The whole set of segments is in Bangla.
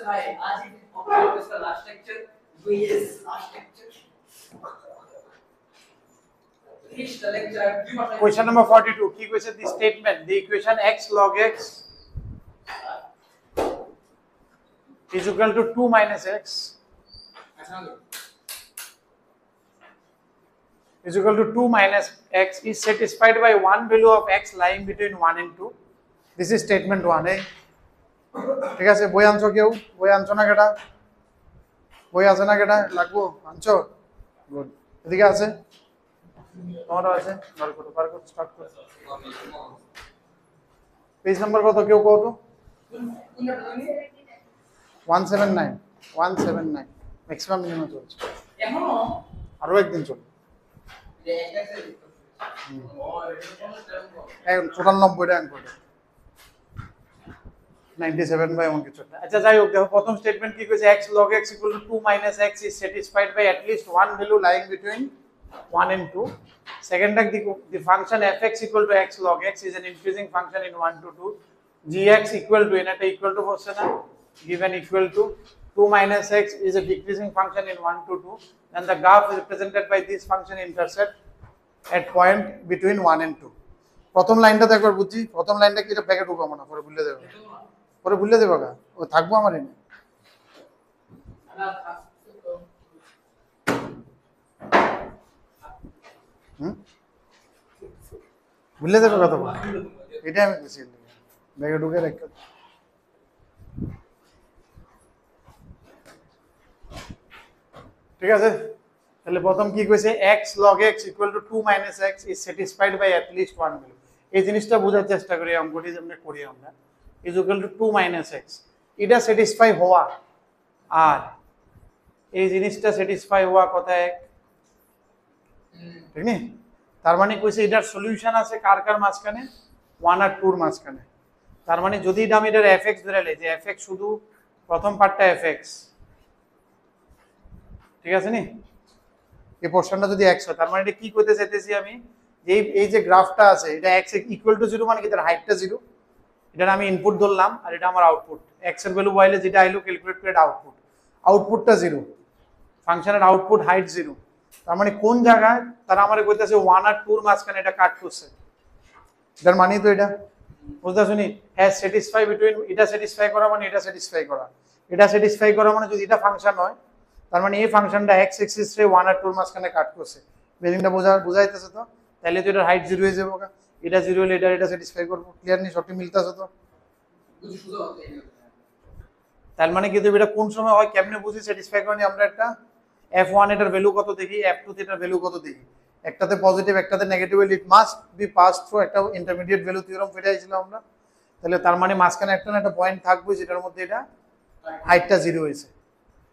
ভাই আজ এই last lecture VS last lecture Question number 42. Key question: the statement, the equation x log x is equal to 2 minus x is equal to 2 minus x is satisfied by one value of x lying between 1 and 2. This is statement 1. ঠিক আছে, বই আনছো কেউ? বই আনছো না কেটা? বই আছে না কেটা? লাগবো? আনছো? গুড। এদিকে আছে? তোমারও আছে? বার করো, স্টার্ট করো। পেজ নাম্বার কত কেউ কত? 179 179 ম্যাক্সিমাম মিনিমাম চলছে এখনো আরো একদিন চলবে টোটাল 90 টা অঙ্ক 97 বাই এমন কিছু একটা। আচ্ছা যাই হোক, দেখো প্রথম স্টেটমেন্ট কি কইছে, x log x equal to 2 minus x is satisfied by at least one value lying between 1 and 2. Second, the function fx equal to x log x is an increasing function in 1 to 2. gx equal to n এটা equal to হচ্ছে না, given equal to 2 minus x is a decreasing function in 1 to 2. Then the graph is represented by this function intercept at point between 1 and 2. প্রথম লাইনটা তো একবার বুঝি, প্রথম লাইনটা কি এটা ব্র্যাকেট ঢুকাবো না, পরে ভুলে দেব, পরে ভুলে দেবো গা, ও থাকবো আমার এনে। ভুলে দেবে কত, এটা আমি বুঝি ব্যাগে ঢুকে রেখে। ঠিক আছে, তাহলে প্রথম কি কইছে, x log x equal to 2 minus x is satisfied by at least one value. এই জিনিসটা বোঝার চেষ্টা করি, অঙ্কটি যেমন করি আমরা, is equal to 2 minus x, এটা স্যাটিসফাই হওয়া আর এই জিনিসটা স্যাটিসফাই হওয়া কথা এক, ঠিক না? তার মানে কইছে এটার সলিউশন আছে কার কার মাঝখানে, 1 আর 2 এর মাঝখানে। তার মানে যদি আমি এটার fx ধরে লই, যে fx শুধু প্রথম পার্টটা fx, ঠিক আছে নি, এই পোরশনটা যদি x হয়, তার মানে এটা কি কইতে চাইতেছি আমি, যে এই যে গ্রাফটা আছে এটা x ইকুয়াল টু 0 মানে কি, তার হাইটটা 0, এটা আমি ইনপুট ধরলাম আর এটা আমার আউটপুট, x এর ভ্যালু বসাইলে যেটা আইলো ক্যালকুলেট করে আউটপুট, আউটপুটটা 0, ফাংশনের আউটপুট হাইট 0। তার মানে কোন জায়গায় তারা আমারে কইতাছে 1 আর 2 এর মাঝখানে এটা কাট করছে, এটার মানে তো এটা বুঝতা শুনি হ্যাজ স্যাটিসফাই বিটুইন, এটা স্যাটিসফাই করা মানে এটা স্যাটিসফাই করা, এটা স্যাটিসফাই করা মানে যদি এটা ফাংশন হয়, তার মানে এই ফাংশনটা x এক্সিস রে 1 আর 2 এর মাঝখানে কাট করছে, বেজিংটা বুঝাইতেছে তো, তাহলে তো এটার হাইট 0 হয়ে যাবে, এটা 0 হলে এটা স্যাটিসফাই করব, ক্লিয়ার নি, সবটি মিলতাছে তো? তার মানে কি, এটা কোন সময় হয় কেমনে বুঝি স্যাটিসফাই করেনি, আমরা একটা f1 এটার ভ্যালু কত দেখি, f2 এটার ভ্যালু কত দেখি, একটাতে পজিটিভ একটাতে negative, it must be pass through একটা ইন্টারমিডিয়েট ভ্যালু থিওরাম ফেটাইছিলাম আমরা, তাহলে তার মানে মাঝখানে একটা না একটা পয়েন্ট থাকবে যেটার মধ্যে এটা হাইটটা 0 হয়েছে,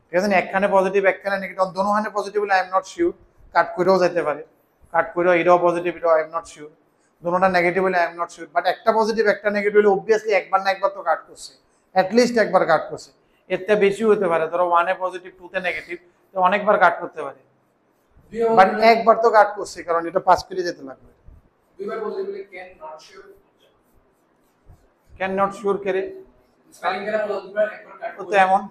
ঠিক আছে না? একখানে পজিটিভ একখানে নেগেটিভ, দোনোখানে পজিটিভ হলে আই এম নট শিওর, কাট করেও যেতে পারে, কাট করেও এটাও পজিটিভ এটাও আই এম নট শিওর, দোনোটা নেগেটিভ হলে I am not sure, but একটা পজিটিভ একটা নেগেটিভ হলে অবভিয়াসলি একবার না একবার তো কাট করছে, অ্যাটলিস্ট একবার কাট করছে, এর থেকে বেশি হতে পারে, ধরো 1 এ পজিটিভ 2 তে নেগেটিভ, তো অনেকবার কাট করতে পারে, বাট একবার তো কাট করছে, কারণ এটা পাস করে যেতে লাগবে। দুইবার পজিটিভ হলে ক্যান নট শিওর করে স্পেলিং করা হলো দুইবার একবার কাট তো এমন,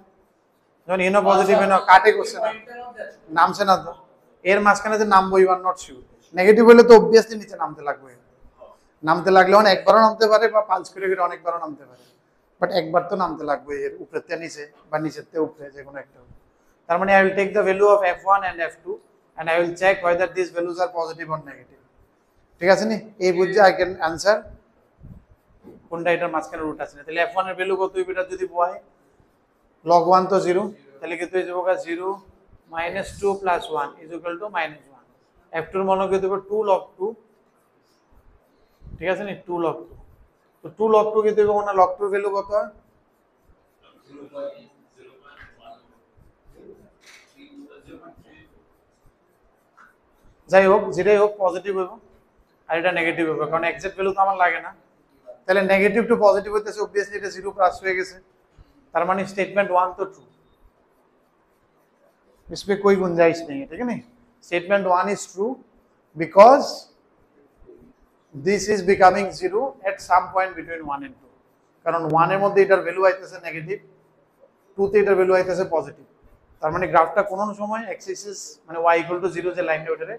যখন এনো পজিটিভ এনো কাটে করছে না, নামছে না তো, এর মাঝখানে যে নামবো you are not sure, negative হলে তো অবভিয়াসলি নিচে নামতে লাগবে, নামতে লাগলে অনেকবারও নামতে পারে বা পাঁচ করে করে অনেকবারও নামতে পারে, বাট একবার তো নামতে লাগবে, এর উপরের থেকে নিচে বা নিচের থেকে উপরে যে কোনো একটা। তার মানে I will take the value of f1 and f2 and I will check whether these values are positive or negative, ঠিক আছে নি? এই বুঝে আই ক্যান আনসার কোনটা এটার মাঝখানে রুট আছে না। তাহলে f1 এর ভ্যালু কত এটা যদি বয়, log 1 তো 0, তাহলে কি হয়ে যাবে 0 -2 + 1 = -1, f2 এর মান কত হবে 2 log 2, ঠিক আছে নি? 2 log 2, তো 2 log 2 কি দেবে না, log 2 এর ভ্যালু কত হয়, যাই হোক যেটাই হোক পজিটিভ হবে আর এটা নেগেটিভ হবে, কারণ এক্সাক্ট ভ্যালু তো আমার লাগে না, তাহলে নেগেটিভ টু পজিটিভ হইতেছে, অবভিয়াসলি এটা 0 প্লাস হয়ে গেছে, তার মানে স্টেটমেন্ট 1 তো ট্রু, इसमें कोई गुंजाइश नहीं है, ठीक है नहीं? Statement 1 is true because this is becoming 0 at some point between 1 and 2, কারণ 1 এর মধ্যে এটার ভ্যালু আইতেছে নেগেটিভ, 2 তে এটার ভ্যালু আইতেছে পজিটিভ। তার মানে গ্রাফটা কোন সময় এক্স অ্যাক্সিস মানে y = 0 যে লাইনটা ওটারে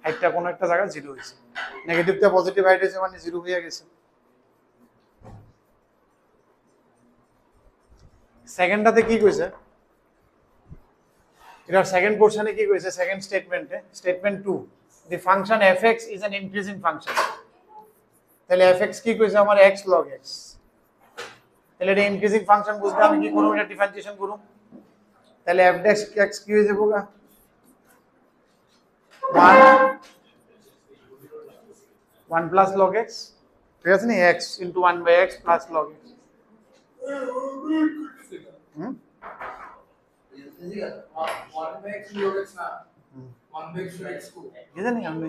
হাইটটা কোন একটা জায়গা 0 হইছে, নেগেটিভ তে পজিটিভ হাইট হইছে মানে 0 হয়ে গেছে। সেকেন্ডটাতে কি কইছে, এটার সেকেন্ড পোরশনে কি কইছে, সেকেন্ড স্টেটমেন্টে statement 2 the function fx is an increasing function। তাহলে fx কি কইছে আমার x log x, তাহলে এটা ইনক্রিজিং ফাংশন বুঝতে আমি কি করব, এটা ডিফারেন্সিয়েশন করব। তাহলে f dash x কি হয়ে যাবে গা 1 প্লাস log x, ঠিক আছে নি, x into 1/x plus log x। কি জানি আমি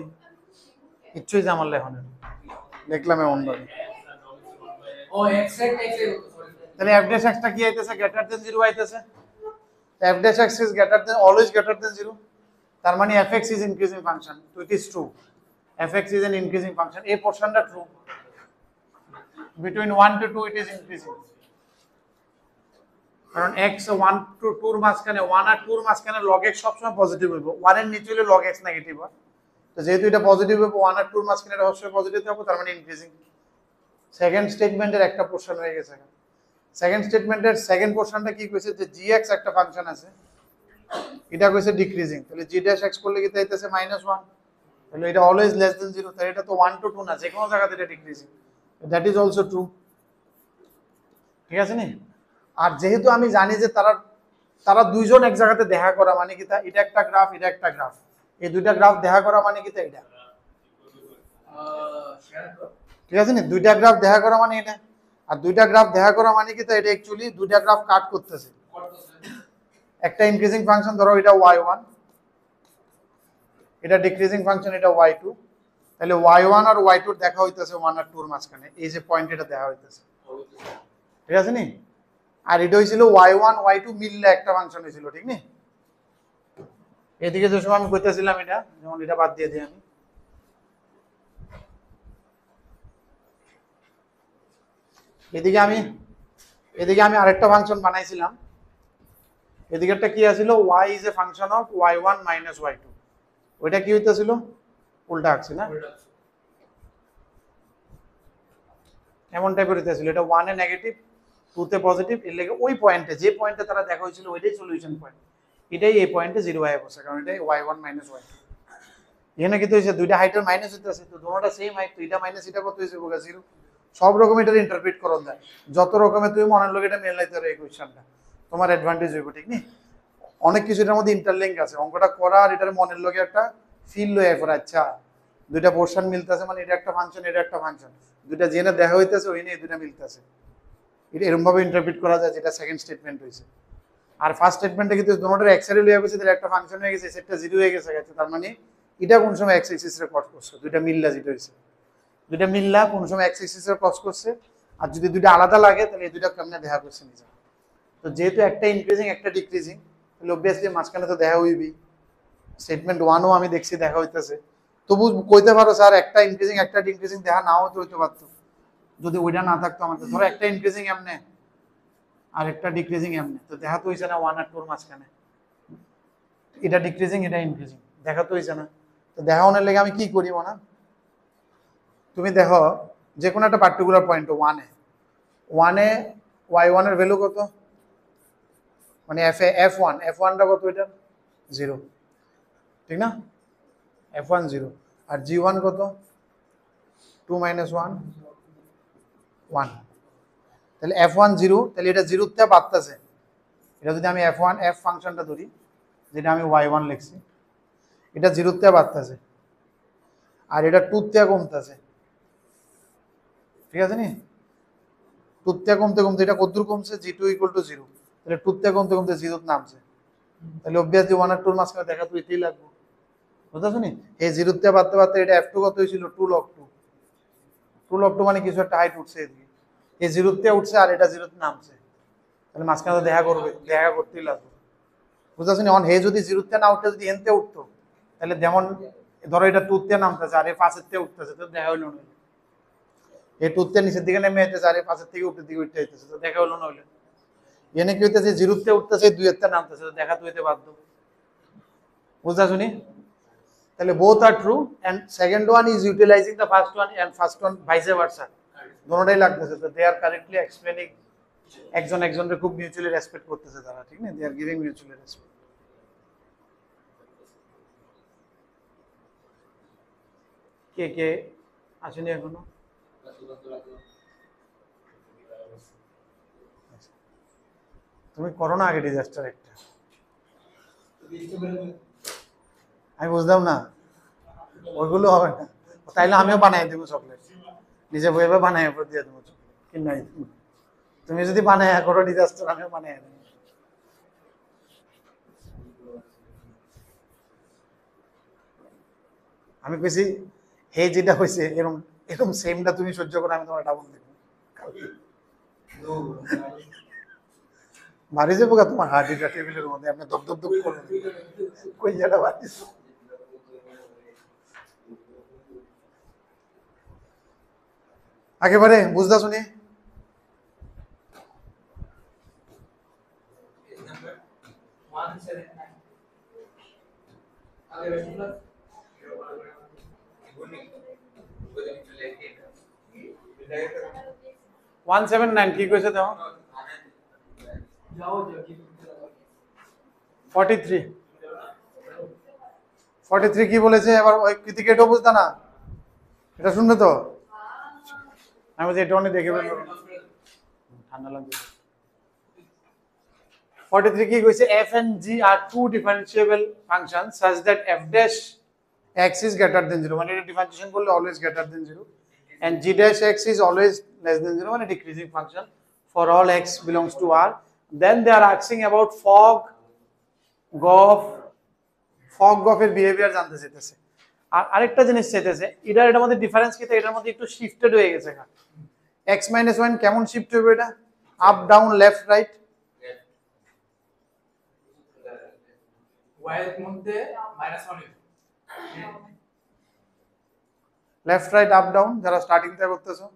কিচ্ছুই জামাল লেখন দেখলাম এমন ভাবে। তাহলে f dash x টা কি আইতেছে, গ্রেটার দেন 0 আইতেছে। f dash x is greater than, always greater than 0, তার মানে fx is increasing function, so it is true, fx is an increasing function, এই পোরশনটা true, between 1 to 2 it is increasing, কারণ x 1 to 2 এর মাঝখানে 1 আর 2 এর মাঝখানে log x সবসময় পজিটিভ হইব, 1 এর নিচে হলে log x নেগেটিভ হয়, তো যেহেতু এটা পজিটিভ হইব 1 আর 2 এর মাঝখানে এটা অবশ্যই পজিটিভ হবে, তার মানে ইনক্রিজিং। সেকেন্ড স্টেটমেন্টের একটা পোরশন হয়ে গেছে। সেকেন্ড স্টেটমেন্টের সেকেন্ড পোরশনটা কি কইছে, যে gx একটা ফাংশন আছে, এটা কইছে ডিক্রিজিং, তাহলে g dash x করলে কি তাইতেছে -1, তাহলে এটা অলওয়েজ লেস দেন 0, তাহলে এটা তো 1 to 2 না, যে কোনো জায়গাতে এটা decreasing, that is also true, ঠিক আছে নি। আর যেহেতু আমি জানি যে তারা দুইজন এক জায়গাতে দেখা করা মানে কি, তা এটা একটা গ্রাফ, এটা একটা গ্রাফ, এই দুইটা গ্রাফ দেখা করা মানে কি, তা এটা, ঠিক আছে নি, দুইটা গ্রাফ দেখা করা মানে এটা, আর দুইটা গ্রাফ দেখা করা মানে কি, তা এটা অ্যাকচুয়ালি দুইটা গ্রাফ কাট করতেছে, একটা ইনক্রিজিং ফাংশন ধরো এটা y1, এটা ডিক্রিজিং ফাংশন এটা y2, তাহলে y1 আর y2 দেখা হইতেছে 1 আর 2 এর মাঝখানে, এই যে পয়েন্ট এটা দেখা হইতেছে, ঠিক আছে নি। আর এটা হইছিল y1 y2 মিললে একটা ফাংশন হইছিল, ঠিক নি। এদিকে যে সময় আমি কইতেছিলাম এটা, যেমন এটা বাদ দিয়ে দিই আমি, এদিকে আমি আরেকটা ফাংশন বানাইছিলাম, এদিকেরটা কি আছিল, y is a function of y1 minus y2, ওইটা কি হইতেছিল, উল্টা আঁকছি না, এমন টাইপের হইতেছিল, এটা 1 এ নেগেটিভ 2 তে পজিটিভ, এর লাগে ওই পয়েন্টে যে পয়েন্টে তারা দেখা হয়েছিল ওইটাই সলিউশন পয়েন্ট, এটাই এই পয়েন্টে 0 আয় বসে, কারণ এটাই y1 minus y2। এখানে কি হইছে, দুইটা হাইটের মাইনাস হইতেছে, তো দুটোটা সেম হাইট, তো এটা মাইনাস এটা কত হইছে বগা 0, সব রকম এটা ইন্টারপ্রিট করন যায়, যত রকমে তুমি মনের লগে এটা মেলাইতে পারো এই কোশ্চেনটা, তোমার অ্যাডভান্টেজ হইব, ঠিক নি। অনেক কিছু এটার মধ্যে ইন্টারলিঙ্ক আছে, অঙ্কটা করা আর এটার মনের লগে একটা ফিল লয়ে পড়ে, আচ্ছা দুইটা পোরশন মিলতেছে মানে এটা একটা ফাংশন, এটা একটা ফাংশন, দুইটা জেনে দেখা হইতেছে ওই নিয়ে দুইটা মিলতেছে, এটা এরকম ভাবে ইন্টারপ্রিট করা যায়, যেটা সেকেন্ড স্টেটমেন্ট হইছে। আর ফার্স্ট স্টেটমেন্টে কিন্তু দুটোটার এক্স এর লয়ে গেছে, তাহলে একটা ফাংশন হয়ে গেছে, সেটটা 0 হয়ে গেছে, তার মানে এটা কোন সময় এক্স অ্যাক্সিস এর ক্রস করছে, দুইটা মিললা যেটা হইছে, দুইটা মিললা কোন সময় এক্স অ্যাক্সিস এর ক্রস করছে, আর যদি দুইটা আলাদা লাগে তাহলে এই দুইটা কেমনে দেখা করছে নিজে। তো যেহেতু একটা ইনক্রিজিং একটা ডিক্রিজিং, তাহলে অবভিয়াসলি মাঝখানে তো দেখা হইবি, স্টেটমেন্ট 1ও আমি দেখছি দেখা হইতেছে, তবু কইতে পারো স্যার একটা ইনক্রিজিং একটা ডিক্রিজিং দেখা নাও হইতে পারতো, যদি ওইটা না থাকতো আমাদের, ধরো একটা ইনক্রিজিং এমনে আর একটা ডিক্রিজিং এমনে, তো দেখা তো হইছে না 1 আর 2 এর মাঝখানে, এটা ডিক্রিজিং এটা ইনক্রিজিং, দেখা তো হইছে না। তো দেখা হওয়ার লেগে আমি কি করি না, তুমি দেখো যে কোনো একটা পার্টিকুলার পয়েন্ট 1 এ y1 এর ভ্যালু কত, মানে f1টা কত, এটা 0, ঠিক না, f1 0, আর g1 কত 2 minus 1 1, তাহলে f1 0, তাহলে এটা 0 তে বাড়তেছে, এটা যদি আমি f ফাংশনটা ধরি যেটা আমি y1 লিখছি, এটা 0 তে বাড়তেছে আর এটা 2 তে কমতেছে, ঠিক আছে নি, 2 তে কমতে কমতে এটা কতদূর কমছে, g2 = 0, তাহলে 2 তে কমতে কমতে 0 তে নামছে, তাহলে অবভিয়াসলি 1 আর 2 এর মাঝখানে দেখা তো এটাই লাগবে, বুঝতেছো নি। এই 0 তে বাড়তে বাড়তে এটা f2 কত হয়েছিল 2 log 2 মানে কিছু একটা হাইট উঠছে, এদিকে এই 0 তে উঠছে আর এটা 0 তে নামছে, তাহলে মাঝখানে তো দেখা করতেই লাগবে, বুঝতেছো নি। অন হে যদি 0 তে না উঠতে যদি এন তে উঠতো, তাহলে যেমন ধরো এটা 2 তে নামতেছে আর এই 5 এর তে উঠতেছে, তো দেখা হইলো না, এই 2 তে নিচের দিকে নেমে যেতেছে আর এই 5 এর থেকে উপরের দিকে উঠতে যাইতেছে, তো দেখা হলো না, হইলো এনে কি হইতেছে জিরোতে উঠতেছে দুইতে নামতেছে, দেখা তো হইতে বাধ্য। বুঝতে শুনি? তাহলে both are true and second one is utilizing the first one and first one vice versa, দুটোটাই লাগতেছে। তো they are correctly explaining, একজন একজনের খুব মিউচুয়ালি রেসপেক্ট করতেছে তারা, ঠিক না? they are giving mutually respect। কে কে আসেনি এখনো? তুমি করো না আগে ডিজাস্টার একটা, আমি বুঝলাম না, ওইগুলো হবে না। তাইলে আমিও বানাই দেবো চকলেট, নিজে বই বানাই দিয়ে দেবো কিনা। তুমি যদি বানাই করো ডিজাস্টার, আমিও বানাই দেবো। আমি কইছি হে যেটা হয়েছে এরকম এরকম সেমটা তুমি সহ্য করো, আমি তোমার ডাবল দেবো। মারি যাবো তোমার হার্টিটা টেবিলের মধ্যে, আপনি ধপ ধপ ধপ করবেন কই যেটা বাড়িস। একেবারে বুঝতে শুনি। ওয়ান 179 কি কইছে দাও? 43 43 কি বলেছে এবার? ওই কৃতিকে এটাও বুঝতা না, এটা শুনবে তো? আমি বলছি এটা অনেক দেখে ঠান্ডা লাগবে। 43 কি কইছে? f and g are two differentiable functions such that f dash x is greater than 0, মানে এটা ডিফারেন্সিয়েশন করলে always greater than 0 and g dash x is always less than 0, মানে decreasing function for all x belongs to R. Then they are asking about fog goff এর বিহেভিয়ার জানতে চাইতেছে। আর আরেকটা জিনিস চাইতেছে, এটার মধ্যে ডিফারেন্স কি? এটার মধ্যে একটু শিফটেড হয়ে গেছে। x - 1 কেমন শিফট হবে? এটা up down left right, y এর মধ্যে -1 লেফট রাইট আপ ডাউন যারা স্টার্টিং থেকে করতেছো,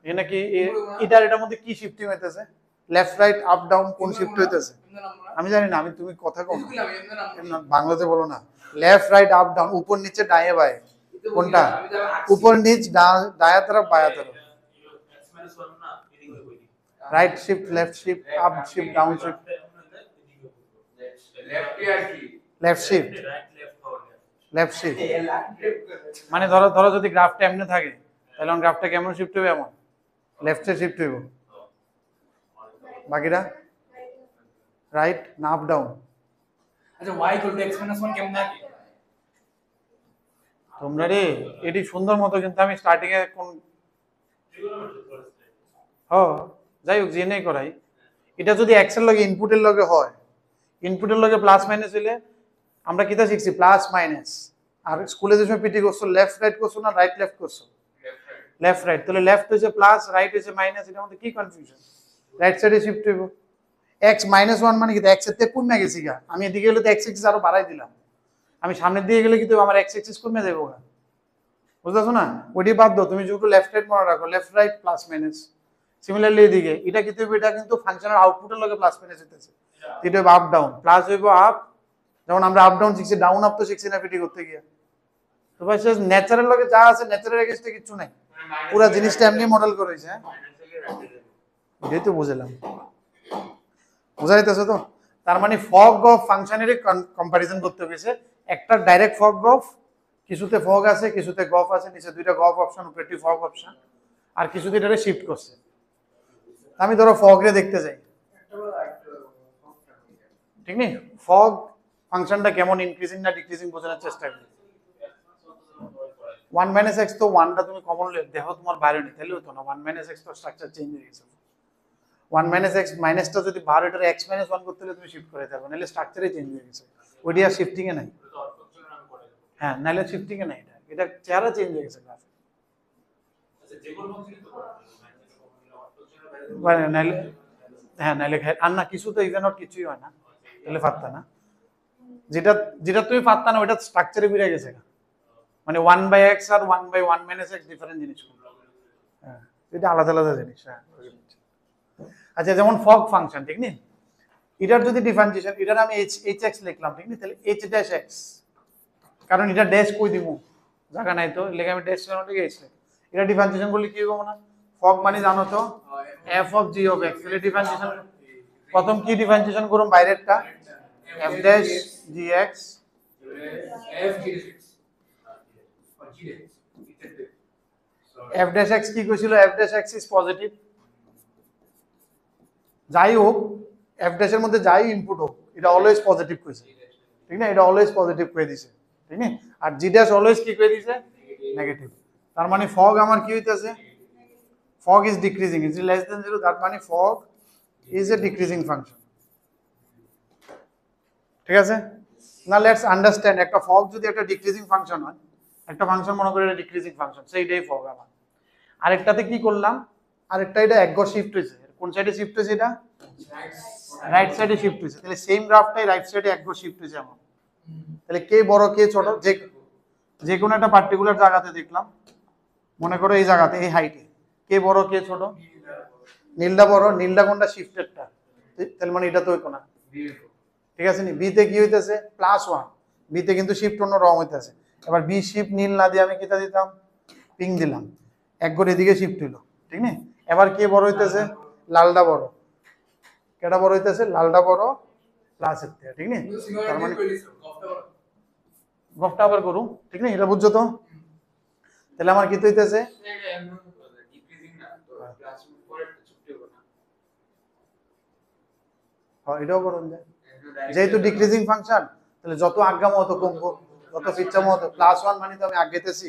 এ নাকি এটার মধ্যে কি শিফটিং হইতেছে? লেফট রাইট আপ ডাউন কোন শিফট হইতেছে? আমি জানি না, আমি তুমি কথা কম বাংলাতে বলো না। লেফট রাইট আপ ডাউন, উপর নিচে ডায়ে বায়ে, কোনটা? উপর নিচ ডায়া তরফ বায়া তরফ। Right shift, left shift, up shift, down shift, left shift, left shift. মানে ধরো যদি গ্রাফটা এমনি থাকে তাহলে গ্রাফটা কেমন শিফট হবে? এমন লেফটে শিফট হইব। বাকিটা রাইট না আপ ডাউন? আচ্ছা y x - 1 কেমন থাকে? তোমরা রে এটি সুন্দর মতো, কিন্তু আমি স্টার্টিং এ কোন যাই হোক জেনে করাই। এটা যদি এক্স এর লগে ইনপুটের লগে হয়, ইনপুটের লগে প্লাস মাইনাস হইলে আমরা কিটা শিখছি? Plus minus. আর স্কুলে যে সময় পিটি করছো লেফট রাইট করছো না রাইট লেফট করছো? Left right. তাহলে লেফট হইছে প্লাস, রাইট হইছে মাইনাস, এটার মধ্যে কি কনফিউশন? রাইট সাইডে শিফট হইব। x - 1 মানে কি? x এর থেকে কমে গেছি গা, আমি এদিকে গেলে তো x এক্সিস আরো বাড়াই দিলাম, আমি সামনের দিকে গেলে কিন্তু আমার x এক্সিস কমে যাবে গা। বুঝতেছো না? ওইটি বাদ দাও, তুমি যদি লেফট রাইট মনে রাখো, left right plus minus. Similarly এদিকে এটা কি হইব? এটা কিন্তু ফাংশনের আউটপুটের লগে প্লাস মাইনাস হইতেছে, এটা হইব আপ ডাউন। প্লাস হইব আপ, যেমন আমরা আপ ডাউন শিখছি, ডাউন আপ তো শিখছি না পিটি করতে গিয়ে। তো ভাই সে ন্যাচারাল লগে যা আছে, ন্যাচারাল এগেইনস্টে কিছু নাই, পুরো জিনিসটা এমনি মডেল করেছে। হ্যাঁ এটাই তো বুঝলাম, বুঝাইতেছো তো? তার মানে ফগ অফ ফাংশনের কম্পারিজন করতে হয়েছে। একটা ডাইরেক্ট ফগ অফ, কিছুতে ফগ আছে, কিছুতে গফ আছে, নিচে দুইটা গফ অপশন, উপরে ফগ অপশন, আর কিছুতে এটারে শিফট করছে। আমি ধরো ফগ রে দেখতে যাই, ঠিক নেই? ফগ ফাংশনটা কেমন ইনক্রিজিং না ডিক্রিজিং বোঝানোর চেষ্টা করি। 1 - x তো 1টা তুমি কমন দেখো তোমার বাইরে নেই, তাহলে হতো না। 1 - x তো স্ট্রাকচার চেঞ্জ হয়ে গেছে। 1 - x মাইনাসটা যদি বার, এটার x - 1 করতে হলে তুমি শিফট করে দেবে, নাহলে স্ট্রাকচারে চেঞ্জ হয়ে গেছে। ওইটা আর শিফটিং এ নাই। হ্যাঁ, নাহলে শিফটিং এ নাই, এটা চেহারা চেঞ্জ হয়ে গেছে গ্রাফে। নাহলে হ্যাঁ, নাহলে আর না কিছু তো ইভেন কিছুই হয় না, তাহলে পারতা না। যেটা যেটা তুমি পারতা না ওইটা স্ট্রাকচারে বেড়ে গেছে। মানে 1/x আর 1/1 - x ডিফারেন্ট জিনিস। হ্যাঁ, এটা আলাদা আলাদা জিনিস। হ্যাঁ, আচ্ছা যেমন ফগ ফাংশন ঠিক নেই, এটার যদি ডিফারেন্সিয়েশন, এটার আমি এইচ এক্স লিখলাম ঠিক নেই, তাহলে এইচ ড্যাশ এক্স, কারণ এটা ড্যাশ কই দিব, জায়গা নাই তো, লেখা আমি ড্যাশ কেন লিখে এইচ লিখ, এটা ডিফারেন্সিয়েশন করলে কি হবে না, ফগ মানে জানো তো f of g of x, তাহলে ডিফারেন্সিয়েশন প্রথম কি ডিফারেন্সিয়েশন করুন বাইরেরটা, f dash g x, f g x or g x f dash x কি কইছিল, f dash x is positive, যাই হোক এফ ড্যাশের মধ্যে যাই ইনপুট হোক এটা অলওয়েজ পজিটিভ কইছে ঠিক না, এটা অলওয়েজ পজিটিভ কই দিছে ঠিক না, আর জি ড্যাশ অলওয়েজ কি কই দিছে নেগেটিভ, তার মানে ফগ আমার কি হইতাছে, fog is decreasing, is less than 0, that মানে fog is a decreasing function, ঠিক আছে না। লেটস আন্ডারস্ট্যান্ড একটা ফগ যদি একটা ডিক্রিজিং ফাংশন হয়, একটা ফাংশন মনে করে এটা ডিক্রিজিং ফাংশন, সেইটাই ফগ আমার। আরেকটাতে কি করলাম, আরেকটা এটা এক ঘর শিফট হয়েছে, কোন সাইডে শিফট হয়েছে, এটা রাইট সাইডে শিফট হয়েছে, তাহলে সেম গ্রাফটাই রাইট সাইডে এক ঘর শিফট হয়েছে আমার, তাহলে কে বড় কে ছোট, যে কোনো একটা পার্টিকুলার জায়গাতে দেখলাম, মনে করো এই জায়গাতে এই হাইটে কে বড় কে ছোট, নীলটা বড়, নীলটা কোনটা শিফটেডটা, তাহলে মানে এটা তো হইতো না, ঠিক আছে নি, বিতে কি হইতেছে +1, বিতে কিন্তু শিফট অন্য রং হইতেছে, এবার বি শিফট নীল না দিয়ে আমি কিটা দিতাম পিঙ্ক দিলাম, এক ঘর এদিকে শিফট হইলো ঠিক না, এবার কে বড় হইতেছে লালটা বড়, কেটা বড় হইতেছে লালটা বড় প্লাস এর থেকে, ঠিক না, তার মানে গফটা আবার করুন ঠিক না, এটা বুঝছো তো, তাহলে আমার কি হইতেছে এটাও করুন যায়, যেহেতু ডিক্রিজিং ফাংশন তাহলে যত আজ্ঞাম হতো কমবো, যত ফিচ্ছাম হতো, +1 মানে তো আমি আজ্ঞাইতেছি,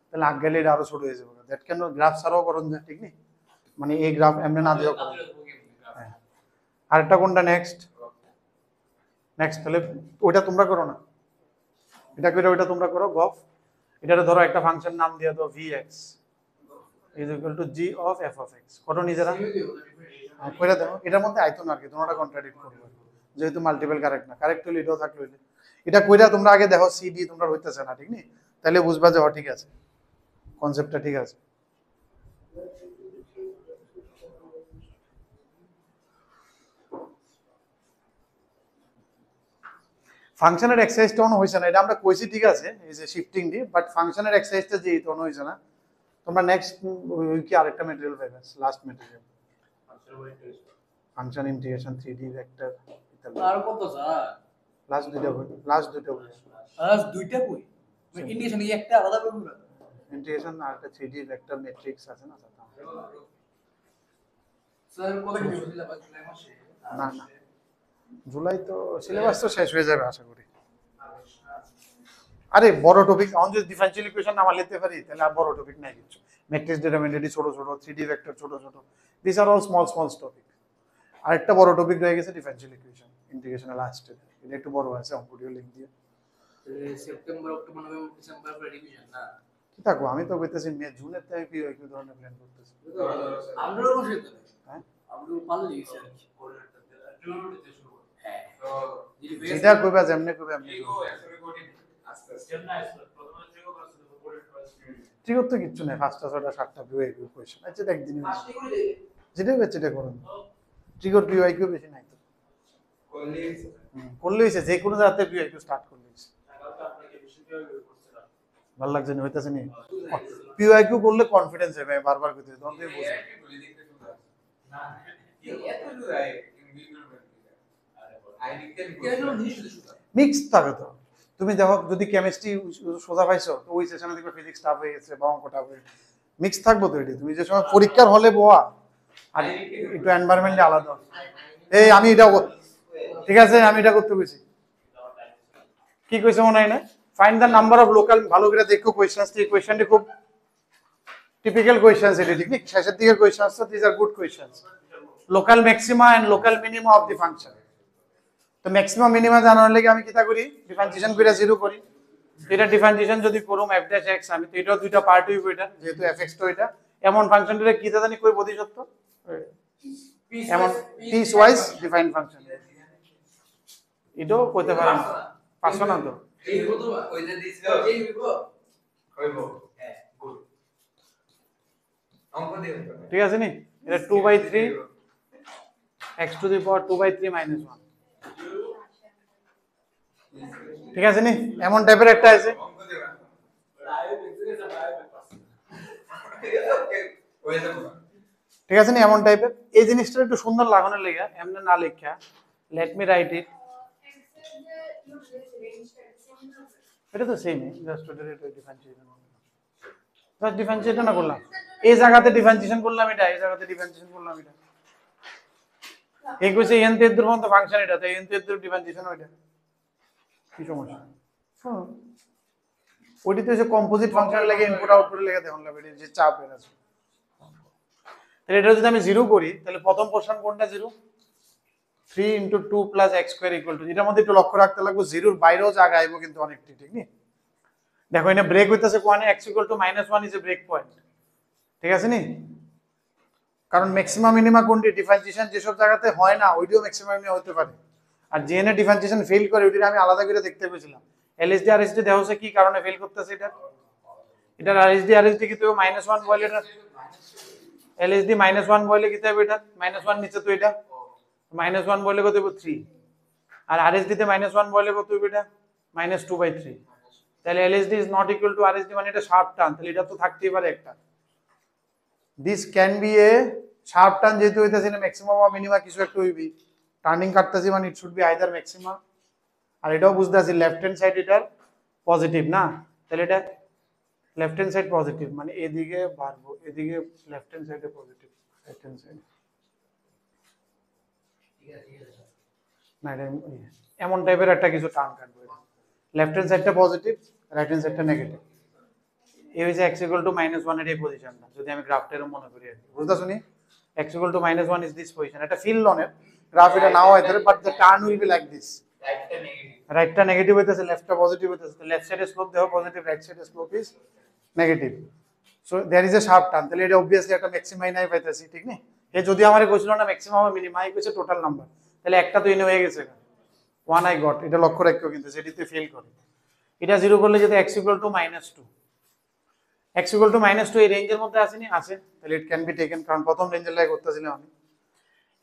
তাহলে আজ্ঞাইলে এটা আরো ছোট হয়ে যাবে, দ্যাট ক্যান গ্রাফ ছাড়াও করুন যায় ঠিক নেই, মানে এই গ্রাফ এমনি না দিও করুন। হ্যাঁ আরেকটা কোনটা নেক্সট, নেক্সট তাহলে ওইটা তোমরা করো না, এটা করে ওইটা তোমরা করো গফ, এটারে ধরো একটা ফাংশন নাম দিয়ে দাও vx is equal to g of f of x, কত নিজেরা কইরা দাও, এটার মধ্যে আইতো না আর কি, তোমরা কন্ট্রাডিক্ট করবে যেহেতু মাল্টিপল কারেক্ট না, কারেক্ট হলে এটাও থাকলো, এটা কইরা তোমরা আগে দেখো সিডি তোমরা হইতেছে না ঠিক নেই, তাহলে বুঝবা যে ঠিক আছে কনসেপ্টটা ঠিক আছে। ফাংশনের এক্সারসাইজটা অন হইছে না, এটা আমরা কইছি ঠিক আছে এই যে শিফটিং দি, বাট ফাংশনের এক্সারসাইজটা যে অন হইছে না, তোমরা নেক্সট উইকে আরেকটা ম্যাটেরিয়াল পাবে, last material function integration 3D vector আর কত স্যার, লাস্ট দুইটা বই, লাস্ট দুইটা বই, লাস্ট দুইটা বই ইন্ডিকেশন এই একটা আলাদা বই, ইন্টিগ্রেশন আর একটা 3D ভেক্টর ম্যাট্রিক্স আছে না স্যার কত কি সিলেবাস মাসে, না না জুলাই তো সিলেবাস তো শেষ হয়ে যাবে আশা করি, আরে বড় টপিক অন যদি ডিফারেনশিয়াল ইকুয়েশন নামা লিখতে পারি তাহলে আর বড় টপিক নাই কিছু, ম্যাট্রিক্স ডিটারমিনেন্ট ছোট ছোট, 3D ভেক্টর ছোট ছোট, this are all small small topic, আরেকটা বড় টপিক রয়ে গেছে ডিফারেনশিয়াল ইকুয়েশন ইন্টিগ্রেশনের লাস্টে, এটা একটু বড় আছে, অঙ্কটিও লিখ দিয়ে সেপ্টেম্বর অক্টোবর নভেম্বর ডিসেম্বর করে রিভিশন না, কি থাকবো, আমি তো কইতেছি মে জুনের থেকে কি কি ধরনের প্ল্যান করতেছি, আমরাও বসে তো হ্যাঁ আমরাও পারলি স্যার হ্যাঁ যেটা কইবা যেমনে কইবা এমনি ঠিক তো কিচ্ছু নাই, 5টা 6টা 7টা পিওআইকিউ কোশ্চেন আছে, একদিন যেটা বেচে এটা করুন, ট্রিগর পিওআইকিউ বেশি নাই তো করলে হইছে, যে কোনো জায়গাতে পিওআইকিউ স্টার্ট করলে হইছে, ভালো লাগছে না হইতাছে নি, পিওআইকিউ করলে কনফিডেন্স হবে, বারবার কইতে তখন তুমি বুঝো মিক্স থাকে তো, তুমি দেখো যদি কেমিস্ট্রি সোজা পাইছো তো ওই সেশনে দেখবে ফিজিক্স টাফ হয়ে গেছে বা অঙ্ক টাফ হয়ে, মিক্স থাকবো তো এটি, তুমি যে সময় পরীক্ষার হলে বোয়া আর একটু এনভায়রনমেন্টে আলাদা, এই আমি এটা ঠিক আছে আমি এটা করতে কইছি, কি কইছে মনে হয় না, find the number of local, ভালো করে দেখো কোয়েশ্চেনস, এই কোয়েশ্চেনটি খুব টিপিক্যাল কোয়েশ্চেনস, এটা ঠিক না, শেষের দিকের কোয়েশ্চেনস, তো this are good questions, local maxima and local minima of the function, তো ম্যাক্সিমাম মিনিমা জানার লাগি আমি কিটা করি ডিফারেন্সিয়েশন করে জিরো করি, এটা ডিফারেন্সিয়েশন যদি করুম f ড্যাশ x, আমি তো এটা দুইটা পার্ট হইব, এটা যেহেতু fx তো এটা এমন ফাংশনটারে কি জানি কই প্রতিশত এমন পিস ওয়াইজ ডিফাইন্ড ফাংশন, এটাও কইতে পারেন পারছো না তো, এই কত কইতে দিছিল এই হইব হ্যাঁ গুড অঙ্ক দিও, ঠিক আছে নি, এটা 2/3 x two the power 2/3 minus 1। ঠিক আছে নি? এমন টাইপের একটা আছে। ঠিক আছে নি? এমন টাইপের এই জিনিসটা একটু সুন্দর লাগানোর লেগে এমনি না লেখা লেট মি রাইট ইট। এটা তো সেমই, জাস্ট ওটা ডিফারেন্সিয়েশন জাস্ট ডিফারেন্সিয়েশন না করলাম, এই জায়গাতে ডিফারেন্সিয়েশন করলাম এটা, এই জায়গাতে ডিফারেন্সিয়েশন করলাম এটা। এই কইছে n তে এর মতো ফাংশন এটা, তাই n তে এর ডিফারেন্সিয়েশন ওইটা কি সমস্যা? ওইটি তো যে কম্পোজিট ফাংশন লাগে ইনপুট আউটপুট লাগে দেখুন লাগবে যে চাপ এর আছে। তাহলে এটা যদি আমি 0 করি তাহলে প্রথম পোরশন কোনটা 0? 3 * 2 + x² = এটার মধ্যে একটু লক্ষ্য রাখতে লাগবে, 0 এর বাইরেও জায়গা আইবো কিন্তু অনেকটি, ঠিক নি? দেখো এখানে ব্রেক হইতাছে কোয়ানে x = -1 is a break point. ঠিক আছে নি? কারণ ম্যাক্সিমাম মিনিমা কোনটি ডিফারেন্সিয়েশন যেসব জায়গাতে হয় না ওইটিও ম্যাক্সিমাম মিনিমা হতে পারে, আর জেন এ ডিফারেন্সিয়েশন ফেল করে ওইটা আমি আলাদা করে দেখতে পেয়েছিলাম। এলএসডি আরএসডি দেখাচ্ছে কি কারণে ফেল করতেছে এটা, এটা আরএসডি আরএসডি কি তো -1 বলে, এটা এলএসডি -1 বলে কি হবে, এটা -1 নিচে তো এটা -1 বলে কত হবে 3, আর আরএসডি তে -1 বলে কত হবে এটা -2/3। তাহলে LSD is not equal to RSD, মানে এটা শার্প টার্ন, তাহলে এটা তো থাকতেই পারে একটা। This can B A sharp turn, যেহেতু হইতাছে না ম্যাক্সিমাম বা মিনিমা কিছু একটা হইবি, টার্নিং কাটতেছি মানে it should be either maxima. আর এটাও বুঝতে আছি লেফট হ্যান্ড সাইড এটার পজিটিভ না, তাহলে এটা লেফট হ্যান্ড সাইড পজিটিভ মানে এদিকে বাড়বো, এদিকে লেফট হ্যান্ড সাইডে পজিটিভ, রাইট হ্যান্ড সাইড না, এটা এমন টাইপের একটা কিছু টার্ন কাটবো, লেফট হ্যান্ড সাইডটা পজিটিভ, রাইট হ্যান্ড সাইডটা নেগেটিভ। এই হইছে x = -1 এর এই পজিশনটা, যদি আমি গ্রাফটা এরকম মনে করি আর কি, বুঝতা শুনি x = -1 ইজ দিস পজিশন, এটা ফিল লনের গ্রাফ, এটা নাও হয় but the turn will be like this, রাইটটা নেগেটিভ হইতাছে লেফটটা পজিটিভ হইতাছে, তো লেফট সাইডে স্লোপ দেখো পজিটিভ, রাইট সাইডে slope is negative, so there is a sharp turn, তাহলে এটা obviously একটা ম্যাক্সিমাই নাই পাইতাছি, ঠিক নি? এই যদি আমারে কইছিল না ম্যাক্সিমাম আর মিনিমাই কইছে টোটাল নাম্বার, তাহলে একটা তো ইনে হয়ে গেছে, 1 আই গট, এটা লক্ষ্য রাখো কিন্তু যেটিতে ফেল করে এটা 0 করলে যদি x = -2, x = -2 এই রেঞ্জের মধ্যে আসেনি, আছে, তাহলে ইট ক্যান বি টেকেন, কারণ প্রথম রেঞ্জের লাগে করতেছিলাম আমি।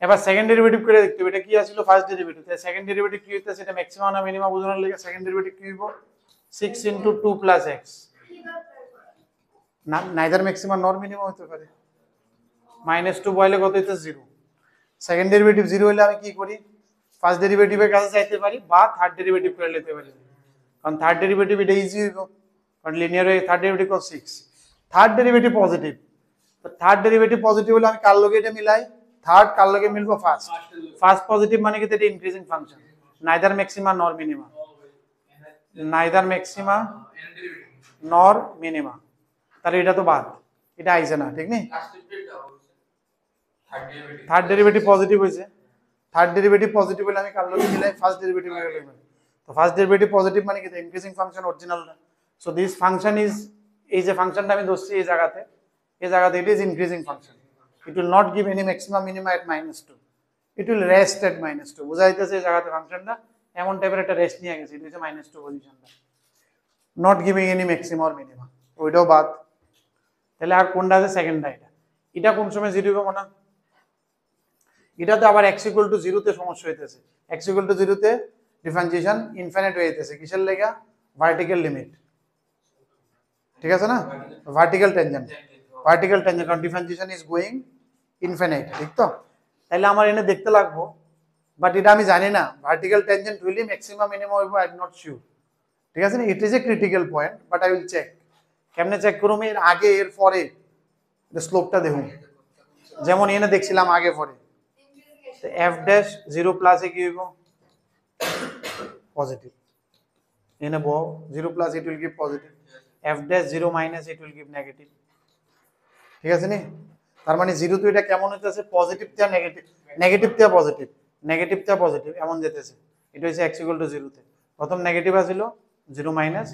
এবার সেকেন্ড ডেরিভেটিভ করে দেখতে হবে এটা কি আসলে ফার্স্ট ডেরিভেটিভ, তাহলে সেকেন্ড ডেরিভেটিভ কি হইতাছে, এটা ম্যাক্সিমাম না মিনিমাম বোঝানোর লাগে সেকেন্ড ডেরিভেটিভ কি হইব 6 * 2 + x, না নাইদার ম্যাক্সিমাম নর মিনিমাম হতে পারে, -2 বইলে কত হইতাছে 0, সেকেন্ড ডেরিভেটিভ 0 হইলে আমি কি করি ফার্স্ট ডেরিভেটিভের কাছে যাইতে পারি বা থার্ড ডেরিভেটিভ করে নিতে পারি, কারণ থার্ড ডেরিভেটিভ এটা ইজি হইব, কারণ লিনিয়ার হয়ে থার্ড ডেরিভেটিভ কত 6, থার্ড ডেরিভেটিভ পজিটিভ, তো থার্ড ডেরিভেটিভ পজিটিভ হলে আমি কার লগে এটা মিলাই, থার্ড কার লগে মিলবো ফার্স্ট, ফার্স্ট পজিটিভ মানে কি এটা ইনক্রিজিং ফাংশন, নাইদার ম্যাক্সিমা নর মিনিমা, নাইদার ম্যাক্সিমা নর মিনিমা, তাহলে এটা তো বাদ, এটা আইছে না, ঠিক নি? থার্ড ডেরিভেটিভ পজিটিভ হইছে, থার্ড ডেরিভেটিভ পজিটিভ হলে আমি কার লগে মিলাই ফার্স্ট ডেরিভেটিভ লগে মিলাই, তো ফার্স্ট ডেরিভেটিভ পজিটিভ মানে কি এটা ইনক্রিজিং ফাংশন অরিজিনালটা, সো দিস ফাংশন ইজ, এই যে ফাংশনটা আমি ধরছি এই জায়গাতে it is increasing function, it will not give any maximum minima at -2, it will rest at -2, বুঝাইতেছে এই জায়গাতে ফাংশনটা এমন টাইপের একটা রেস্ট নিয়ে গেছে, এটা হচ্ছে -2 পজিশনটা, not giving any maximum or minima, ওইটাও বাদ, তাহলে আর কোনটা আছে সেকেন্ডটা, এটা কোন সময় 0 হবে মনে, এটাতে আবার x = 0 তে সমস্যা হইতেছে, x = 0 তে ডিফারেন্সিয়েশন ইনফিনিট হয়ে যাইতেছে, কিসের লাগা ভার্টিক্যাল লিমিট, ঠিক আছে না, ভার্টিক্যাল টেনজেন্ট, কারণ ডিফারেন্সিয়েশন ইজ গোয়িং ইনফিনিট, ঠিক তো? তাহলে আমার এনে দেখতে লাগবো, বাট এটা আমি জানি না ভার্টিক্যাল টেনজেন্ট হইলে ম্যাক্সিমাম মিনিমাম হইব, আই এম নট শিওর, ঠিক আছে না? It is a critical point, but I will check, কেমনে চেক করুম, এর আগে এর পরে স্লোপটা দেখুন, যেমন এনে দেখছিলাম আগে পরে, f' 0 প্লাস এ কি হইব পজিটিভ, এনে বউ 0 plus it will give positive, f' 0 minus it will give negative, ঠিক আছে নি? তার মানে 0 তো এটা কেমন হইতাছে পজিটিভ তে নেগেটিভ, নেগেটিভ তে পজিটিভ, নেগেটিভ তে পজিটিভ এমন যেতেছে, এটা হইছে x = 0 তে প্রথম নেগেটিভ আছিল 0 মাইনাস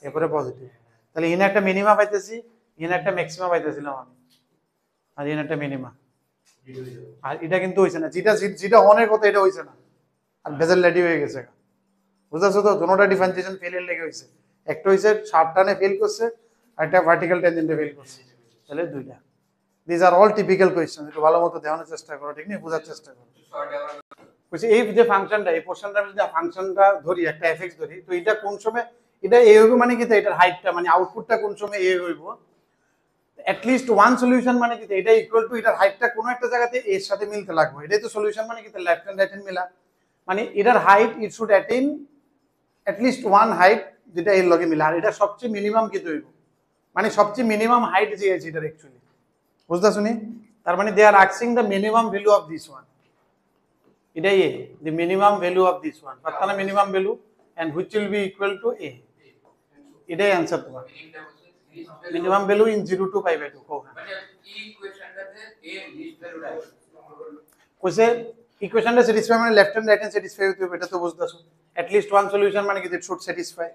এরপরে পজিটিভ, তাহলে এনে একটা মিনিমা পাইতেছি, এনে একটা ম্যাক্সিমা পাইতেছিলাম আমি, আর এনে একটা মিনিমা, আর এটা কিন্তু হইছে না, যেটা অনেক কথা এটা হইছে না, আর ভেজাল রেডি হয়ে গেছে, বুঝতেছো তো? দুটোটা ডিফারেন্সিয়েশন ফেলের লেগে হইছে, একটা হইছে শার্প টার্নে ফেল করছে, আর একটা ভার্টিক্যাল টেনজেন্টে ফেল করছে, তাহলে দুইটা, this are all typical question, একটু ভালো মতো দেখানোর চেষ্টা করো, ঠিক না, বোঝার চেষ্টা করো। বলছি এই যে ফাংশনটা, এই পোর্শনটা যদি ফাংশনটা ধরি, একটা এফএক্স ধরি, তো এটা কোন সময় এটা এ হইব, মানে কি এটার হাইটটা মানে আউটপুটটা কোন সময় এ হইব, অ্যাটলিস্ট ওয়ান সলিউশন মানে কি এটা ইকুয়াল টু এটার হাইটটা কোনো একটা জায়গাতে এর সাথে মিলতে লাগবে, এটাই তো সলিউশন, মানে কি লেফট হ্যান্ড রাইট হ্যান্ড মিলা, মানে এটার height it should attain at least one height যেটা এর লগে মিলা, আর এটা সবচেয়ে মিনিমাম কি হইব, মানে সবচেয়ে মিনিমাম হাইট যে আছে এটার অ্যাকচুয়ালি, বুঝতে শুনি, তার মানে they are asking the minimum value of this one, এটাই a, the minimum value of this one, পারতানা minimum value, and which will be equal to a, এটাই অ্যানসার তোমার, মিনিমাম ভ্যালু ইন 0 to 5/2 কো, হ্যাঁ মানে এই ইকুয়েশনটাতে a লিস্ট ভ্যালুটা কইছে ইকুয়েশনটা স্যাটিসফাই মানে left hand right hand satisfy হতে হবে, এটা তো বুঝতাছো, at least one solution মানে কি it should satisfy,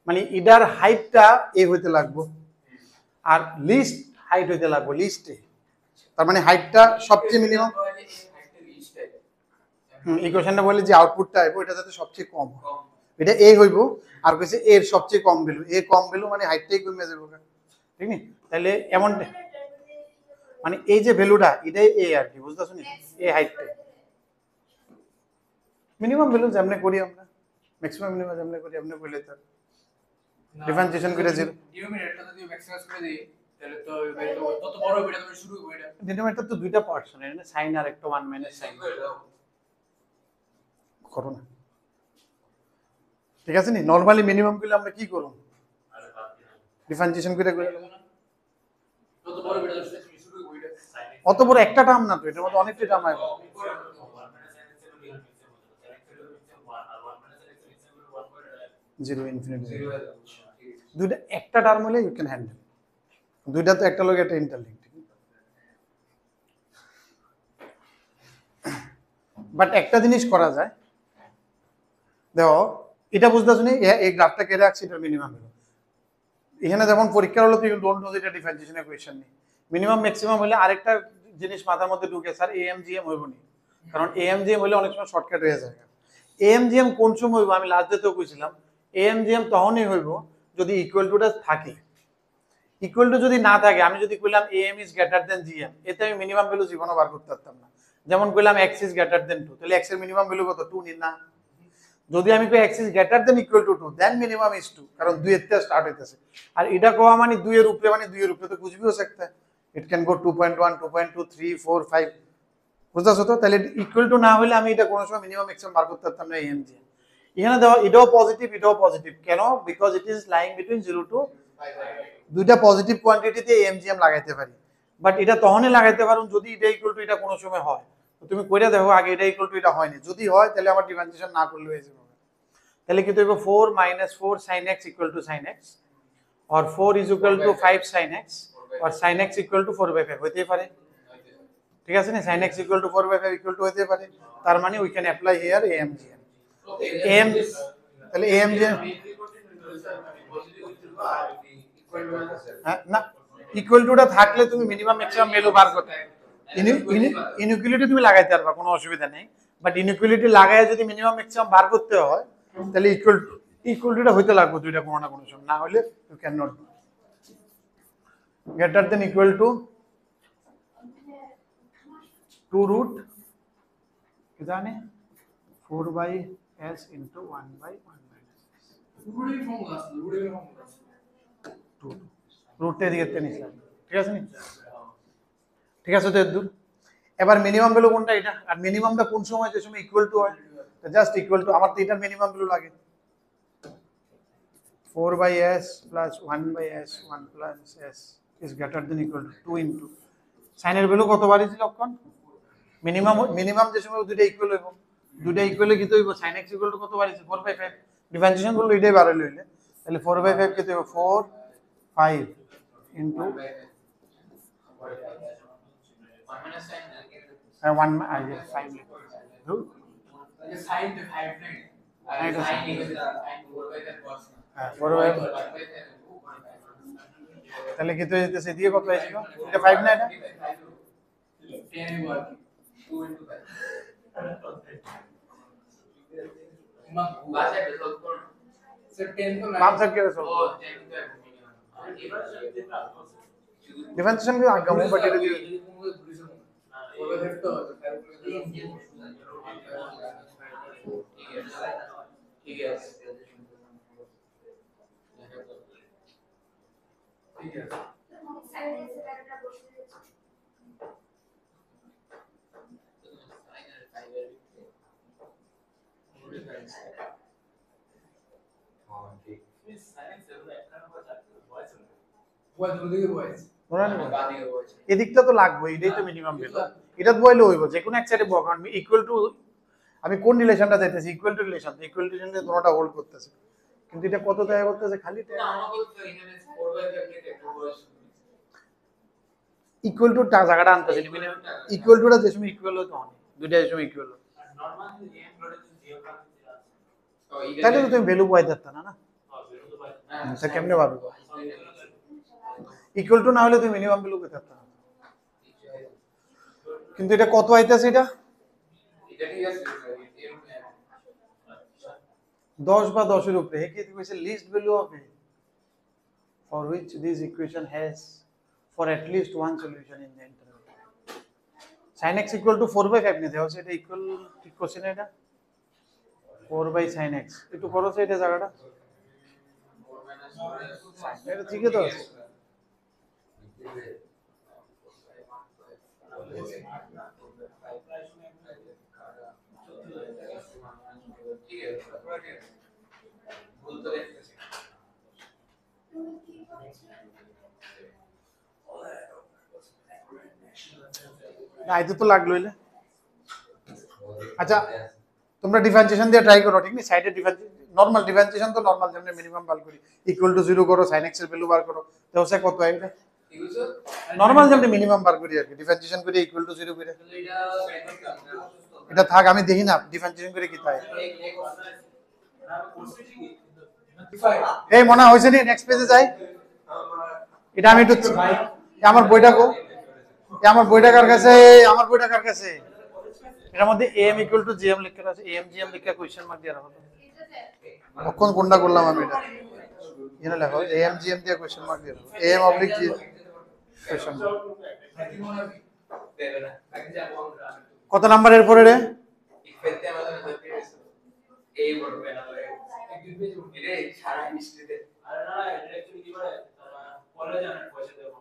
মানে ইডার হাইটটা এ হইতে লাগবে আর লিস্ট হাইট হইতে লাগবে লিস্ট এ, তার মানে হাইটটা সবচেয়ে মিনিমাম, ইকুয়েশনটা বলে যে আউটপুটটা আইবো এটা যাতে সবচেয়ে কম, এটা এ হইব, আর কইছে এর সবচেয়ে কম ভ্যালু, এ কম ভ্যালু মানে হাইটটাই কমে যাবে, ঠিক না, তাহলে এমন মানে এই যে ভ্যালুটা এটাই এ আর কি, বুঝতাছো নি, এ হাইটটা মিনিমাম ভ্যালু যেমনে করি আমরা, ম্যাক্সিমাম মিনিমাম যেমনে করি আপনি কইলে তো ডিফারেন্সিয়েশন করে জিরো ডিনোমিনেটরটা যদি ম্যাক্সিমাইজ করে দেই তাহলে তো এটা তত বড় হবে, এটা তুমি শুরু করবে, এটা ডিনোমিনেটর তো দুইটা পার্টস না, সাইন আর একটা 1 মাইনাস সাইন করো না, ঠিক আছে নি, নরমালি মিনিমাম গুলো আমরা কি করব, ডিফারেন্সিয়েশন করে তত বড় হবে, এটা তুমি শুরু করবে, এটা অত বড় একটা টার্ম না তো, এটার মধ্যে অনেকটা টার্ম আইবো, জিরো ইনফিনিটি, দুইটা একটা টার্ম হলে ইউ ক্যান হ্যান্ডেল, দুইটা তো একটা লগে একটা ইন্টারলিঙ্কড, বাট একটা জিনিস করা যায়, দেখো এটা বুঝতেছো নি, এই গ্রাফটা কে রাখছি এটা মিনিমাম ভ্যালু, এখানে যখন পরীক্ষা হলো তুই ডোন্ট নো এটা ডিফারেন্সিয়েশন ইকুয়েশন নেই, মিনিমাম ম্যাক্সিমাম হলে আরেকটা জিনিস মাথার মধ্যে ঢুকে, স্যার এএমজিএম হইব নি, কারণ এএমজিএম হলে অনেক সময় শর্টকাট হয়ে যায়, এএমজিএম কোন সময় হইব, আমি লাস্ট ডেতেও কইছিলাম এএমজিএম তখনই হইব যদি ইকুয়াল টুটা থাকে, ইকুয়াল টু যদি না থাকে, আমি যদি কইলাম am is greater then GM, এতে আমি মিনিমাম ভ্যালু জীবনও বার করতে পারতাম না, যেমন কইলাম এক্স ইজ গ্রেটার দেন 2, তাহলে এক্স এর মিনিমাম ভ্যালু কত 2 নি না, যদি আমি কই x is greater than equal to 2 then minimum is 2, কারণ 2 এর থেকে স্টার্ট হইতেছে, আর এটা কোয়া মানে 2 এর উপরে, মানে 2 এর উপরে তো कुछ भी हो सकता है, ইট ক্যান গো 2.1 2.2 3 4 5, বুঝতাছো তো, তাহলে ইকুয়াল টু না হলে আমি এটা কোনো সময় মিনিমাম ম্যাক্সিমাম বার করতে পারতাম না এএমজি, এখানে দাও এটাও পজিটিভ কেন, because it is lying between 0 to, দুইটা পজিটিভ কোয়ান্টিটিতে এএমজিএম লাগাইতে পারি, বাট এটা তখনই লাগাইতে পারুন যদি এটা ইকুয়াল টু এটা কোনো সময় হয়, তো তুমি কইরা দেখো আগে এটা ইকুয়াল টু এটা হয়নি, যদি হয় তাহলে আমার ডিফারেন্সিয়েশন না করলে হয়ে যাবে, তাহলে কি হইব 4 - 4 sin x equal to sin x, or 4 is equal to 5 sin x, or sin x equal to 4/5 হইতে পারে, ঠিক আছে না, sin x equal to 4/5 equal to হইতে পারে, তার মানে we can apply here AMGM, AM তাহলে AMGM না, ইকুয়াল টুটা থাকলে তুমি মিনিমাম ম্যাক্সিমাম ভ্যালু বার করতে, ইনইকুয়ালিটি তুমি লাগাইতে পারবা, কোনো অসুবিধা নেই, বাট ইনইকুয়ালিটি লাগায় যদি মিনিমাম ম্যাক্সিমাম বার করতে হয় তাহলে ইকুয়ালিটিটা হইতে লাগবে দুইটা কোনো না কোনো সময়, না হলে you can not greater than equal to 2 root কি জানে 4/s into 1/1 minus রুটের ফর্মুলা আছে, রুটের ফর্মুলা আছে, 2 রুটটা এদিকে টেনে নিলাম, ঠিক আছে নি, ঠিক আছে তো দূর, এবার মিনিমাম ভ্যালু কোনটা এটা, আর মিনিমামটা কোন সময়, যে সময় ইকুয়াল টু হয়, জাস্ট ইকুয়াল টু, আমার তো এটার মিনিমাম ভ্যালু লাগে 4/s plus 1/s 1 plus s is greater than equal to 2 into সাইনের ভ্যালু কতবার ছিল লক্ষণ, মিনিমাম যে সময় দুইটা ইকুয়াল হইব, দুইটা ইকুয়ালে কি হইব sin x equal to কতবার আছে 4/5, ডিফারেন্সিয়েশন করলে এটাই বার হইলে, তাহলে 4/5 কি হইব 4 5 into 1 5 সাইন 5 নাই, আর সাইন ইজ 4/5 cos, হ্যাঁ 4/5, তাহলে কি তো হইতেছে দিয়ে কত হইছিল, এটা 5 না, এটা 10 এর 2 into 5 মা বাসে সলভ করুন স্যার 10 তো না, মাপ স্যার কে সলভ ও 10 তো মিনিমাম, এবার যদি ডিফারেন্সিয়েশন কি আগামু বাট এটা দিবে ঠিক আছে এদিকটা তো লাগবে, এটাই তো মিনিমাম ভ্যালু। এটা বইলে হইব যে কোনো এক সাইডে বক কারণ ইকুয়াল টু আমি কোন রিলেশনটা চাইতেছি, equal to relation, equal to রিলেশনে দুটোটা হোল্ড করতেছে, কিন্তু এটা কত দেয়া করতেছে খালি ইকুয়াল টু টা জায়গাটা আনতেছে মানে ইকুয়াল টুটা যে সময় ইকুয়াল হতো অনেক দুইটা যে সময় ইকুয়াল হতো তাহলে তো তুমি ভ্যালু পাই দিতে না না এটা কেমনে পাবে ইকুয়াল টু না হলে তুমি মিনিমাম ভ্যালু পেতে পারতা না। কিন্তু এটা কত আইতাছে এটা 10 বা 10 এর উপরে হে কি কইছে least value of a for which this equation has for at least one solution in the interval sin x equal to 4 by 5 নিতে হবে এটা ইকুয়াল ঠিক কোশ্চেন এটা 4 by sin x একটু করো তো এটা জায়গাটা এটা ঠিকই তো আছে না এটা তো লাগলো ইলে আচ্ছা তোমরা ডিফারেন্সিয়েশন দিয়ে ট্রাই করো ঠিক নি সাইডে নরমাল ডিফারেন্সিয়েশন তো নরমাল যেমন মিনিমাম বার করি ইকুয়াল টু 0 করো sin x এর ভ্যালু বার করো তো সে কত হয় এটা নরমাল যেমন মিনিমাম বার করি আর কি ডিফারেন্সিয়েশন করে ইকুয়াল টু 0 করে এটা থাক আমি দেখি না ডিফারেন্সিয়েশন করে কি হয় এই মনে হইছে নি নেক্সট পেজে যাই এটা আমি একটু আমার বইটা কো আমার বইটা কার কাছে এটার মধ্যে am equal to gm লেখা আছে am gm লেখা কোশ্চেন মার্ক দেওয়া হলো কখন কোনটা করলাম আমি এটা এখানে লেখো am gm দিয়ে কোশ্চেন মার্ক দেওয়া হলো am oblique g কোশ্চেন কত নাম্বারের পরে রে এই বলবে না এটা সারা হিস্ট্রিতে আরে না এটা অ্যাকচুয়ালি কি করে কলেজ জানেন পয়সা দেব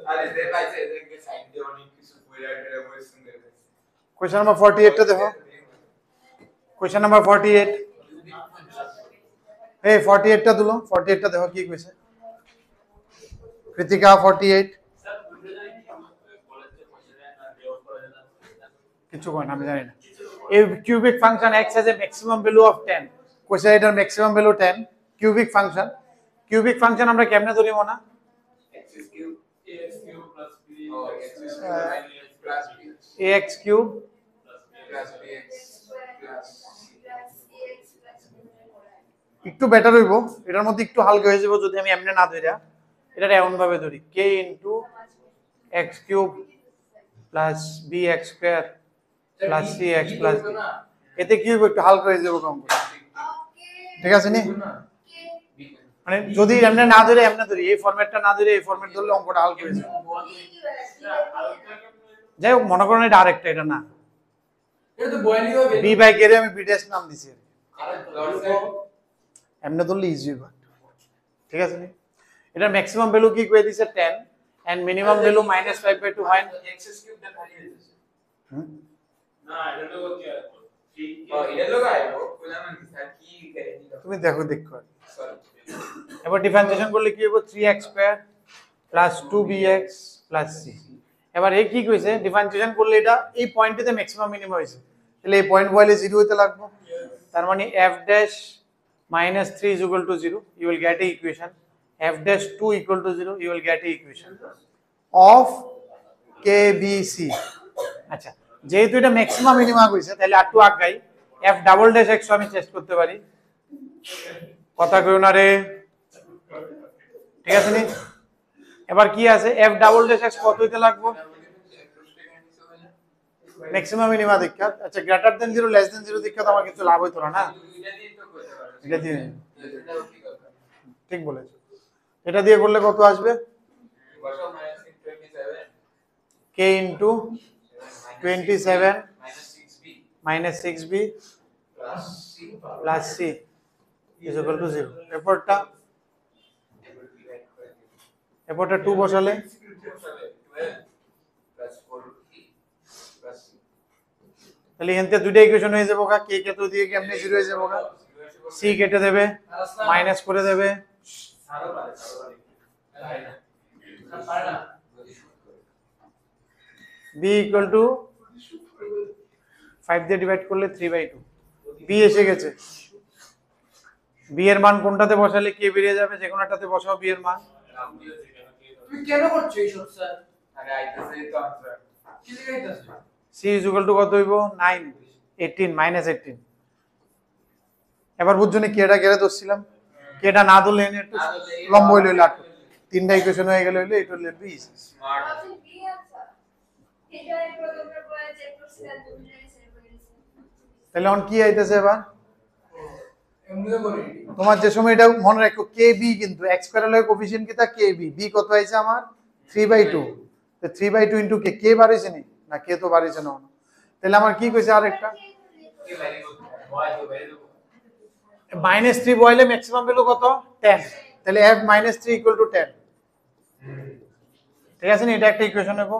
আরে দে পাইছে এদেরকে সাইড দিয়ে অনেক কিছু বইরা এটা বইছেন দেবে কোশ্চেন নাম্বার 48 টা দেখো কোশ্চেন নাম্বার 48 এই 48 টা দিলো 48 টা দেখো কি কইছে কৃতিকা 48 কিছু কই না আমি জানি না a cubic function x has a maximum value of 10 কইছে এটার ম্যাক্সিমাম ভ্যালু 10 কিউবিক ফাংশন আমরা কেমনে ধরি মনা ax cube একটু বেটার হইব এটার মধ্যে একটু হালকা হয়ে যাবে যদি আমি এমনি না ধরিয়া এটা এমন ভাবে ধরি k x cube plus bx square plus cx plus d এতে কি হবে একটু হালকা হয়ে যাবে কম ঠিক আছে নি মানে যদি এমনি না ধরে এমনি ধরি এই ফরম্যাটটা না ধরে এই ফরম্যাট ধরলে অঙ্কটা হালকা হয়ে যাবে যাই হোক মনে করেন এটা আরেকটা এটা না এটা তো বয়লি হবে b বাই k রে আমি b টেস্ট নাম দিছি এমনি ধরলে ইজি হবে ঠিক আছে নি এটা ম্যাক্সিমাম ভ্যালু কি কই দিছে 10 এন্ড মিনিমাম ভ্যালু -5/2 হয় x কিউব দা খালি দিছে না এটা তো কি এটা লোক আইবো কইলাম না স্যার কি গ্যারান্টি তুমি দেখো এবার ডিফারেন্সিয়েশন করলে কি হবে 3x² plus 2bx plus c এবার এই কি কইছে ডিফারেন্সিয়েশন করলে এটা এই পয়েন্টটিতে ম্যাক্সিমাম মিনিমাম হইছে তাহলে এই পয়েন্ট বলে 0 হতে লাগবে তার মানে f dash minus 3 is equal to 0 you will get a equation f dash 2 equal to 0 you will get a equation of kbc আচ্ছা যেহেতু এটা ম্যাক্সিমাম মিনিমাম হইছে তাহলে আর একটু আগাই f ডাবল ড্যাশ x আমি টেস্ট করতে পারি কথা কইও না রে ঠিক আছে নি এবার কি আছে f ডাবল ড্যাশ x কত হইতে লাগবে ম্যাক্সিমাম মিনিমাম দেখা আচ্ছা গ্রেটার দ্যান 0 লেস দ্যান 0 দেখা তো আমার কিছু লাভ হইতো না এটা দিয়ে ঠিক বলেছো। এটা দিয়ে করলে কত আসবে? k into 27 minus 6b plus c is equal to 0. এরপরটা 2 বসালে তাহলে এখান থেকে দুইটা ইকুয়েশন হয়ে যাবে, কে কেটে দিয়ে কেমনে 0 হয়ে যাবে, সি কেটে দেবে, মাইনাস করে দেবে, b ইকুয়াল টু 5 দিয়ে ডিভাইড করলে 3/2, b এসে গেছে। b এর মান কোনটাতে বসালে কে বেরিয়ে যাবে, যে কোনোটাতে বসাও b এর মান। তুমি কেন করছো এইসব স্যার? আরে আইতাছে তো आंसर কি লিখাইতাছো? c ইজ ইকুয়াল টু কত হইব, 9 18 মাইনাস 18। এবার বুঝছনি কি এটা কেটে দছিলাম, কি এটা না ধরলে এনে একটু লম্ব হইলো লাট, তিনটা ইকুয়েশন হয়ে গেল, হইলো এটা লিখবি স্মার্ট। তাহলে অন কি আইতেছে এবার এমনি করে তোমার যে সময় এটা মনে রাখো kb, কিন্তু x প্যারালাল কোএফিসিয়েন্ট কি তা kb, b কত আইছে আমার 3/2, তো 3/2 ইনটু k, k বাড়িছে নি না, k তো বাড়িছে না, তাহলে আমার কি কইছে আরেকটা কি ভ্যারিয়েবল হয় তো ভ্যারিয়েবল -3 বইলে ম্যাক্সিমাম ভ্যালু কত 10, তাহলে f -3 ইকুয়াল টু 10, ঠিক আছে নি, এটা একটা ইকুয়েশন নেব।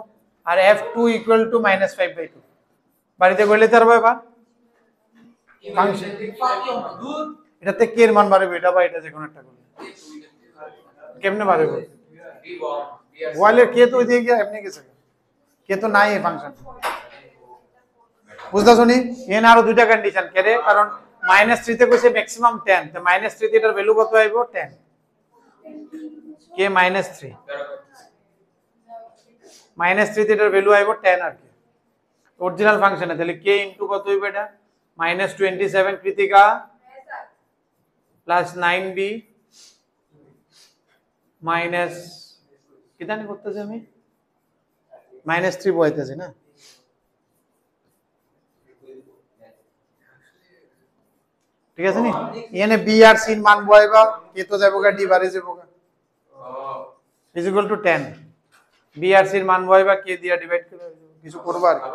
আর f2 ইকুয়াল টু -5/2 বাড়িতে কইলে তার এবার ফাংশন এটাতে k এর মান বাড়বে, এটা বা এটা যে কোন একটা করলে কেমনে বাড়বে, বইলে k তো দিয়ে গিয়া এমনি গেছে, k তো নাই এই ফাংশন, বুঝতাছো নি। এখানে আরো দুইটা কন্ডিশন কে রে, কারণ -3 তে কইছে ম্যাক্সিমাম 10, তো -3 তে এটার ভ্যালু কত আইবো 10, k -3 -3 তে এটার ভ্যালু আইবো 10 আর কি অরিজিনাল ফাংশনে, তাহলে k ইনটু কত হইবে এটা -27 কৃতিকা প্লাস 9b মাইনাস কি জানি করতেছি আমি -3 বইতেছি না, ঠিক আছে নি। এখানে b আর c মান বইবা কে তো যাবো গা, d বাড়ে যাবো গা, ইজ ইকুয়াল টু 10, b আর c এর মান বইবা কে দিয়া ডিভাইড করে কিছু করবা আর কি।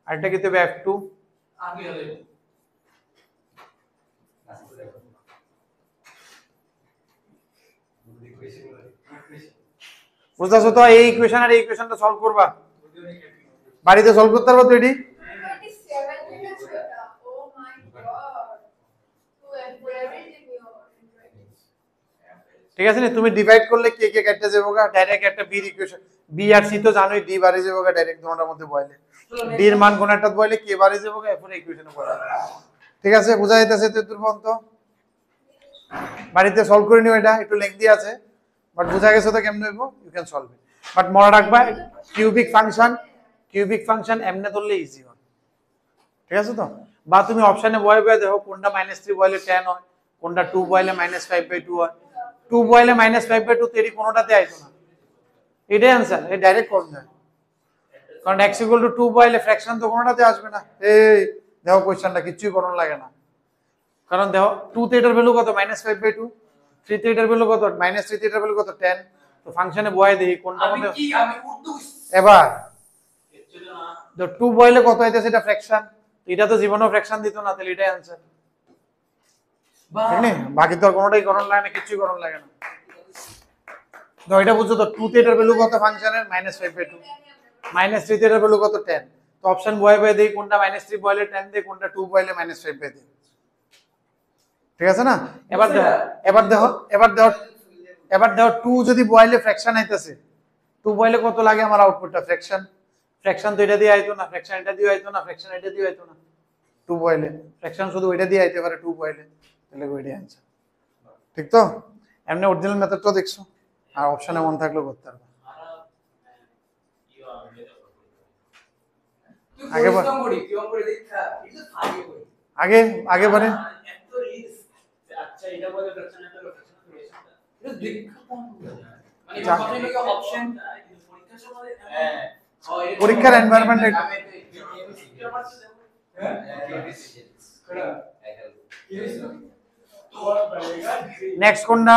আরেকটা কি হবে f2 আগে হলে বুঝতেছো তো, এই ইকুয়েশন আর এই ইকুয়েশনটা সলভ করবা, বাড়িতে সলভ করতে পারবা তো এডি, ঠিক আছে নি। তুমি ডিভাইড করলে কে কে কেটে যাবো গা, ডাইরেক্ট একটা বি ইকুয়েশন, বি আর সি তো জানোই, ডি বাড়ে যাবো গা ডাইরেক্ট দুটোর মধ্যে বইলে, ডি এর মান কোন একটা বইলে কে বাড়ে যাবো গা, এরপর ইকুয়েশনে বলা, ঠিক আছে, বুঝা যাইতেছে তো দূর পর্যন্ত। বাড়িতে সলভ করে নিও, এটা একটু লেংথি আছে বাট বুঝা গেছে তো কেমনে হইব, you can solve it, but মনে রাখবা কিউবিক ফাংশন এমনে ধরলে ইজি হয়, ঠিক আছে তো। বা তুমি অপশনে বয় বয় দেখো কোনটা -3 বইলে 10 হয়, কোনটা 2 বইলে -5/2 হয়, 2 বইলে -5/2 তেরি কোনটাতে আইতো না, এটাই आंसर, এই ডাইরেক্ট করুন না, কারণ x = 2 বইলে ফ্র্যাকশন তো কোনটাতে আসবে না, এই দেখো কোশ্চেনটা কিছুই করণ লাগে না, কারণ দেখো 2 তে এটার ভ্যালু কত -5/2, 3 তে এটার ভ্যালু কত -3 তে এটার ভ্যালু কত 10, তো ফাংশনে বয় দেখি কোনটা মধ্যে আমি উর্দু এবার তো 2 বইলে কত আইতেছে, এটা ফ্র্যাকশন, এটা তো জীবনও ফ্র্যাকশন দিত না, তাহলে এটাই आंसर, ঠিক না, বাকি তো আর কোনটাই করণ লাগে না, কিছুই করণ লাগে না। তো এটা বুঝছো তো, 2 তে এটার ভ্যালু কত ফাংশনের -5/2, -3 তে এটার ভ্যালু কত 10, তো অপশন বয় বয় দেই কোনটা -3 বইলে 10 দেই, কোনটা 2 বইলে -5 দেই, ঠিক আছে না। এবার দেখো 2 যদি বইলে ফ্র্যাকশন আইতাছে, 2 বইলে কত লাগে আমার আউটপুটটা ফ্র্যাকশন তো এটা দিয়ে আইতো না, ফ্র্যাকশন এটা দিয়ে আইতো না, ফ্র্যাকশন এটা দিয়ে আইতো না, 2 বইলে ফ্র্যাকশন শুধু ওইটা দিয়ে আইতে পারে 2 বইলে, তাহলে ওইটাই आंसर, ঠিক তো। এমনি অরিজিনাল মেথডটা দেখছো, আর অপশনে মন থাকলেও করতে পারবে। আগে বল, আগে বলেন, আচ্ছা এটা বলে ফ্র্যাকশন এটা অপশন পরীক্ষার এনভায়রনমেন্ট নেক্সট কোনটা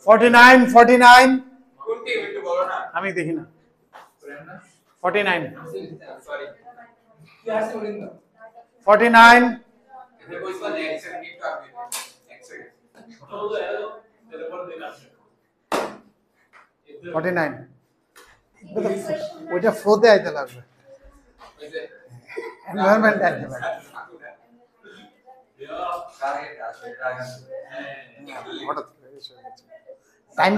ফর্টি নাইন আমি দেখি না 49 ওইটা ফ্লোতে আইতে লাগবে এনভায়রনমেন্ট আইতে লাগবে হঠাৎ টাইম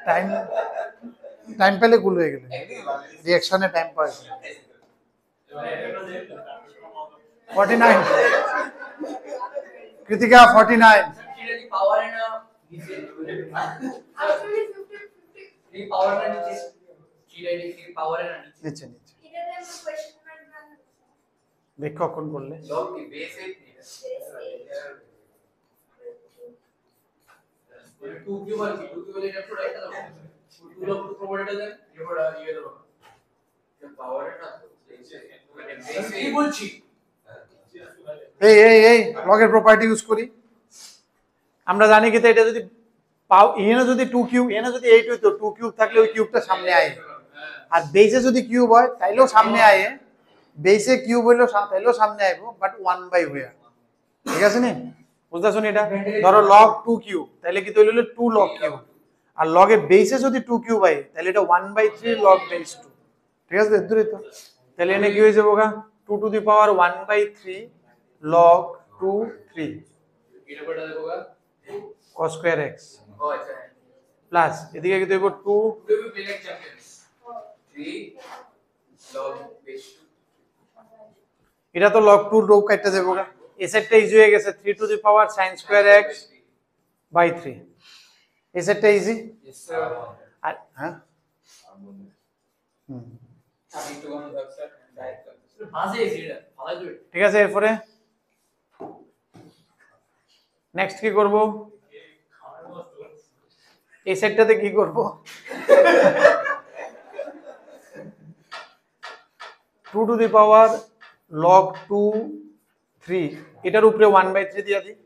টাইম টাইম পেলে কুল হয়ে গেলে রিঅ্যাকশনে টাইম পায় 49 কৃতিকা 49 पावर है ना पावर ना नीचे की पावर है ना নিচে নিচে দেখো কখন করলে log की base 8 2 क्यों वाली 2 क्यों वाली लेफ्ट राइट है 2 log प्रोबेबिलिटी है ये बड़ा ये लो ये पावर है ना मैंने base की बोलছি এই লগের প্রপার্টি ইউজ করি আমরা জানি কি এটা যদি পাও এখানে যদি 2 কিউব এখানে যদি 8 হইতো 2 কিউব থাকলে ওই কিউবটা সামনে আয় আর বেসে যদি কিউব হয় তাইলেও সামনে আয় বেসে কিউব হইলো তাইলেও সামনে আইবো বাট 1 বাই হইয়া ঠিক আছে নি বুঝতাছনি এটা ধরো log 2 কিউব তাইলে কি তৈরি হলো 2 log কিউব আর লগে বেসে যদি 2 কিউব হয় তাহলে এটা 1/3 log base 2 ঠিক আছে দূরে তো তাহলে এনে কি হয়ে যাবেগা 2 টু দি পাওয়ার 1/3 log 2 3 এটা বড় দেবোগা cos square x ও আচ্ছা প্লাস এদিকে কি দেব 2 will be black champions 3 log base 2 এটা তো log 2 রো কাটতে যাবেগা এই সেটটা ইজি হয়ে গেছে 3 to the power sin square x by 3 এই সেটটা ইজি yes sir আর হ্যাঁ আমি তো কোন দরকার ডাইরেক্ট ভাষে এসিটা ভালো করে ঠিক আছে এরপরে নেক্সট কি করব এই সেটটাতে কি করব 2 টু দি পাওয়ার log 2 3 এটার উপরে 1/3 দিয়া দিই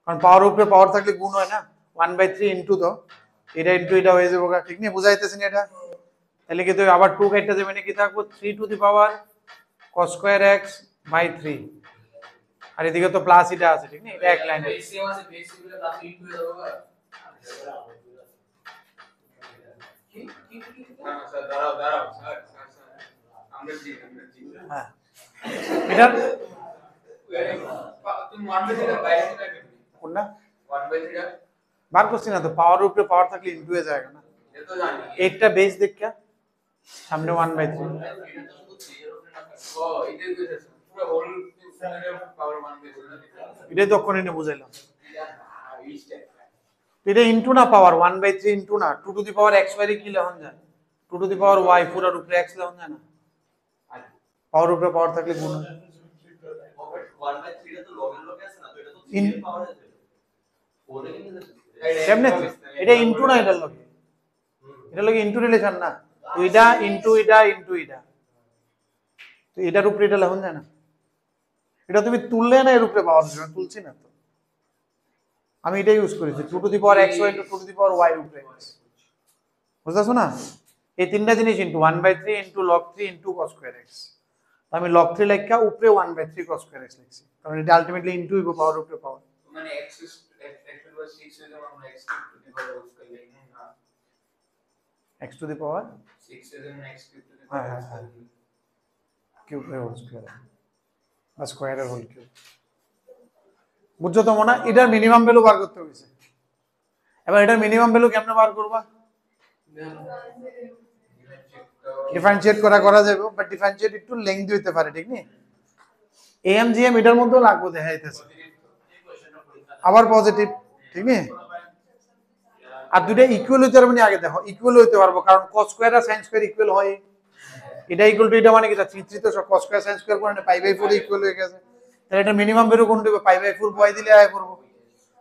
কারণ পাওয়ার উপরে পাওয়ার থাকলে গুণ হয় না 1/3 ইনটু তো এটা ইনটু এটা হয়ে যাবে ঠিক নেই বুঝাইতেছেন এটা তাহলে কি তো আবার 2 কাটতে যাবে না কি থাকবো 3 to the power cos square x by 3 আর এদিকে তো প্লাস এটা আছে ঠিক নেই এটা এক লাইনে বেস সেম আছে বেস গুলো প্লাস ইনটু হয়ে যাবে না স্যার দাঁড়াও স্যার আমরা জি হ্যাঁ এটা তুমি 1/3 বাইরে রাখবে কোনটা 1/3 বার করছি না তো পাওয়ার উপরে পাওয়ার থাকলে ইনটু হয়ে যায় না এটা তো জানি একটা বেস দেখা সামনে 1/3 ও এটা বুঝেছ পুরো হোল পাওয়ার 1/3 এটাই তখন এনে বুঝাইলাম এটা ইনটু না পাওয়ার 1/3 ইনটু না 2 টু দি পাওয়ার x বাইরে কি লেখন যায় 2 টু দি পাওয়ার y পুরোর উপরে x লেখন যায় না পাওয়ার উপরে পাওয়ার থাকলে গুণ হয় 1/3 টা তো লগের লগে আছে না তো এটা তো In- 3 পাওয়ার আছে ওরে কিন্তু কেমনে এটা ইনটু না এটার লগে এটার লগে ইনটু রিলেশন না তো এটা ইনটু এটা ইনটু এটা তো এটার উপরে এটা লেখন যায় না এটা তুমি তুললে না এর উপরে পাওয়ার জন্য তুলছি না তো আমি এটা ইউজ করেছি 2 to the power x y 2 to the power y উপরে বুঝছাছো না এই তিনটা জিনিস into 1/3 into log 3 into cos square x আমি log 3 লেখা উপরে 1/3 cos square x লিখছি কারণ এটা আলটিমেটলি ইনটু হইব পাওয়ার উপরে পাওয়ার মানে x এর 6 হয়ে যাবে আমরা x two the power use করি না x টু দি পাওয়ার 6 এর জন্য x টু দি হ্যাঁ, পাওয়ার হ্যাঁ, কিউব এর হোল স্কয়ার বা স্কয়ার এর হোল কিউব বুঝছো তো মনে এটার মিনিমাম ভ্যালু বার করতে হইছে এবার এটার মিনিমাম ভ্যালু কেমনে বার করবা ডিফারেন্সিয়েট করা যাবে, বাট ডিফারেন্সিয়েট একটু লেংথি হইতে পারে, ঠিক নেই? এএমজিএম এটার মধ্যেও লাগবে দেখা যাইতেছে, আবার পজিটিভ, ঠিক নেই? আর দুটো ইকুয়াল হইতে পারবে না, আগে দেখো ইকুয়াল হইতে পারবো, কারণ cos স্কয়ার আর sin স্কয়ার ইকুয়াল হয়। এটা ইকুয়াল টু এটা মানে কি, 3 তো cos স্কয়ার sin স্কয়ার করে π/4 ইকুয়াল হয়ে গেছে। তাহলে এটা মিনিমাম বের কোন দিবে, π/4 বয় দিলে আয় করব।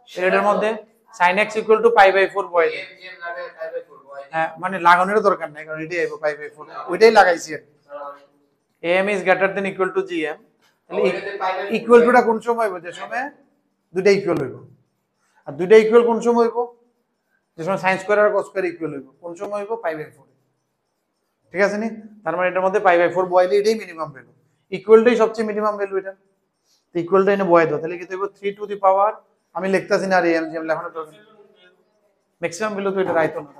এটার মধ্যে sin x π/4 বয় দিই। হ্যাঁ, মানে লাগানোর দরকার নাই, কারণ এটাই আইবো π/4, ওইটাই লাগাইছি। am is greater than equal to gm, তাহলে ইকুয়াল টুটা কোন সময় হইব, যে সময় দুইটা ইকুয়াল হইব। আর দুইটা ইকুয়াল কোন সময় হইব, যে সময় sin স্কয়ার আর cos স্কয়ার ইকুয়াল হইব। কোন সময় হইব, π/4। ঠিক আছে নি? তার মানে এটার মধ্যে π/4 বয়াইলে এটাই মিনিমাম ভ্যালু, ইকুয়ালটাই সবচেয়ে মিনিমাম ভ্যালু এটা। তো ইকুয়ালটা এনে বয়াই দাও, তাহলে কি হইব 3 টু দি পাওয়ার, আমি লিখতাছি না আর এমজিএম লেখানোর দরকার নেই, ম্যাক্সিমাম ভ্যালু তো এটা রাইতো না,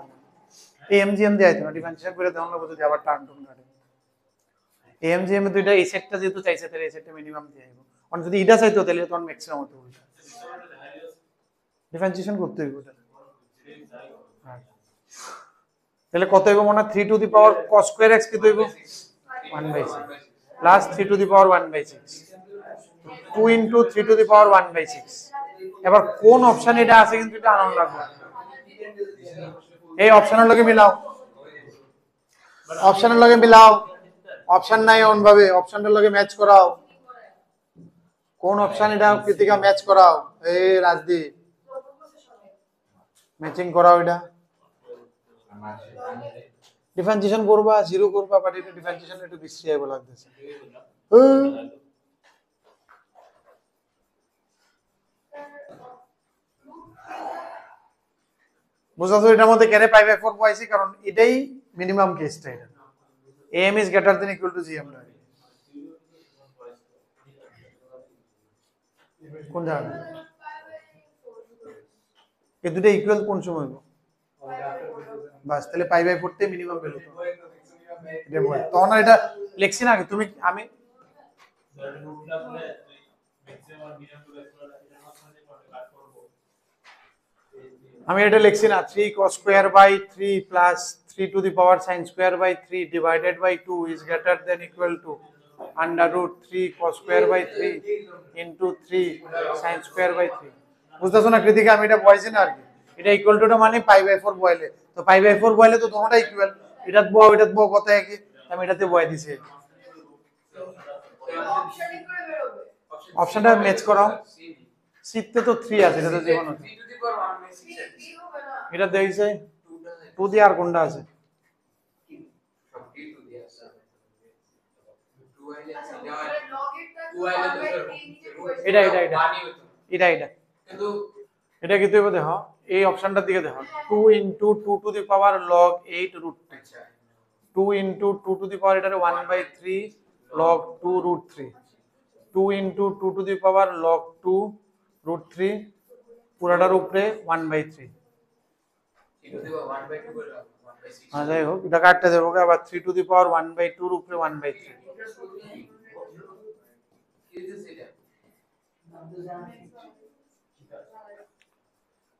এমজিএম দিয়ে আইতো না, ডিফারেন্সিয়েশন করে দেওয়া লাগবে যদি আবার টার্ন টুন কাটে। এমজিএম এ দুইটা এই সেটটা যেহেতু চাইছে, তাহলে এই সেটটা মিনিমাম দিয়ে আইবো, আর যদি এটা চাইতো তাহলে তখন ম্যাক্সিমাম হতো উল্টা, ডিফারেন্সিয়েশন করতে হইব এটা। তাহলে কত হইব মনে, 3 to the power cos square x কত হইব, 1/6 plus 3 to the power 1/6, 2 into 3 to the power 1/6। এবার কোন অপশন এটা আছে কিন্তু এটা আনন্দ লাগবে, এই অপশনের লগে মিলাও, অপশনের লগে মিলাও, অপশন নাই অন ভাবে, অপশনের লগে ম্যাচ করাও, কোন অপশন এটা কৃতিকা ম্যাচ করাও, এই রাজদীপ ম্যাচিং করাও, এটা ডিফারেন্সিয়েশন করবা, জিরো করবা, বাট এটা ডিফারেন্সিয়েশন একটু বিশ্রী আইবো লাগতেছে। বুঝাছো এটার মধ্যে কেন π/4 পাইছি, কারণ এটাই মিনিমাম কেসটা, এটা am is greater than equal to gm। কোন জায়গা এই দুটো ইকুয়াল কোন সময় হইব, বাস তাহলে π/4 তে মিনিমাম ভ্যালু তো এটা বল, তখন আর এটা লিখছি না, তুমি আমি আমি এটা লিখছি না, 3 cos square by 3 plus 3 to the power sin square by 3 divided by 2 is greater than equal to √3 cos square by 3 into 3 sin square by 3। বুঝতেছো না কৃতিকা, আমি এটা বলছি না আর কি, এটা ইকুয়াল টুটা মানে π/4 বয়ালে, তো π/4 বয়ালে তো দুটোটা ইকুয়াল, এটাত বও এটাত বও কত একই, আমি এটাতে বয় দিছি। অপশনটা ম্যাচ করাও, সিতে তো 3 আছে, এটা তো জীবন আছে, এটা দেইছে 2 দিয়ে, আর কোনটা আছে, এটা এটা এটা এটা এটা কিন্তু এটা কি তুই দেখো, এই অপশনটার দিকে দেখো, 2 into 2 to the power log 8 √2, 2 into 2 to the power এটা 1/3 log 2 √3, 2 into 2 to the power log 2 √3 পুরাটার উপরে 1/3। হ্যাঁ যাই হোক, এটা কাটতে দেবো, আবার 3 টু দি পাওয়ার 1/2 এর উপরে 1/3।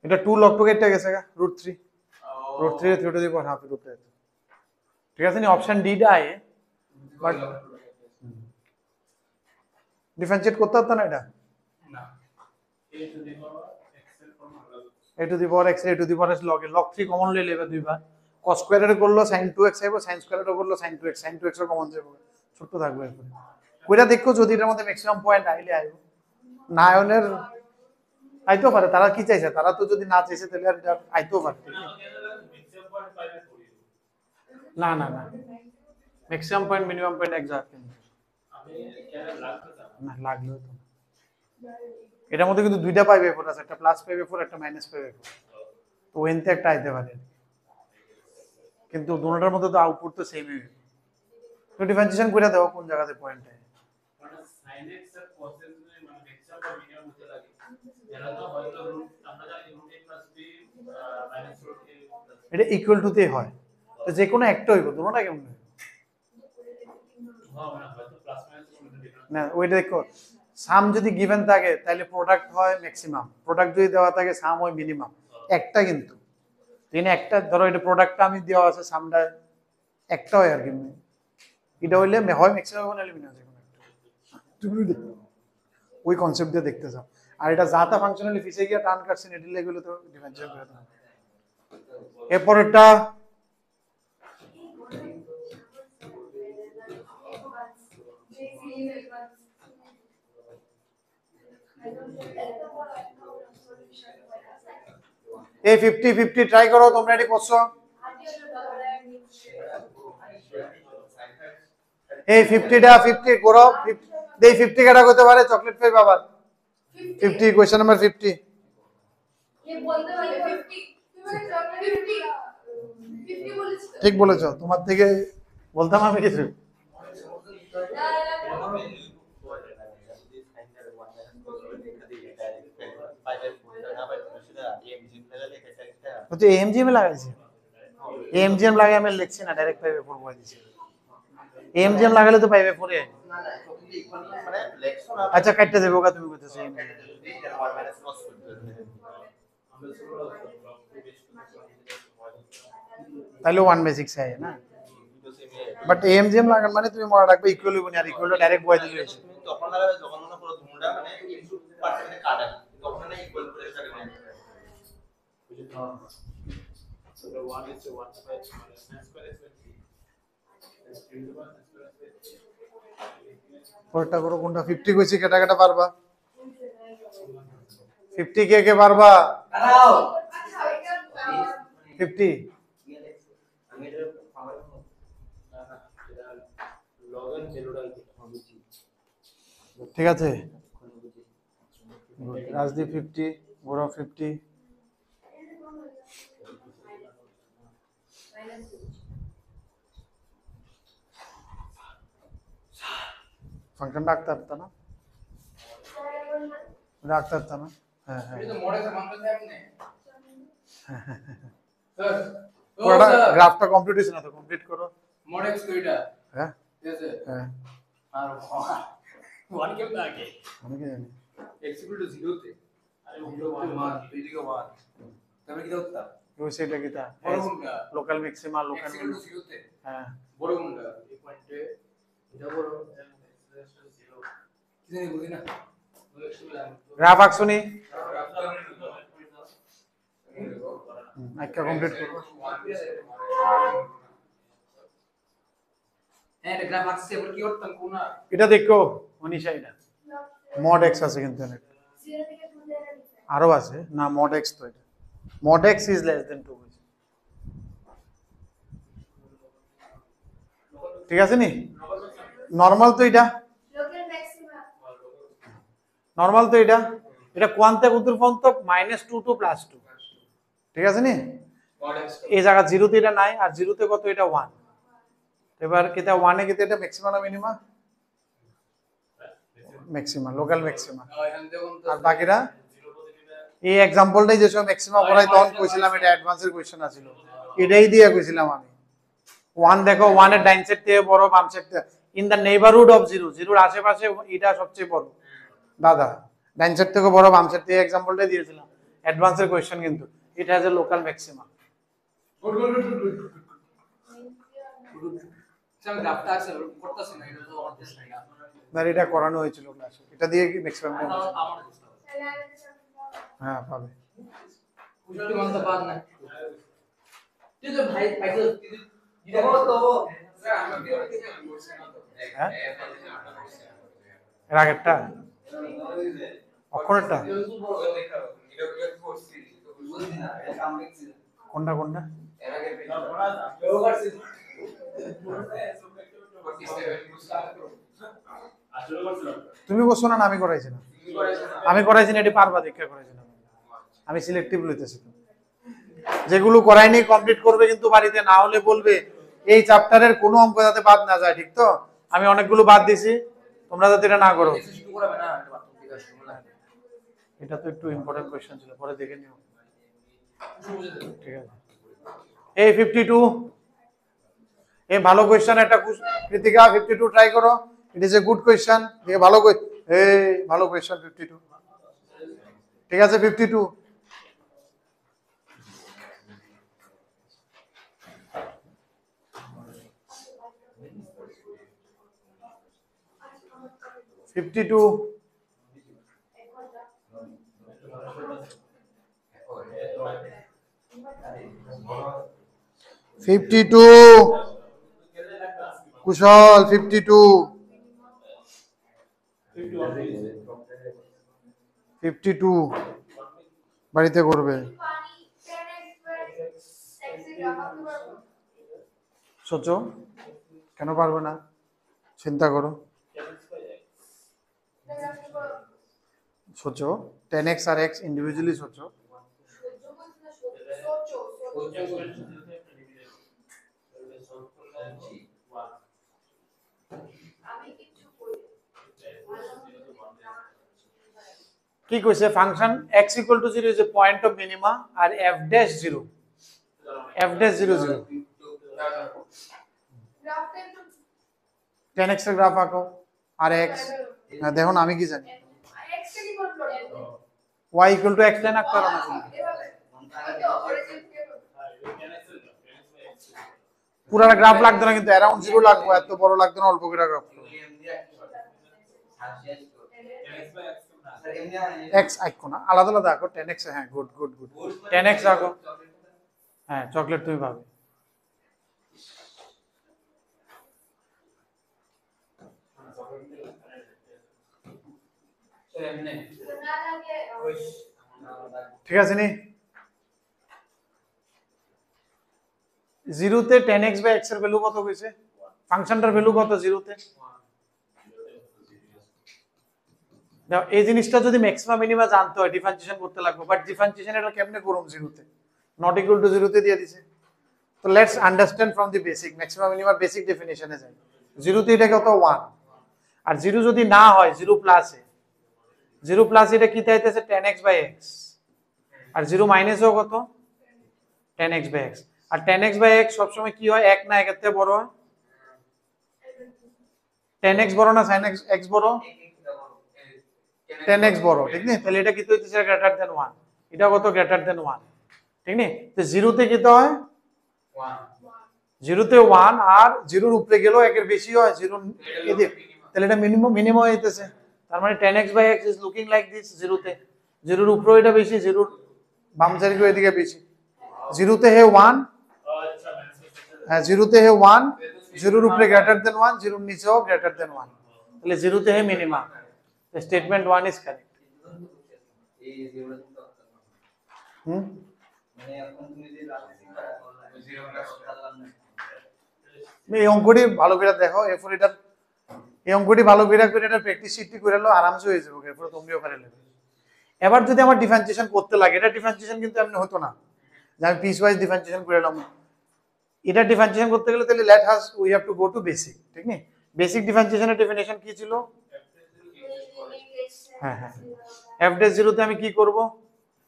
এটা 2 log 2 কেটে গেছে গা, √3 √3 3 টু দি পাওয়ার হাফ এর উপরে, ঠিক আছে নি? অপশন ডি টা আয়, বাট ডিফারেন্সিয়েট করতে হতো না এটা, না a to the power x এর ফর্ম আলাদা, a to the power x a to the power log 3 common লই লেবে দুইবার, cos স্কয়ার এর করলো sin 2x আইবো, sin স্কয়ার এর করলো sin 2x, sin 2x এর কমন যাবে, ছোট থাকবে এরপরে। কইরা দেখো যদি এর মধ্যে ম্যাক্সিমাম পয়েন্ট আইলে আইবো, নায়নের আইতো পারে, তারা কি চাইছে, তারা তো যদি না চাইছে তাহলে আর এটা আইতো পারে। না না না, maximum point minimum point exact না, লাগলো তো এটার মধ্যে কিন্তু দুইটা π/4 আছে, একটা +π/4 একটা -π/4, তো ওইনতে একটা আইতে পারে, কিন্তু দুটোটার মধ্যে তো আউটপুট তো সেমই হবে। তো ডিফারেন্সিয়েশন করে দাও কোন জায়গাতে পয়েন্ট আছে, মানে sin x এর cos এর মানে ম্যাক্সিমাম বা মিনিমাম হতে লাগে, এরা তো হয়তো আমরা জানি √a + b -√a, এটা ইকুয়াল টু তে হয়, তো যে কোনো একটা হইব, দুটোটা কেমন হবে হ্যাঁ মানে হয়তো প্লাস মাইনাস কোনো ডিফারেন্স না, ওইটা দেখো, সাম যদি গিভেন থাকে তাহলে প্রোডাক্ট হয় ম্যাক্সিমাম, প্রোডাক্ট যদি দেওয়া থাকে সাম হয় মিনিমাম, একটা কিন্তু তিনে একটা ধরো এটা প্রোডাক্টটা আমি দেওয়া আছে সামনে একটা হয় আর কি এটা হইলে হয় ম্যাক্সিমাম হয় নাহলে মিনিমাম যেকোনো একটা তুমি ওই কনসেপ্ট দিয়ে দেখতে যাও আর এটা যা তা ফাংশনালি ফিসে গিয়ে টান কাটছেন এটি লেগুলো তো ডিফারেন্সিয়েট করে দাও এরপরেরটা এই 50 ট্রাই করো তোমরা এটি করছো এই 50টা 50 করো এই 50 কাটা করতে পারে চকলেট পাই আবার 50 কোশ্চেন নাম্বার 50 ये बोलते वाले 50 तुम्हारे चॉकलेट 50 बोले ঠিক বলেছো তোমার থেকে বলতাম আমি কিছু तो एमजीएम লাগাইছি एमजीएम লাগাই আমি লিখছি না ডাইরেক্ট পাইবে পড়ব দিছি एमजीएम লাগালে তো পাইবে পড়ে আচ্ছা কাটতে দেবো কা তুমি কইতেছো তাহলে 1/6 है ना বাট एमजीएम লাগান মানে তুমি মনে রাখবে ইকুয়াল হইব না আর ইকুয়াল ডাইরেক্ট বয় দিলে হইছে তখন লাগাবে যখন মনে করো ধুমটা মানে পার্সেন্টে কাটা তখন না ইকুয়াল করে কাটে না So the 1:1 square is 20. পরটা করো কোনটা 50 কইছি কেটা কেটা পারবা 50 কে কে পারবা দাঁড়াও 50 ঠিক আছে রাজদীপ 50 গৌরব 50 ফাংশন ডাক্তার না ডাক্তার না হ্যাঁ হ্যাঁ ये तो मोड़े से मांगते थे हमने सर পুরোটা গ্রাফটা কমপ্লিট হইছে না তো কমপ্লিট করো मोड़े स्क्वायर হ্যাঁ जैसे হ্যাঁ আর 1 के आगे আমি কি জানি x equal to 0 थे अरे 0 मान पहले का 1 तब কি হতো ওই সেটা কিটা বড় গুণটা local maxima x local equal to 0 थे হ্যাঁ বড় গুণটা এই পয়েন্টে এটা বড় কি জানি বুঝি না গ্রাফ আঁকছনি আঁকা কমপ্লিট করো হ্যাঁ এটা গ্রাফ আসছে এবার কি করতাম কোনা এটা দেখো মনীষা এটা মড এক্স আছে কিন্তু এখানে আরো আছে না মড এক্স তো এটা মড এক্স ইজ লেস দেন 2 ঠিক আছে নি নরমাল তো এটা लोकल मैक्सिमा নরমাল তো এটা এটা কোয়ান্তে কুতুর পর্যন্ত -2 টু +2 ঠিক আছে নি এই জায়গা 0 তে এটা নাই আর 0 তে কত এটা 1 এবার কিটা 1 এ কিটা এটা ম্যাক্সিমা না মিনিমা ম্যাক্সিমা লোকাল ম্যাক্সিমা এখান দেখুন তো আর বাকিরা এই एग्जांपलটাই যে সব ম্যাক্সিমা করাই তখন কইছিলাম এটা অ্যাডভান্সের কোশ্চেন আছিল এটাই দিয়া কইছিলাম আমি 1 দেখো 1 এর ডাইন সাইড থেকে বড় বাম সাইড থেকে ইন দা নেইবারহুড অফ 0 0 এর আশেপাশে এটা সবচেয়ে বড় দাদা ডাইন সাইড থেকে বড় বাম সাইড থেকে एग्जांपलটাই দিয়েছিলাম অ্যাডভান্সের কোশ্চেন কিন্তু it has a local maxima গুড সাম গ্রাফটা আছে করতেছ না এটা তো করতেছ না না এটা করানো হয়েছিল ক্লাসে এটা দিয়ে কি ম্যাক্সিমাম আমার হ্যাঁ পাবে কুশলী মান তো পাদ না তুই তো ভাই পাইছো দিদা তো স্যার আমরা কি করতে চাই হ্যাঁ এর আগেরটা অক্ষরেরটা কোনটা কোনটা তুমি বসছো না আমি করাইছি না আমি করাইছি না এটি পারবা দীক্ষা করাইছি না আমি সিলেক্টিভ লইতেছি যেগুলো করাইনি কমপ্লিট করবে কিন্তু বাড়িতে না হলে বলবে এই চ্যাপ্টারের কোনো অঙ্ক যাতে বাদ না যায় ঠিক তো আমি অনেকগুলো বাদ দিছি তোমরা যাতে এটা না করো শুরু করাবে না এটা বাথরুম থেকে আসছে না এটা তো একটু ইম্পর্টেন্ট কোশ্চেন ছিল পরে দেখে নিও ঠিক আছে এই 52 এই ভালো কোশ্চেন একটা কৃতিকা 52 ট্রাই করো ইট ইজ এ গুড কোশ্চেন এই ভালো এই ভালো কোশ্চেন 52 ঠিক আছে 52 52 কুশল 52 বাড়িতে করবে पानी 10x पर x से ग्राफ आपके पास সোচো কেন পারবে না চিন্তা করো সোচো 10x আর x ইন্ডিভিজুয়ালি সোচো কি কইছে function x equal to 0 is a point of minima আর f dash 0 0 ग्राफ पे तो 10x এর গ্রাফ আঁকো আর x না দেখো না আমি কি জানি x के की बोल पड़े y equal to x tan আঁকতে পারো না তুমি। तो origin के পুরা গ্রাফ লাগতো না কিন্তু অ্যারাউন্ড 0 লাগবে এত বড় লাগতো না অল্প করে গ্রাফ x আঁকো না আলাদা আলাদা আঁকো 10x হ্যাঁ গুড 10x আঁকো হ্যাঁ চকলেট তুমি পাবে ना लगे ঠিক আছে নি 0 তে 10x বাই x এর ভ্যালু কত হইছে ফাংশনটার ভ্যালু কত 0 তে দাও এই জিনিসটা যদি ম্যাক্সিমাম মিনিমা জানতে হয় ডিফারেন্সিয়েশন করতে লাগবে বাট ডিফারেন্সিয়েশন এটা কেমনে করব 0 তে নট ইকুয়াল টু 0 তে দিয়ে দিছে তো let's understand from the basic maximum minima basic ডেফিনিশনে যাই 0 তে এটা কত 1 আর 0 যদি না হয় 0 প্লাস এ 0 প্লাস এটা কি তাইতেছে 10x বাই x আর 0 মাইনাস ও কত 10x বাই x আর 10x বাই x সব সময় কি হয় 1 না 1 এর থেকে বড় হয় 10x বড় না sin x বড় 10x বড় ঠিক না তাহলে এটা কি হইতেছে গ্রেটার দ্যান 1 এটা কত গ্রেটার দ্যান 1 ঠিক না তো 0 তে কি তো হয় 0 তে 1 আর 0 এর উপরে গেলেও 1 এর বেশি হয় 0 এদিকে তাহলে এটা মিনিমাম হইতেছে তার মানে 10x by x is looking like this 0 তে 0 এর উপরে এটা বেশি 0 বাম সাইডে এদিকে বেশি 0 তে হে 1 হ্যাঁ 0 তে হে 1 0 এর উপরে গ্রেটার দ্যান 1 0 এর নিচেও গ্রেটার দ্যান 1 তাহলে 0 তে হে minimum the statement 1 is correct এই অঙ্কটি ভালো করে দেখো এরপর এটা এই অঙ্কটি ভালো করে এটা প্র্যাকটিস শিটটি করে নাও আরামসে হয়ে যাবে এরপর তুমিও পারে নেবে এবার যদি আমার ডিফারেন্সিয়েশন করতে লাগে এটা ডিফারেন্সিয়েশন কিন্তু এমনি হতো না যে আমি পিস ওয়াইজ ডিফারেন্সিয়েশন করে নিলাম এটা ডিফারেন্সিয়েশন করতে গেলে তাহলে let us we have to go to basic ঠিক না বেসিক ডিফারেন্সিয়েশনের ডেফিনিশন কি ছিল হ্যাঁ হ্যাঁ f dash 0 তে আমি কি করব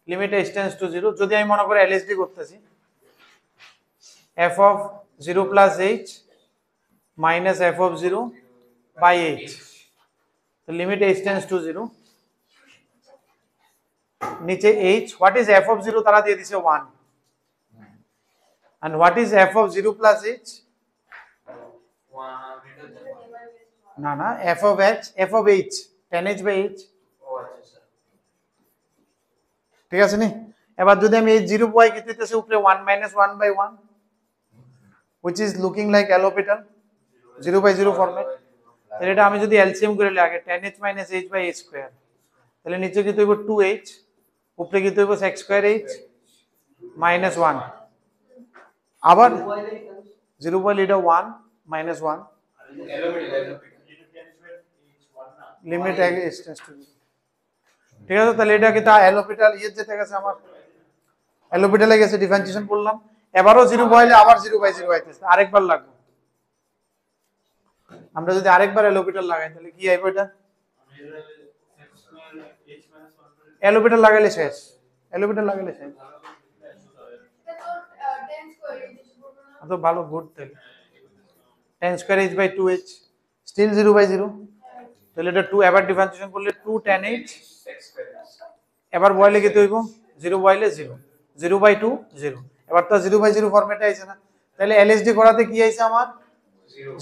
লিমিট h টেন্ডস টু 0 যদি আমি মনে করি LSD করতেছি f of 0 plus h minus f of 0 by h তো লিমিট h টেন্ডস টু 0 নিচে h what is f of 0 তারা দিয়ে দিয়েছে 1 and what is f of 0 plus h না না f of h 10h by h ঠিক আছে নি এবার যদি আমি এই 0 y কি দিতেছি উপরে 1 minus 1 by 1 which is looking like L'Hopital 0 by 0 format তাহলে এটা আমি যদি এলসিএম করে লি আগে 10h minus h by h square তাহলে নিচে কি হইব 2h উপরে কি হইব sec স্কয়ার h minus 1 আবার 0 by এটা 1 minus 1 limit h tends to 0 ঠিক আছে তাহলে এটা কি তা L'Hopital ইয়ে যেতে গেছে আমার L'Hopital এ গেছে ডিফারেন্সিয়েশন করলাম এবারও 0 বইলে আবার 0 বাই 0 আইতেছে আরেকবার লাগবে আমরা যদি আরেকবার L'Hopital লাগাই তাহলে কি আইবো এটা L'Hopital লাগাইলে শেষ L'Hopital লাগাইলে শেষ তো ভালো গুড তাহলে 10 square h by 2h still 0 by 0 তাহলে এটা 2 এবার ডিফারেন্সিয়েশন করলে 2 10h এবার বয়লে কি হইব 0 বয়লে 0 0 বাই 2 0 এবার তো 0 বাই 0 ফরম্যাটে আইছে না তাহলে এলএসডি করাতে কি আইছে আমার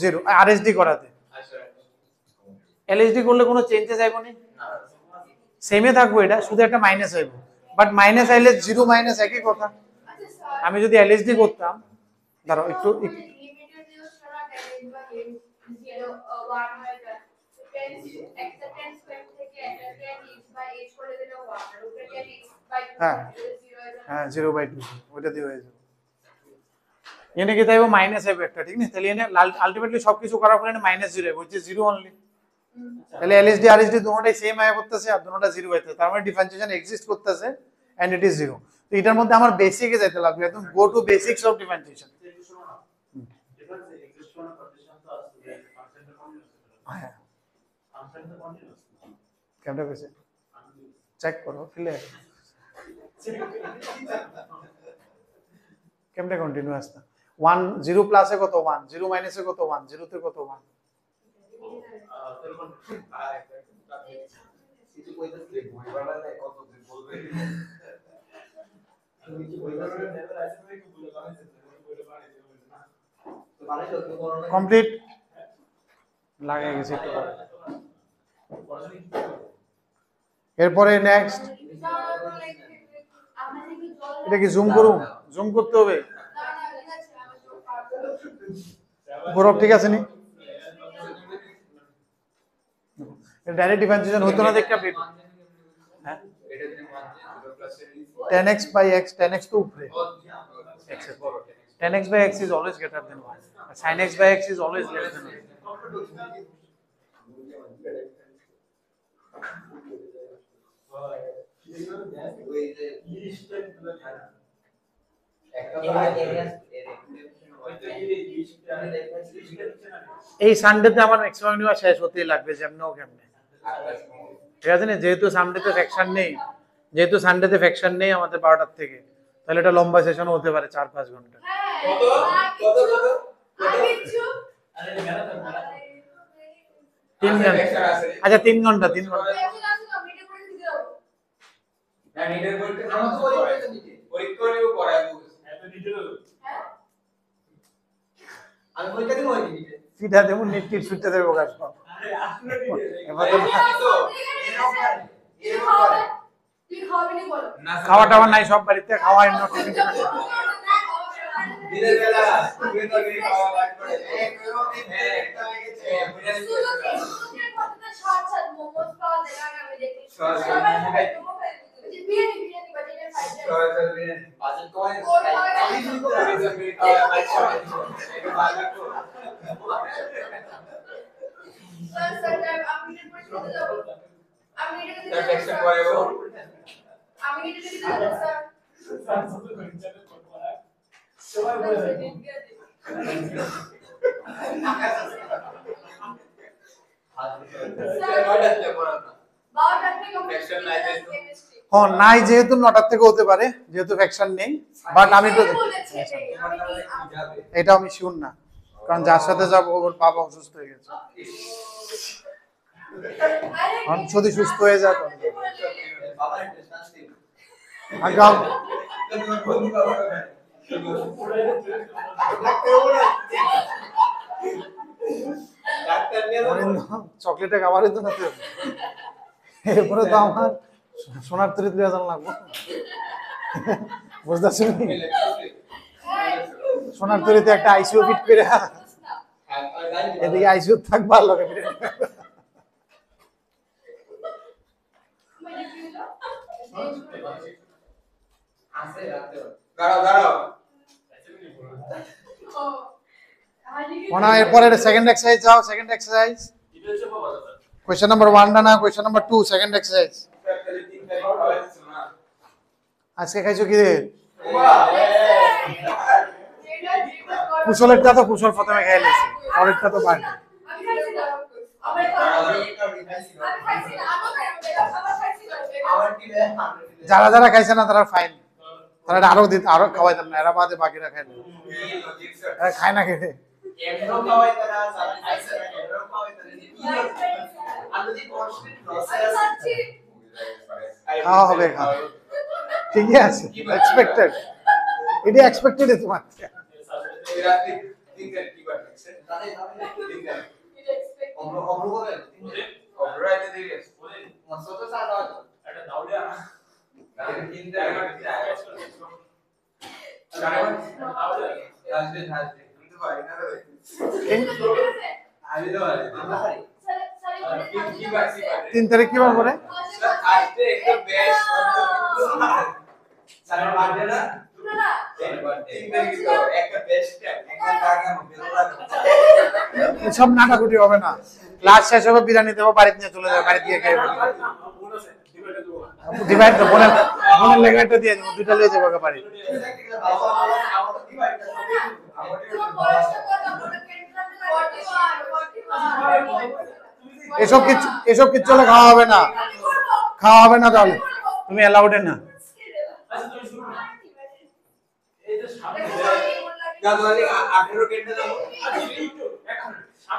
0 আরএসডি করাতে এলএসডি করলে কোনো চেঞ্জেস আইব নি সেমে থাকবো এটা শুধু একটা মাইনাস আইব বাট মাইনাস আইলে জিরো মাইনাস একই কথা আচ্ছা স্যার আমি যদি এলএসডি করতাম ধরো একটু লিমিটেড ইউজ করা ড্যামেজ বা 1 হয়ে যায় টেন্স অ্যাকসেপ্টেন্স ফ্যাক্ট থেকে একটা ইজ বাই এইচ করে দিলে 1 আর উপরে 10x বাই 2 হ্যাঁ। 0 হয়ে যায় হ্যাঁ 0/2 ওইটা দিয়ে হয়ে যাবে এনে কি তাইবো মাইনাস আইব একটা ঠিক না তাহলে এনে আলটিমেটলি সবকিছু করার পরে এনে মাইনাস 0 আইব হচ্ছে 0 অনলি তাহলে এলএসডি আরএসডি দুটোটাই সেম আয় করতেছে আর দুটোটা 0 হইতেছে তার মানে ডিফারেন্সিয়েশন এক্সিস্ট করতেছে এন্ড ইট ইজ 0 তো এটার মধ্যে আমার বেসিকে যাইতে লাগবে একদম go to basics of differentiation হ্যাঁ কেমন কইছে চেক করো ফিলে কেমনে কন্টিনিউয়াস না 1 0 প্লাসে কত 1 0 মাইনাসে কত 1 0 তে কত 1 কিছু কইতাছে বই বানালে কত দিন বলবে তুমি কি বই বানালে লেভেল আছে নাকি বলে বানাইছে বইটা বানাইছে না তো বানাইছো তো করো না কমপ্লিট লাগে গেছে একটু পরে এরপরে নেক্সট এটা কি জুম করুম জুম করতে হবে বরফ ঠিক আছে নি ডাইরেক্ট ডিফারেন্সিয়েশন হতো না দেখতে আপনি হ্যাঁ 10x by x 10x তো উপরে x 10x by x is always greater than 1 sin x by x is always less than 1 এই সানডেতে আমার ম্যাক্সিমাম নিউজ শেষ হতেই লাগবে যেমনও কেমনে ঠিক আছে না যেহেতু সানডেতে ফ্যাকশন নেই আমাদের 12টার থেকে তাহলে এটা লম্বা সেশন হতে পারে 4-5 ঘন্টা কত কত কত আমি কিছু 3 ঘন্টা আচ্ছা 3 ঘন্টা 3 ঘন্টা না নিডের বলতে আমার তো পরীক্ষাও করায় এত নিডের আমি পরীক্ষা দিব নাকি নিতে সিধা দেবো নেট টিট ছুটতে দেবো কাজ আরে আসলে নিডের এবার তো না খাওয়াটা আমার নাই সব বাড়িতে খাওয়া এমন টিফিন দিনের বেলা তুমি তো গিয়ে খাওয়া বাদ করে এক বাজেট কয় আমি শুরু করে দিয়েছি খাওয়া বাদ করে একটু বাজার করো তার টেক্সট করে ও হ্যাঁ নাই যেহেতু 9টার থেকে হতে পারে যেহেতু ফ্যাকশন নেই বাট আমি তো এটা আমি শিওর না কারণ যার সাথে যাবো ওর বাবা অসুস্থ হয়ে গেছে আমি যদি সুস্থ হয়ে যায় তখন বাবার ইন্টারেস্ট দিন আগাম ডাক্তার নিয়ে চকলেটে খাবারের জন্য তো এরপরে তো আমার সোনার তরি তুলে জানা লাগবো বুঝতে পারছি সোনার তরিতে একটা আইসিইউ ফিট করে এদিকে আইসিইউ থাকবা লোকে দাঁড়াও মনে হয় এরপরে সেকেন্ড এক্সারসাইজ যাও সেকেন্ড এক্সারসাইজ কোয়েশ্চেন নাম্বার 1 না কোয়েশ্চেন নাম্বার 2 সেকেন্ড এক্সারসাইজ আজকে খাইছো কি রে কুশলেরটা তো কুশল প্রথমে খাই লেছে পরেরটা তো বাড়বে যারা যারা খাইছে না তারা ফাইন তারা আরো খাওয়াইতাম না এরা বাদে বাকিরা খাই না এরা খায় না খেতে এমনো খাওয়াই তারা সারা খাইছে না এমনো খাওয়াই তারা আমি যদি কনস্ট্যান্ট লসে খাওয়া হবে খাওয়া ঠিকই আছে এক্সপেক্টেড এটা এক্সপেক্টেড আছে তোমার রাতে তিন কি বাড়ছে তাদের অগ্র করে অগ্রাইতে দিয়ে গেছে মসতো সাদা আছে এটা দাউলিয়া না তিনটা হাসবে তুমি তো পারি না রে আমি তো পারি আমরা পারি কি বাকি 3 তারিখ কি বার করে আজকে একটা বেশ স্যার বার্থডে না তিন তারিখ তো একটা বেস্ট একদম টাকা বেরো লাগে সব নাটাকুটি হবে না ক্লাস শেষ হবে বিরিয়ানি দেবো বাড়িতে নিয়ে চলে যাবে বাড়ি দিয়ে খেয়ে ডিভাইড তো বোনের লেগে একটা দিয়ে দেবো দুইটা লিয়ে যাবো বাড়ি এসব কিচ্ছু হলে খাওয়া হবে না তাহলে তুমি অ্যালাউডে না আচ্ছা তুমি শুনো না এই যে সামনে গাদওয়ালি 18 কেটে দাও আচ্ছা একটু এখন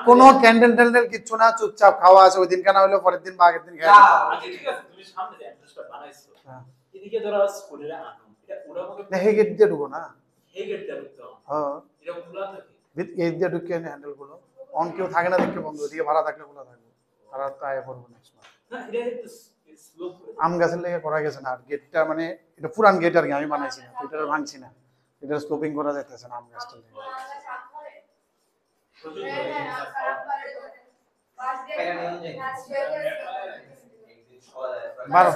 কোনো ক্যান্ডেল ট্যান্ডেল কিচ্ছু না চুপচাপ খাওয়া আছে ওই দিন কেন হলো পরের দিন বা আগের দিন খাওয়া আচ্ছা ঠিক আছে তুমি সামনে যে অ্যাড্রেসটা বানাইছো এদিকে ধরো স্কুলের আনো এটা ওরা মনে না হে গেট দিয়ে ঢুকো না এই গেট দেবে তো হ্যাঁ এটা খোলা থাকে ভিত এই দিয়ে ঢুকে হ্যান্ডেল গুলো অন কেউ থাকে না দেখতে বন্ধ ওদিকে ভাড়া থাকলে খোলা থাকবে তারা তো আয় করবো নেক্সট মাস না এটা একটু স্লো করে আম গাছের লেগে করা গেছে না আর গেটটা মানে এটা পুরান গেট আর কি আমি বানাইছি না এটা আর ভাঙছি না এটা স্লোপিং করা যাইতেছে না আম গাছটা লেগে প্রচুর বারো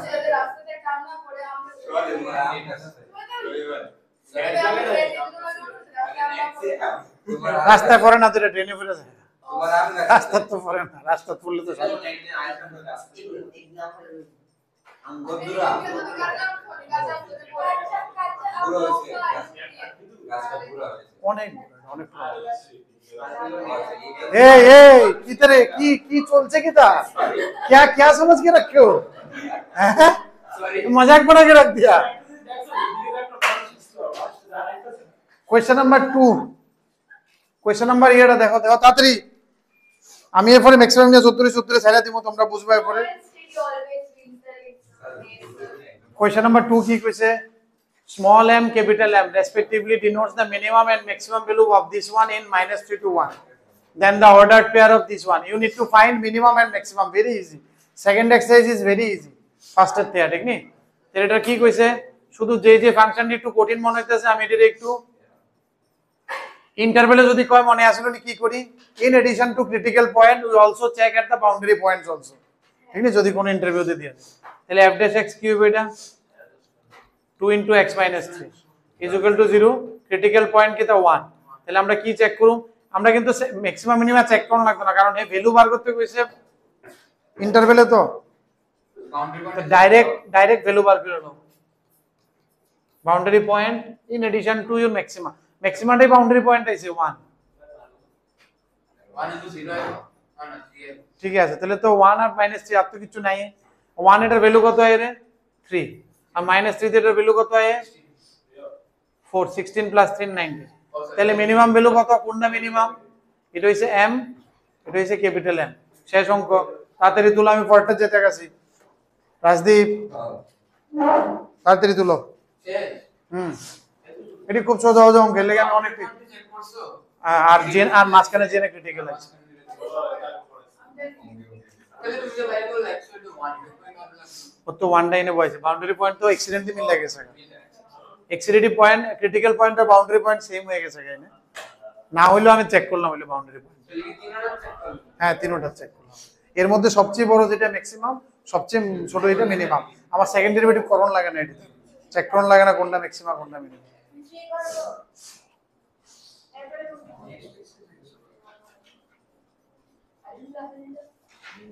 রাস্তায় পড়ে না তো এটা ট্রেনে পড়ে যায় রাস্তা তো পড়ে না রাস্তা পড়লে তো সব অনেক অনেক की तरह की चलছে কি তা क्या क्या समझ के रखे हो मजाक बना के रख दिया क्वेश्चन नंबर 2 क्वेश्चन नंबर এটা দেখো দেখো তাড়াতাড়ি আমি এরপরে ম্যাক্সিমাম নিয়ে 70 ছাড়া দিমু তোমরা বুঝবা এরপরে क्वेश्चन नंबर 2 কি কইছে small m capital M respectively denotes the minimum and maximum value of this one in -3 to 1 then the ordered pair of this one you need to find minimum and maximum very easy second exercise is very easy first এর থেকে ঠিক নি এটা কি কইছে শুধু যে ফাংশনটি একটু কঠিন মনে হইতেছে আমি এটা একটু ইন্টারভ্যালে যদি কয় মনে আসলো নি কি করি in addition to critical point we also check at the boundary points also ঠিক নি যদি কোন ইন্টারভিউতে দিয়ে তাহলে f dash x কিউব এটা 2 into x minus 3 is equal to 0 critical point কি তা 1 তাহলে আমরা কি চেক করব আমরা কিন্তু ম্যাক্সিমাম মিনিমাম চেক করতে লাগতো না কারণ এই ভ্যালু বার করতে কইছে ইন্টারভ্যালে তো ডাইরেক্ট ভ্যালু বার করে নাও boundary point in addition to your maximum ম্যাক্সিমামটাই বাউন্ডারি পয়েন্ট আছে 1 ঠিক আছে তাহলে তো 1 আর -3 আর তো কিছু নাই 1 এটার ভ্যালু কত হয় রে 3 আর -3 এটার ভ্যালু কত হয় 4 16 + 3 19 তাহলে মিনিমাম ভ্যালু কত কোনটা মিনিমাম এটা হইছে m এটা হইছে ক্যাপিটাল M শেষ অঙ্ক তাড়াতাড়ি তুলো আমি পরেরটা যেতে গেছি রাজদীপ তাড়াতাড়ি তুলো এটি খুব সহজ অঙ্ক এর লাগে অনেক আর জেন আর মাঝখানে জেনে ক্রিটিক্যাল আছে তো 1 লাইনে বয়স বাউন্ডারি পয়েন্ট তো এক্সিডেন্টলি মিল লাগে গেছে এক্সিডেন্টি পয়েন্ট ক্রিটিক্যাল পয়েন্ট আর বাউন্ডারি পয়েন্ট সেম হয়ে গেছে গাইনে না হইলো আমি চেক করলাম হইলো বাউন্ডারি পয়েন্ট হ্যাঁ তিনটা চেক করলাম এর মধ্যে সবচেয়ে বড় যেটা ম্যাক্সিমাম সবচেয়ে ছোট এটা মিনিমাম আমার সেকেন্ড ডেরিভেটিভ করণ লাগে না এটা চেক করণ লাগে না কোনটা ম্যাক্সিমাম কোনটা মিনিমাম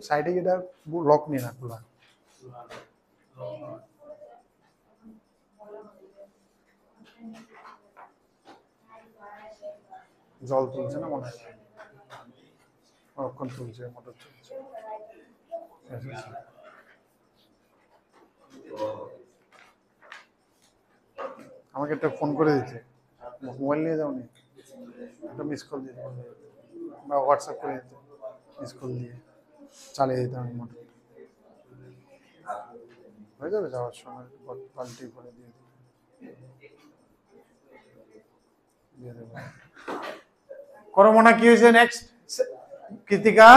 সাইডে এটা লক নিয়ে না খোলা জল তুলছে না মনে হয় অনেকক্ষণ তুলছে মোটর চলছে আমাকে একটা ফোন করে দিচ্ছে মোবাইল নিয়ে যাও নি একটা মিস কল দিয়ে বা হোয়াটসঅ্যাপ করে দিতে মিস কল দিয়ে চালিয়ে দিতাম মোটর হয়ে যাবে যাওয়ার সময় পাল্টি করে দিয়ে দেবো করো মনে কি হয়েছে নেক্সট কৃতিকা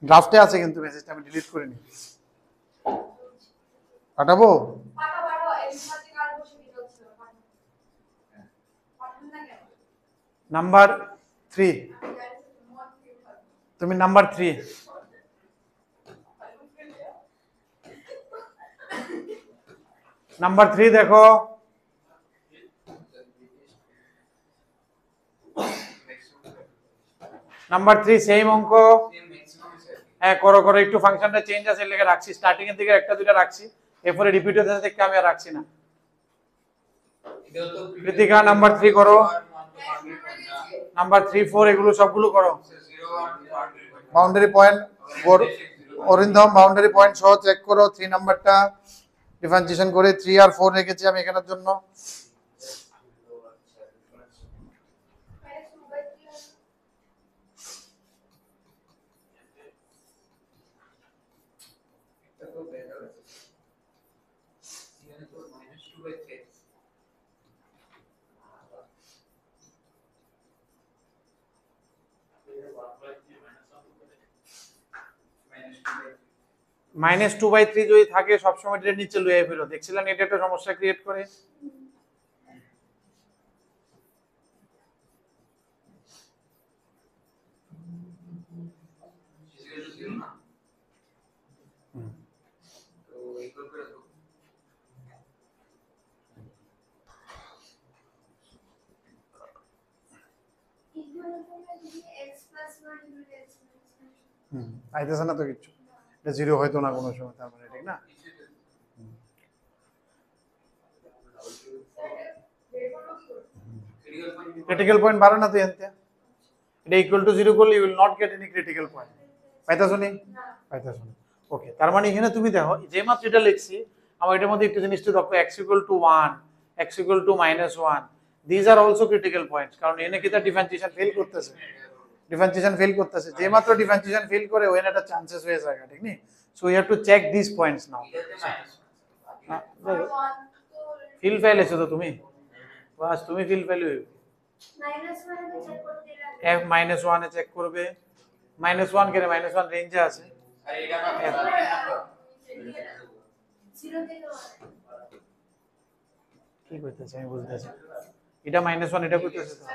ড্রাফটে আছে কিন্তু মেসেজটা আমি ডিলিট করে নিই। পাঠাবো? পাঠাও এই সাথে কাল বসে দিতে হচ্ছে পাঠান না কেন নাম্বার 3, তুমি নাম্বার 3। নাম্বার 3 দেখো, নাম্বার 3 সেম অঙ্ক। হ্যাঁ করো করো, একটু ফাংশনটা চেঞ্জ আছে লেগে রাখছি, স্টার্টিং এর দিকে একটা দুইটা রাখছি, এরপরে রিপিট হতে দেখতে আমি আর রাখছি না। কৃতিকা নাম্বার 3 করো, নাম্বার 3 4 এগুলো সবগুলো করো। Boundary point Arindam boundary point সহ চেক করো। 3 নাম্বারটা ডিফারেন্সিয়েশন করে 3 আর 4 রেখেছি আমি এখানের জন্য। -2/3 যদি থাকে সবসময় এটা নিচে লইয়ে ফেলো। দেখছিলেন এটা একটা সমস্যা ক্রিয়েট করে। আইতেছে না তো কিছু, এটা 0 হয়তো না কোনো সময়, তার মানে ঠিক না। ক্রিটিক্যাল পয়েন্ট বাড়ে না তো এনতে, এটা ইকুয়াল টু 0 করলে you will not get any critical point. পাইতাছো নি? পাইতাছো না। ওকে, তার মানে এখানে তুমি দেখো যে মাত্র এটা লিখছি, আমার এটার মধ্যে একটু জিনিসটা দেখো, x = 1, x = -1, these are also critical points, কারণ এনে কি তার ডিফারেন্সিয়েশন ফেল করতেছে, ডিফারেন্সিয়েশন ফেল করতেছে। যে মাত্র ডিফারেন্সিয়েশন ফেল করে ওখানে একটা চান্সেস হয়ে যায়, ঠিক নি? So you have to check this points now. ফিল ফেল এসে তো তুমি, বাস তুমি ফিল ফেল -1 এ চেক করবে। -1 কেন? -1 রেঞ্জে আছে। কি কইতেছে আমি বুঝতেছি, এটা -1 এটা কইতেছে তো।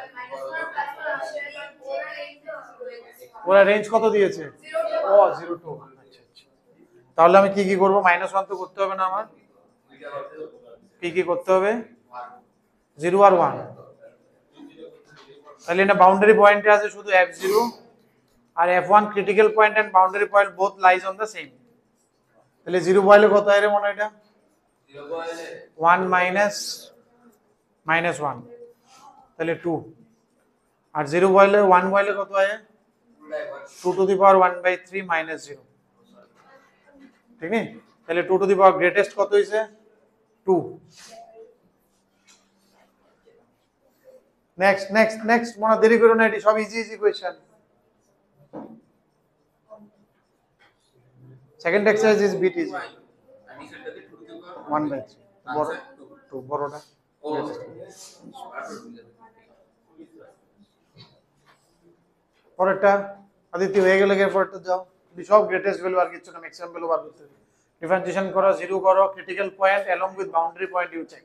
ওরা রেঞ্জ কত দিয়েছে? ও 0 2। আচ্ছা আচ্ছা, তাহলে আমি কি কি করব? -1 তো করতে হবে না আমার, কি কি করতে হবে? 0 আর 1। তাহলে এটা বাউন্ডারি পয়েন্টে আছে শুধু f0 আর f1, critical point and boundary point both lies on the same. তাহলে 0 বয়লে কত হয় রে মনে? এটা 1 -1, তাহলে 2। আর 0 বয়লে 1 বয়লে কত হয়? 2 টু দি পাওয়ার 1/3 -0, ঠিক আছে? তাহলে 2 টু দি পাওয়ার গ্রেটেস্ট কত হইছে? 2। নেক্সট নেক্সট নেক্সট, মনে দেরি করো না, এটি সব easy easy question. Second exercise is bit easy. 1/3 বড় 2 বড়টা। পরেরটা আদিত্য হয়ে গেলে পরেরটা যাও, সব গ্রেটেস্ট ভ্যালু আর কিছু না, ম্যাক্সিমাম ভ্যালু বার করতে হবে। ডিফারেন্সিয়েশন করো, 0 করো, critical point along with boundary point you check.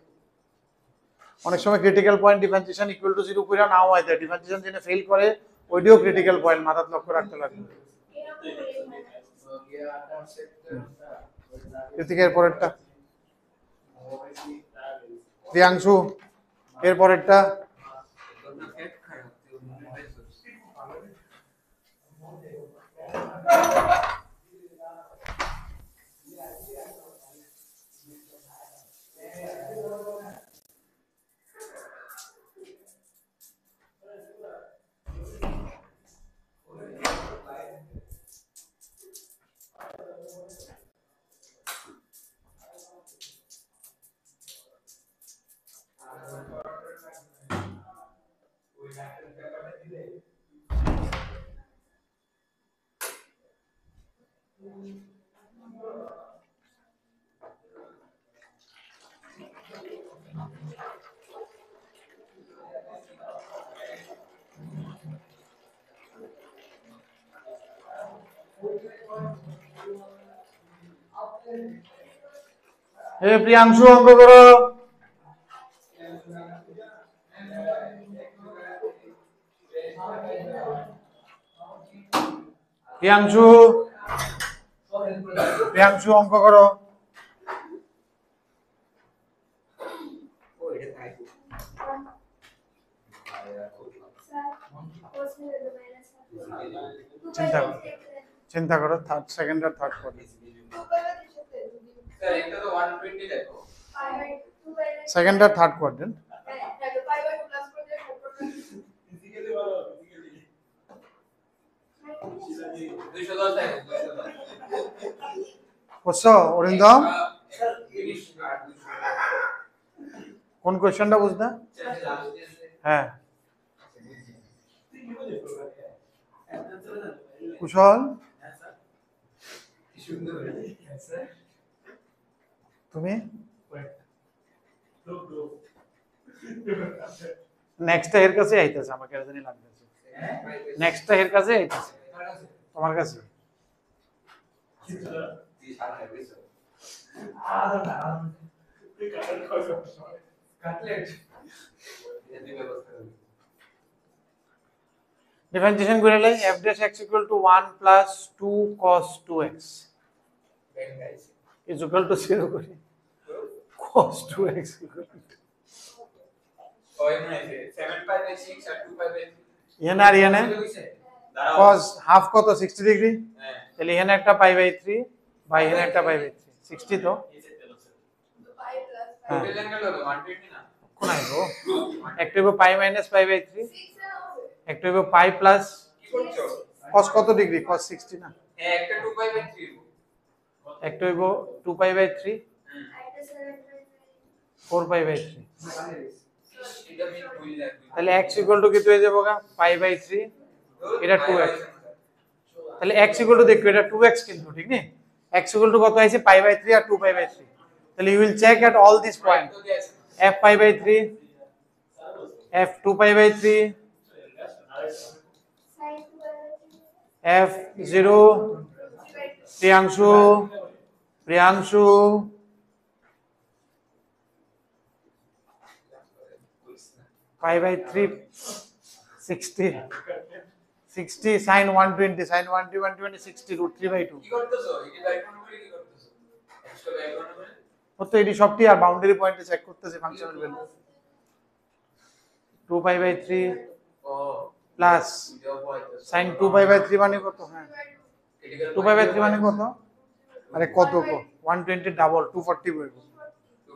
অনেক সময় critical point differentiation equal to 0 কইরা নাও হয়, ডিফারেন্সিয়েশন যেটা ফেল করে ওইটাও ক্রিটিক্যাল পয়েন্ট, মাথাত লক্ষ্য রাখতে লাগবে। কৃতিকের পরেরটা, প্রিয়াংশু এর পরেরটা, এই প্রিয়াংশু অঙ্ক করো। প্রিয়াংশু প্রিয়াংশু অঙ্ক করো। চিন্তা করো চিন্তা করো থার্ড সেকেন্ড আর থার্ড কোয়ার্টার স্যার এটা তো 120 দেখো সেকেন্ড আর থার্ড কোয়ার্টার ফিজিক্যালি ভালো ফিজিক্যালি 210 দেখো 210 বুঝছো অরিন্দম স্যার 30 আর 200 কোন কোশ্চেনটা বুঝতে? হ্যাঁ কুশল তুমি নেক্সট এর কাছে আইতেছে আমাকে আর জানি লাগতেছে নেক্সট এর কাছে আইতেছে তোমার কাছে ডিফারেন্সিয়েশন করে লাই f dash x equal to 1 plus 2 cos 2x is equal to 0 করি cos 2x equal to ওই মানে 7/6 আর 2/3 এখানে আর এখানে cos হাফ কত 60 ডিগ্রি তাহলে এখানে একটা পাই বাই 3 বা এখানে একটা পাই বাই 3 60 তো টোটাল অ্যাঙ্গেল হলো 120 না কোন আইবো একটা হইবো পাই মাইনাস পাই বাই 3 একটা হইবো পাই প্লাস কি করছো cos কত ডিগ্রি cos 60 না হ্যাঁ একটা 2/3 একটা হইবো 2 পাই বাই 3 4 পাই বাই 3 এটা আমি ভুল যাই তাহলে x ইকুয়াল টু কত হয়ে যাবে গা পাই বাই 3 এটা 2x তাহলে x ইকুয়াল টু দেখো এটা 2x কিন্তু ঠিক নেই x ইকুয়াল টু কত আইছে পাই বাই 3 আর 2 পাই বাই 3 তাহলে you will check at all this point f pi by 3 f 2 pi by 3 f 0 Priyanshu Priyanshu pi by 3 60 60 sin 120 sin 120 60 root 3 by 2 কি করতেছো এই ব্যাকগ্রাউন্ড করে কি করতেছো এক্সট্রা ব্যাকগ্রাউন্ড করে তো এটি সবটি আর বাউন্ডারি পয়েন্টে চেক করতেছে ফাংশনের ভ্যালু 2 পাই বাই 3 ও প্লাস ভিডিও পড়াইতেছো sin 2 পাই বাই 3 মানে কত হ্যাঁ 2 পাই বাই 3 মানে কত আরে কত কো 120 ডাবল 240 বইব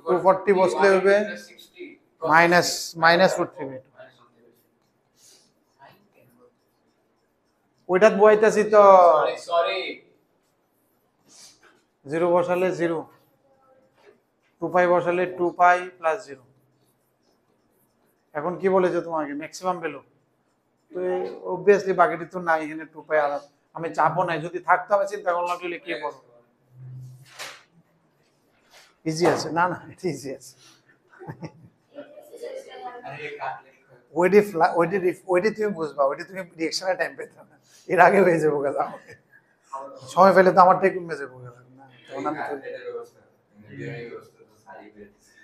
240 বসলে হবে মাইনাস মাইনাস root 3 by 2 ওইটাত বইতাছি তো সরি 0 বসালে 0 2 পাই বসালে 2 পাই প্লাস 0 এখন কি বলেছে তোমাকে ম্যাক্সিমাম ভ্যালু তো obviously বাকিটি তো নাই এখানে 2 পাই আর আমি চাপও নাই যদি থাকতো আমি চিন্তা করলাম কি লিখে পড়ো ইজি আছে না না এটা ইজি আছে আরে কাটলে ওইটি তুমি বুঝবা ওইটি তুমি রিঅ্যাকশনের টাইম পেতে না এর আগে হয়ে যাবো গাছ আমাকে সময় পেলে তো আমারটাই কমে যাবো না তখন আমি তো-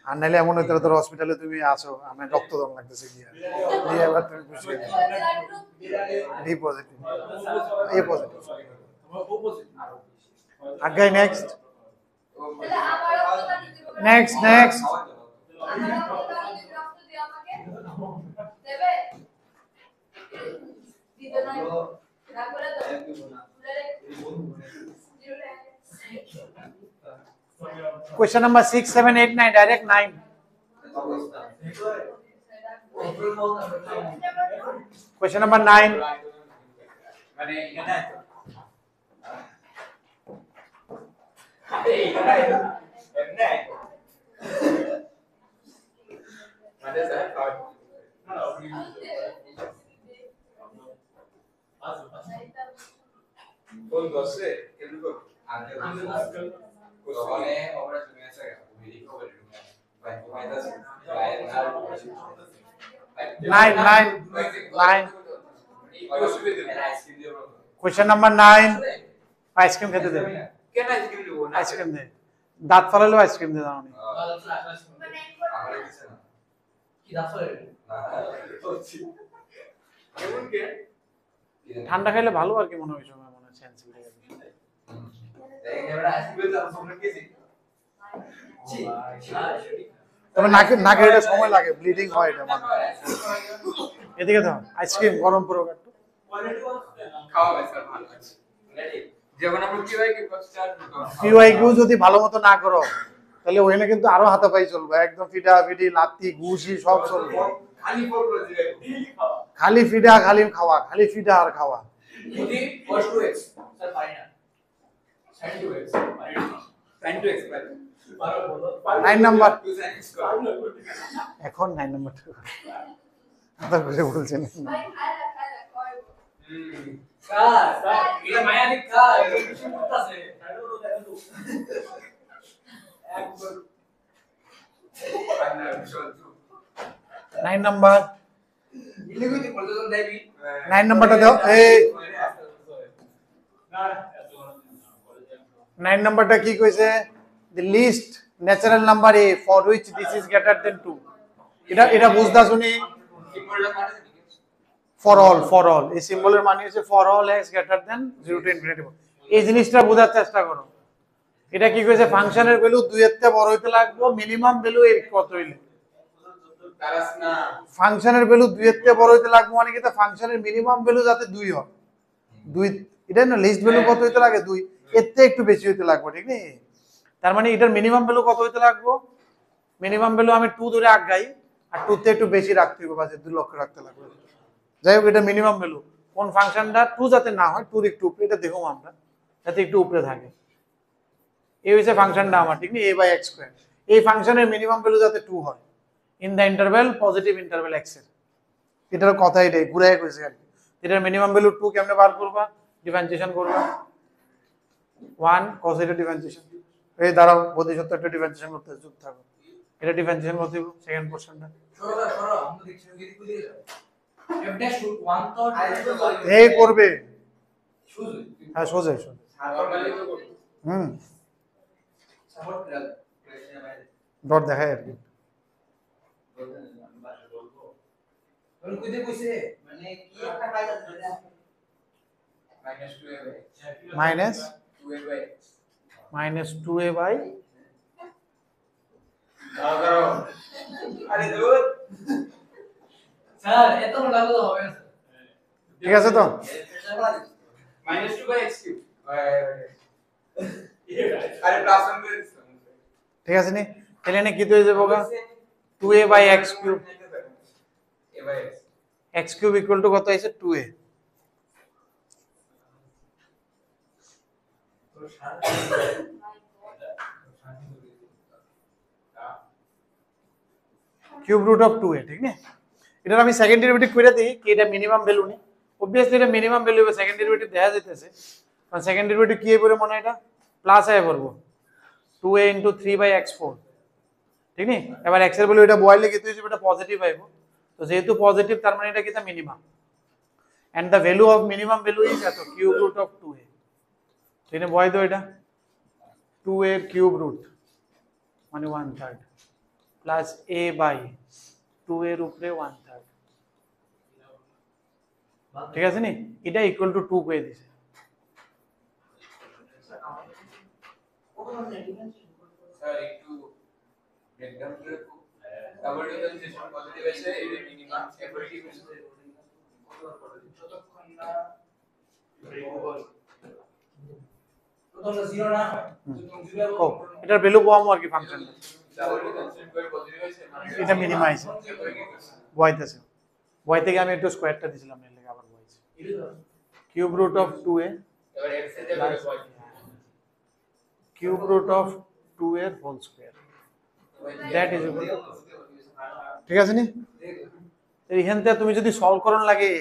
আর নাহলে এমন হইতে তোর হসপিটালে তুমি আসো আমি রক্তদান লাগতেছে গিয়া দিয়ে এবার তুমি খুশি হয়ে ডি পজিটিভ এ পজিটিভ আগাই next next next Question number 6, 7, 8, 9, direct 9. Question number 9. মানে এখানে আছে এখানে এমনে মানে স্যার কোন দশে কেন কো আগে কোনে ওরা তুমি আছে ভিডি কভার ভাই ভাই Das Nine. Question number 9. Ice cream খেতে দে, কেন আইসক্রিম দিব না আইসক্রিম দে, দাঁত ফালালেও আইসক্রিম দে দাও নি। কি দাস হয়ে এমন কে ঠান্ডা খাইলে ভালো আর কি মনে হয়, সময় মনে হয় সেন্সিটিভ। এবারে আইসক্রিম দাও তোমরা কি জি তবে নাকে নাকে এটা সময় লাগে, ব্লিডিং হয় এটা মানে। এদিকে দাও আইসক্রিম গরম পুরো একটু। খাওয়া স্যার ভালো আছে রেডি যখন আমরা কি হয় কি স্টার্ট পিওয়াইকিউ যদি ভালো মতো না করো তাহলে ওখানে কিন্তু আরো হাতাপাই চলবে, একদম ফিডা ফিডি লাত্তি ঘুষি সব চলবে। খালি ফোর করে দিলে খালি ফিডা খালি খাওয়া, খালি ফিডা আর খাওয়া। যদি cos 2x স্যার পারি না sin 2x পারি না sin 2x পারি পারো বলো 9 নাম্বার 2 sin x স্কয়ার এখন 9 নাম্বারটা আদা করে বলছেন। ভাই আলা কয় স্যার এটা মায়ালি কাজ কিছু করতেছে তাইও দেখো তো একবার 9 নাম্বার, ইলে কইতে বলতে তো দেবি 9 নাম্বারটা দাও। এই না এত বড় না কলেজে 9 নাম্বারটা কি কইছে? the least natural number a for which this is greater than 2। এটা বুঝদা শুনি সিম্বলটা মানে for all এই সিম্বলের মানে হচ্ছে for all x greater than 0 to infinity। এই জিনিসটা বোঝার চেষ্টা করো। এটা কি কইছে? ফাংশনের ভ্যালু 2 এর থেকে বড় হইতে লাগবে, মিনিমাম ভ্যালু এর কত হইলে? তারাস না ফাংশনের ভ্যালু 2 এর থেকে বড় হইতে লাগবে মানে কি? তা ফাংশনের মিনিমাম ভ্যালু যাতে 2 হয়। 2 এটা না লিস্ট ভ্যালু কত হইতে লাগে? 2 এর থেকে একটু বেশি হইতে লাগবে, ঠিক নেই? তার মানে এটার মিনিমাম ভ্যালু কত হইতে লাগবে? মিনিমাম ভ্যালু আমি 2 ধরে আগাই, আর 2 তে একটু বেশি রাখতে হবে, বাজে 2 লক্ষ রাখতে লাগবে। যাই হোক এটা মিনিমাম ভ্যালু। কোন ফাংশনটা 2 যাতে না হয়, 2 এর একটু উপরে, এটা দেখো আমরা যাতে একটু উপরে থাকে। এই হইছে ফাংশনটা আমার, ঠিক নেই? a/x²। এই ফাংশনের মিনিমাম ভ্যালু যাতে 2 হয় in the interval positive interval x এর। এটার কথা এটাই পুরাই কইছে আর কি। এটার মিনিমাম ভ্যালু 2 কেমনে বার করবা? ডিফারেন্সিয়েশন করবা 1 cos এটা ডিফারেন্সিয়েশন। এই দাঁড়াও বোধিসত্ত্ব একটা ডিফারেন্সিয়েশন করতে চুপ থাকো, এটা ডিফারেন্সিয়েশন করতে হবে সেকেন্ড পোরশনটা। সরো সরো আমরা দেখছি কি খুলে যাও f dash 1 তো এই করবে, শুধু হ্যাঁ সোজা সোজা। নরমালি তো করব সাপোর্ট করে ডট দেখায় আর কি। বল কইতে কইছে মানে কি একটা ফায়দা দিল -2a/x minus 2a/x minus 2a by দাও আরে দূর স্যার এত বড় লাগলো হবে না ঠিক আছে তো? -2/x³ আরে প্লাস 1 করে দিছ ঠিক আছে নি? তাহলে এনে কি হয়ে যাবে? 2a by x³। a/x x³ equal to কত আছে? 2a। Cube root of 2a, ঠিক না? এটা আমি সেকেন্ড ডেরিভেটিভ করে দিই কি এটা মিনিমাম ভ্যালু নি? অবভিয়াসলি এটা মিনিমাম ভ্যালু হবে, সেকেন্ড ডেরিভেটিভ দেখা যাইতেছে। কারণ সেকেন্ড ডেরিভেটিভ কি হবে মনে হয়? এটা প্লাস আয় করব 2a * 3/x4, ঠিক নি? এবার x এর ভ্যালু এটা বসাইলে কি হইছে? এটা পজিটিভ আইব। তো যেহেতু পজিটিভ তার মানে এটা কিটা minimum, and the value of minimum value is এত কিউব রুট অফ 2a। তো এনে বসাই দাও এটা 2a এর কিউব রুট মানে 1/3 প্লাস a বাই 2 এর উপরে 1/3, ঠিক আছে নি? এটা ইকুয়াল টু 2 করে দিছে। স্যার একটু ব্রেকডাউন করে দেখো ডাবল ডিফারেন্সিয়েশন পজিটিভ আছে এটা মিনিমাম এফোর্টিভ আছে যতক্ষণ না তো জিরো না হয় যতক্ষণ জিরো ও এটার ভ্যালু কম আর কি ফাংশন, ডাবল ডিফারেন্সিয়েশন করে পজিটিভ আছে মানে এটা মিনিমাইজ বসাইতেছে। বই থেকে আমি একটু স্কয়ারটা দিছিলাম এর লাগি আবার বসাইছি কিউব রুট অফ 2a এবার x এর জায়গায় পয়েন্ট কিউব রুট অফ 2 এর whole square that is equal, ঠিক আছে নি? এইখানতে তুমি যদি সলভ করন লাগে,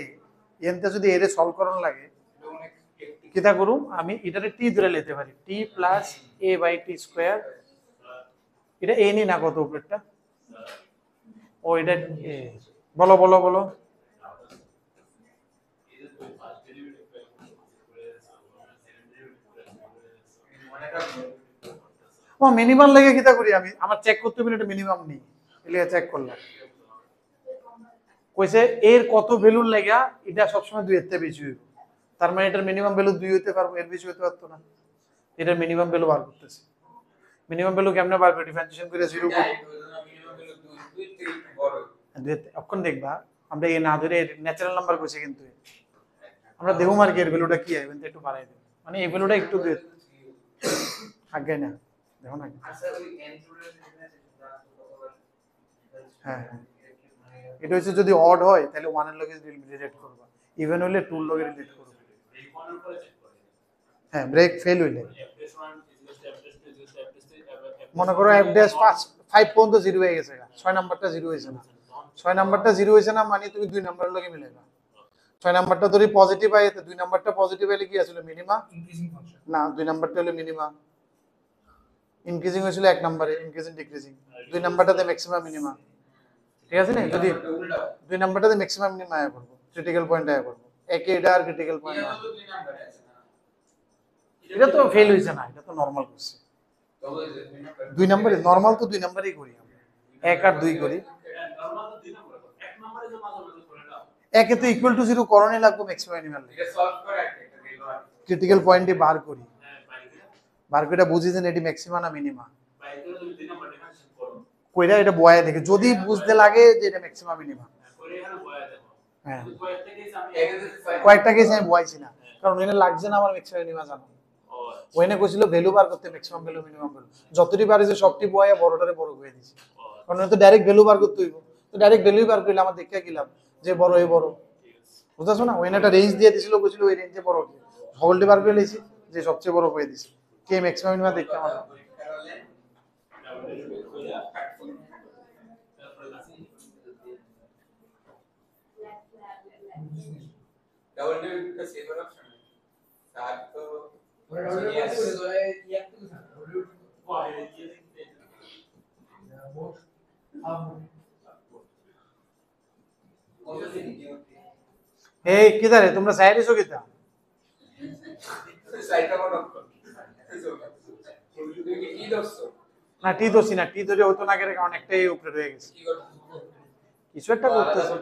এখানতে যদি এর সলভ করন লাগে কিটা করু? আমি এটারে t ধরে নিতে পারি, t plus a by t square. এটা a নি না কত উপরেরটা? ও এটা a। বলো বলো বলো ও মিনিমাম লেগে কিতা করি আমি আমার চেক করতে হবে এটা মিনিমাম নেই এলে চেক করলাম কইছে এর কত ভ্যালুর লাগা এটা সবসময় 2 এর থেকে বেশি হইব তার মানে এটার মিনিমাম ভ্যালু 2 হইতে পারবো এর বেশি হইতে পারতো না এটার মিনিমাম ভ্যালু বার করতেছি মিনিমাম ভ্যালু কেমনে বার করি ডিফারেন্সিয়েশন করে 0 করি এখন দেখবা আমরা এই না ধরে ন্যাচারাল নাম্বার কইছে কিন্তু আমরা দেখো মার এর ভ্যালুটা কি হয় কিন্তু একটু বাড়াই দেব মানে এই ভ্যালুটা একটু দে আগে না দেখো না হ্যাঁ এটা হচ্ছে যদি অড হয় তাহলে 1 এর লগে রিলেট করবা ইভেন হলে 2 এর লগে রিলেট করবা হ্যাঁ ব্রেক ফেল হইলে মনে করো f ড্যাশ 5 পর্যন্ত 0 হয়ে গেছে 6 নাম্বারটা 0 হইছে না 6 নাম্বারটা 0 হইছে না মানে তুমি 2 নাম্বারের লগে মিলাইবা 6 নাম্বারটা ধরি পজিটিভ আইতে 2 নাম্বারটা পজিটিভ হইলে কি আসলে মিনিমা ইনক্রিজিং ফাংশন না 2 নাম্বারটা হলো মিনিমা ইনক্রিজিং হইছিল 1 নম্বরে ইনক্রিজিং ডিক্রিজিং 2 নাম্বারটাতে ম্যাক্সিমাম মিনিমা ঠিক আছে না যদি 2 নাম্বারটাতে ম্যাক্সিমাম মিনিমা আয়া করব ক্রিটিক্যাল পয়েন্ট আয়া করব একে এটা আর ক্রিটিক্যাল পয়েন্ট এটা তো ফেল হইছে না এটা তো নরমাল করছে 2 নম্বরে নরমাল তো 2 নম্বরেই করি আমরা 1 আর 2 করি নরমাল তো 2 নম্বরে 1 নম্বরে যে মাঝে করে দাও একে তো ইকুয়াল টু 0 করণে লাগবে ম্যাক্সিমাম মিনিমাম এটা সলভ করে একটা ক্রিটিক্যাল পয়েন্টে বার করি হ্যাঁ বাইরে বার করে বুঝিছেন এটি ম্যাক্সিমা না মিনিমা বাইরে তুমি 2 নম্বর ডিফারেন্সিয়েশন করো কইরা এটা বয়া দেখে যদি বুঝতে লাগে যে এটা ম্যাক্সিমা মিনিমা করে এখানে বয়া দেখো হ্যাঁ কয়েকটা কেস আমি কয়েকটা কেস আমি বয়াইছি না কারণ এনে লাগছে না আমার ম্যাক্সিমাম মিনিমা জানো ওইনে কইছিল ভ্যালু বার করতে ম্যাক্সিমাম ভ্যালু মিনিমাম ভ্যালু যতটি বাড়িছে সবটি বয়া বড়টারে বড় করে দিছি কারণ তো ডাইরেক্ট ভ্যালু বার করতে হইব তো ডাইরেক্ট ভ্যালু বার কইলে আমার দেখে কি লাভ যে বড় এই বড় বুঝাছো না ওইনে একটা রেঞ্জ দিয়ে দিছিল কইছিল ওই রেঞ্জে বড় কি হোল্ড বার করে লইছি যে সবচেয়ে বড় করে দিছি কে ম্যাক্সিমাম মিনিমাম দেখতে আমার डबल डेविड का सेवर ऑप्शन है सात तो ওরা ডাউনলোড করে তো এই অ্যাপ থেকে ডাউনলোড এই কি জানে তোমরা সাইরিসো কিতা साइट का ऑन कर তুমি কি দছছো না টি দোসি না টি ধরে হতো না করে অনেকটাই উপরে রয়ে গেছে কি করছো কিছু একটা করতেছে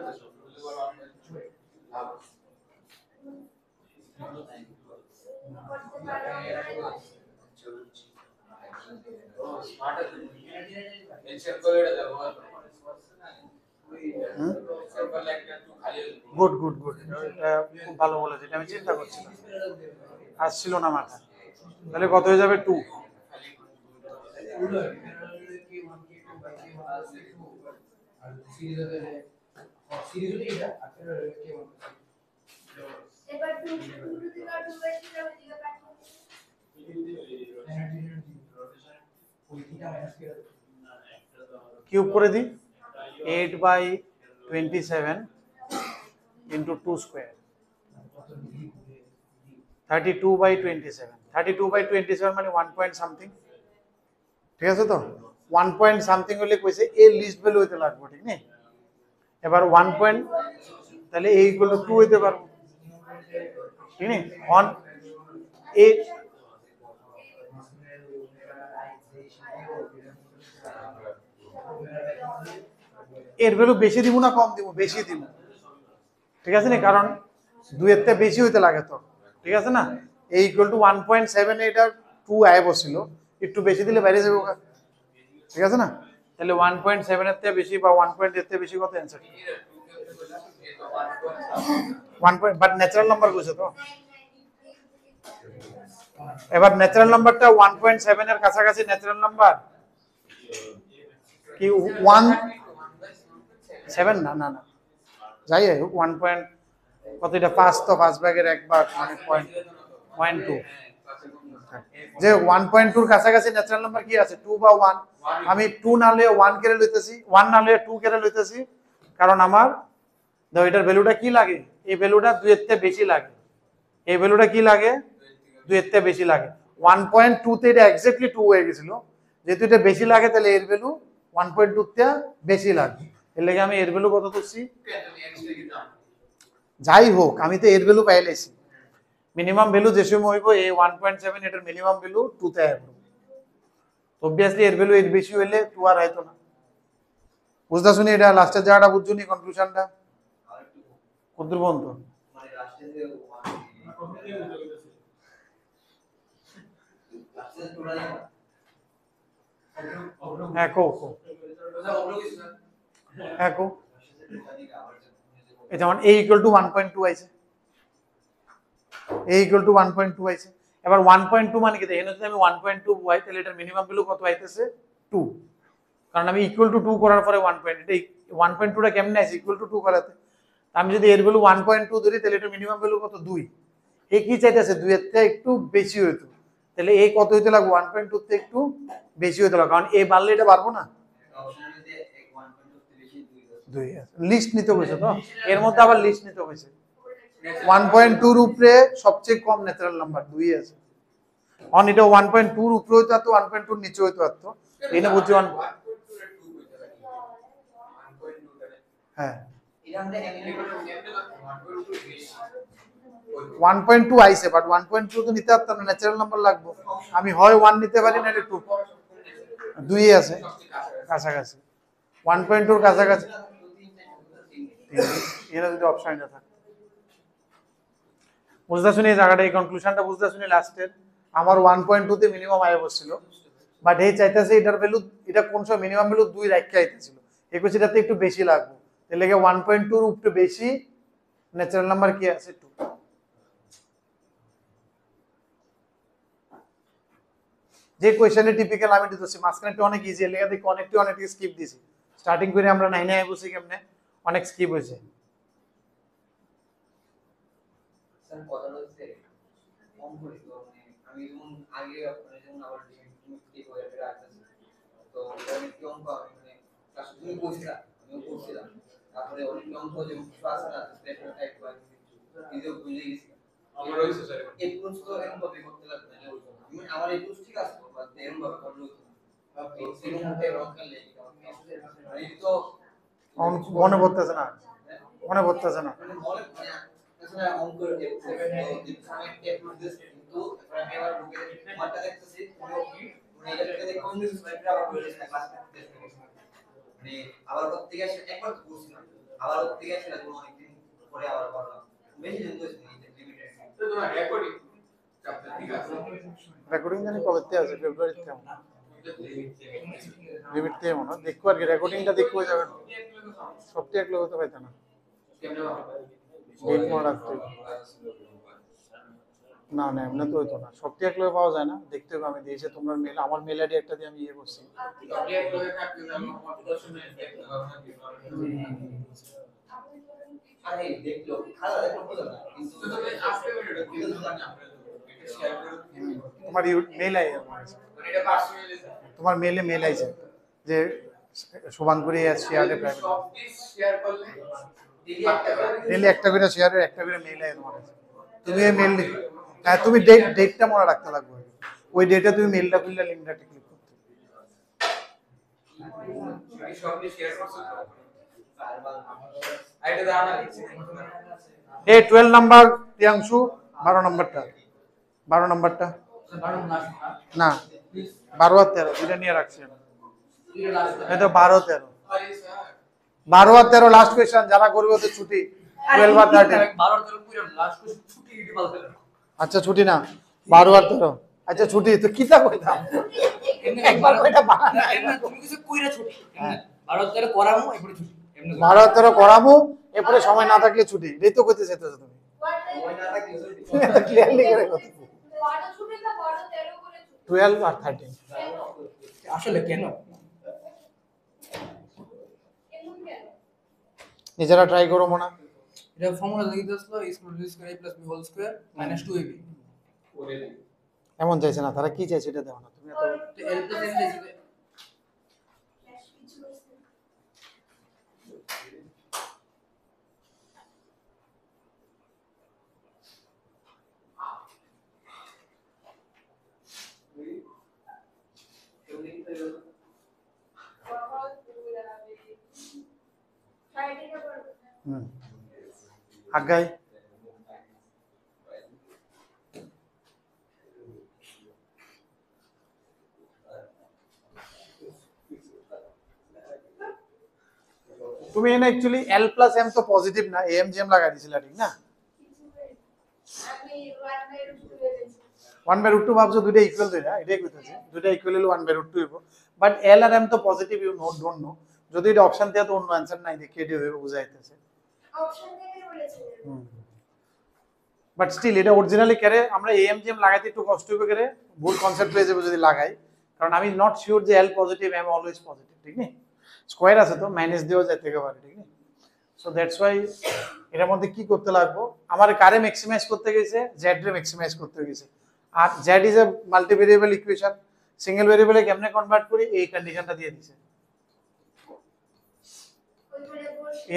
গুড গুড গুড খুব ভালো বলেছে এটা আমি চিন্তা করছিলাম আসছিল না মাথা তাহলে কত হয়ে যাবে 2 এবার 2 টু দি পাওয়ার 2 বাই 3 হবে দিকে কাট কিউব করে দিই 8 by 27 into 2 square 32 by 27 32 by 27 মানে 1 পয়েন্ট সামথিং ঠিক আছে তো 1 পয়েন্ট সামথিং হলে কইছে এ লিস্ট ভ্যালু হইতে লাগবে ঠিক না এবার 1 পয়েন্ট তাহলে a ইকুয়াল টু 2 হইতে পারবো ঠিক না 1 a এর ভ্যালু বেশি দিব না কম দিব বেশি দিব ঠিক আছে না কারণ 2 এর থেকে বেশি হইতে লাগে তো ঠিক আছে না a ইকুয়াল টু 1.78 আর 2 আয় বসছিল একটু বেশি দিলে বাইরে যাবে ঠিক আছে না তাহলে 1.7 এর থেকে বেশি বা 1.8 এর থেকে বেশি কত অ্যানসার 1 বাট ন্যাচারাল নাম্বার কইছো তো এবার ন্যাচারাল নাম্বারটা 1.7 এর কাছাকাছি ন্যাচারাল নাম্বার কি 1.7 না না না যাই হোক 1 পয়েন্ট কত এটা 5 তো 5 ভাগের 1 ভাগ মানে 0.2 যে 1.2 এর কাছাকাছি ন্যাচারাল নাম্বার কি আছে 2 বা 1 আমি 2 না লয়ে 1 কেটে লইতেছি 1 না লয়ে 2 কেটে লইতেছি কারণ আমার দাও এটার ভ্যালুটা কি লাগে এই ভ্যালুটা 2 এর থেকে বেশি লাগে এই ভ্যালুটা কি লাগে 2 এর থেকে বেশি লাগে 1.2 তে এটা এক্স্যাক্টলি 2 হয়ে গিয়েছিল যেহেতু এটা বেশি লাগে তাহলে এর ভ্যালু 1.2 তে বেশি লাগে এর লাগি আমি এর ভ্যালু কত করছি যাই হোক আমি তো এর ভ্যালু পাইলেছি মিনিমাম ভ্যালু যে সময় হইব এই 1.7 এটার মিনিমাম ভ্যালু 2 তে আইব অবভিয়াসলি এর ভ্যালু এর বেশি হইলে 2 আর হইতো না বুঝতা শুনি এটা লাস্টের জায়গাটা বুঝছুনি কনক্লুশনটা আর একটু কদ্দুর বন্ধ মানে লাস্টে যে লাস্টে টোটালি হ্যাঁ কো হ্যাঁ কো এটা মানে a equal to 1.2 আইছে a equal to 1.2 আইছে এবার 1.2 মানে কি এখানে যদি আমি 1.2 হয় তাহলে এটার মিনিমাম ভ্যালু কত আইতেছে 2 কারণ আমি ইকুয়াল টু 2 করার পরে 1.2 এটা 1.2 টা কেমনে আছে ইকুয়াল টু 2 করাতে আমি যদি এর ভ্যালু 1.2 ধরি তাহলে এটার মিনিমাম ভ্যালু কত 2 এ কি চাইতেছে 2 এর থেকে একটু বেশি হইতো তাহলে এই কত হইতে লাগবে 1.2 তে একটু বেশি হইতে লাগবে কারণ এ বাড়লে এটা পারবো না অপশনের মধ্যে 1.2 তে বেশি 2 2 লিস্ট নিতে হইছে তো এর মধ্যে আবার লিস্ট নিতে হইছে 1.2 এর উপরে সবচেয়ে কম ন্যাচারাল নাম্বার 2 আছে অন এটা 1.2 এর উপরে হইতো তো 1.2 এর নিচে হইতো তো এটা বুঝছি হ্যাঁ এটা আমরা এমনি 1.2 আইছে বাট 1.2 তো নিতে পারতাম না ন্যাচারাল নাম্বার লাগবে আমি হয় 1 নিতে পারি না 2 2 আছে কাছাকাছি 1.2 এর কাছাকাছি এরা যদি অপশন না থাকে বুঝতে শুনি এই জায়গাটা এই কনক্লুশনটা বুঝতে শুনি লাস্টের আমার 1.2 তে মিনিমাম আয় বসছিল বাট এই চাইতেছে এটার ভ্যালু এটা কোন সময় মিনিমাম ভ্যালু 2 রাখতে আইতেছিল এই কোচিটাতে একটু বেশি লাগবে তাহলে 1.2 এর উপরে বেশি ন্যাচারাল নাম্বার কি আছে 2 যে কোশ্চেনে টিপিক্যাল আমি দিতেছি মাঝখানেটা অনেক ইজি লেখা দেখি অনেক স্কিপ দিছি স্টার্টিং করে আমরা 9 এ আই বসি কেমনে অনেক স্কিপ হইছে স্যার কথা হচ্ছে কম করে তো মানে আমি যেমন আগে মানে যেমন আবার কি করে এটা আসছে তো এটা আমি কি অঙ্ক আমি মানে ক্লাস 2 করছিলাম আমিও করছিলাম তারপরে অনেক অঙ্ক যেমন ক্লাস না স্পেশাল টাইপ বা ভিডিও বুঝে গেছি আমার হইছে স্যার এই কোর্স তো এরকম ভাবে করতে লাগবে না আমি আমার এই কোর্স ঠিক আছে বাট এরকম ভাবে করলে হতো না এরকম মতে রং করলে মানে এই তো মনে পড়তেছে না মনে পড়তেছে না মানে মনে মানে আসলে অঙ্ক কিন্তু আমি আবার মাঠটা দেখতেছি মানে এটা থেকে কম নিউজ পাইটা আবার বলে দিয়েছে ক্লাস করতে মানে আবার ওর থেকে এসে একবার তো করছিলাম আবার ওর থেকে এসে লাগলো অনেকদিন পরে আবার করলাম বেশি দিন হয়েছে লিমিটেড তো তোমার রেকর্ডিং চ্যাপ্টার ঠিক আছে রেকর্ডিং জানি কবেতে আছে ফেব্রুয়ারিতে লিমিট তে মনে দেখো আর রেকর্ডিংটা দেখো যাবে সত্যি এক লোক হতে পাইতো না কেমনে ডেট মনে রাখতে না না এমনি তো হইতো না সত্যি এক লোক পাওয়া যায় না দেখতে হবে আমি দিয়েছি তোমার মেল আমার মেল আইডি একটা দিয়ে আমি ইয়ে করছি আপনি এক লোকে থাকতে আমি আমার দর্শনে দেখতে পাবো না কি আরে দেখলো খালা দেখলো বুঝলো না কিন্তু তো তুমি আজকে ভিডিওটা কি জানি আমরা এটা শেয়ার করে তোমার মেল আই এটা পার্সোনালি তোমার মেল আইছে যে শুভাঙ্কুরি শেয়ারে প্রাইভেট সব দিস শেয়ার করলে ডেলি একটা করে শেয়ারের একটা করে মেল আই তোমার কাছে তুমি এই মেল হ্যাঁ তুমি ডেটটা মনে রাখতে লাগবে ওই ডেটে তুমি মেলটা খুললে লিংকটা ক্লিক করতে সব দিস শেয়ার করছো আইটা দাও না এই 12 নাম্বার প্রিয়াংশু 12 নাম্বারটা 12 নাম্বারটা না 12 আর 13 দুইটা নিয়ে রাখছি আমি এই তো 12 13 আরে স্যার 12 আর 13 লাস্ট কোশ্চেন যারা করবে ওদের ছুটি 12 আর 13 12 13 পুরো লাস্ট কোশ্চেন ছুটি ইডি বলতে আচ্ছা ছুটি না 12 আর 13 আচ্ছা ছুটি তো কিটা কইতাম একবার কইটা বানা এমনি তুমি কিছু কইরা ছুটি এমনি 12 13 করামু এরপরে ছুটি এমনি 12 আর 13 করাবো এরপরে সময় না থাকলে ছুটি এই তো কইতে চাইতেছো তুমি ওই না থাকলে ক্লিয়ারলি করে কথা বড় ছুটি না বড় 13 করে ছুটি 12 আর 13 আসলে কেন কেমন কেন নিজেরা ট্রাই করো মনে এটা ফর্মুলা লিখে আসলো a square a plus b whole square minus 2ab করে দিই এমন চাইছে না তারা কি চাইছে এটা দেখো না তুমি এত তো l প্লাস m লিখবে আগাই তুমি এখানে অ্যাকচুয়ালি L প্লাস M তো পজিটিভ না, AMGM লাগাই দিছিলা ঠিক না? আমি 1/2 পেয়েছি 1/√2 ভাবছো দুটো ইকুয়াল দুইটা, এটাই কইতেছি দুটো ইকুয়াল হলো 1/√2 হইব, বাট L আর M তো পজিটিভ, ইউ ডোন্ট নো, যদি এটা অপশন দেয়া তো অন্য অ্যানসার নাই দেখে এটি হইবে বুঝাইতেছে। অপশন থেকে বলেছিলেন বাট স্টিল এটা অরিজিনালি করে আমরা AMGM লাগাইতে একটু কষ্ট হবে করে, ভুল কনসেপ্ট হয়ে যাবে যদি লাগাই, কারণ আমি নট শিওর যে L positive M always positive, ঠিক না? স্কয়ার আছে তো মাইনাস দিয়েও যাইতে পারে, ঠিক না? সো দ্যাটস ওয়াই এর মধ্যে কি করতে লাগবো, আমার কারে ম্যাক্সিমাইজ করতে গেছে, z রে ম্যাক্সিমাইজ করতে গেছে, আর z is a multi variable equation, single ভেরিয়েবলে কেমনে কনভার্ট করি এই কন্ডিশনটা দিয়ে দিছে,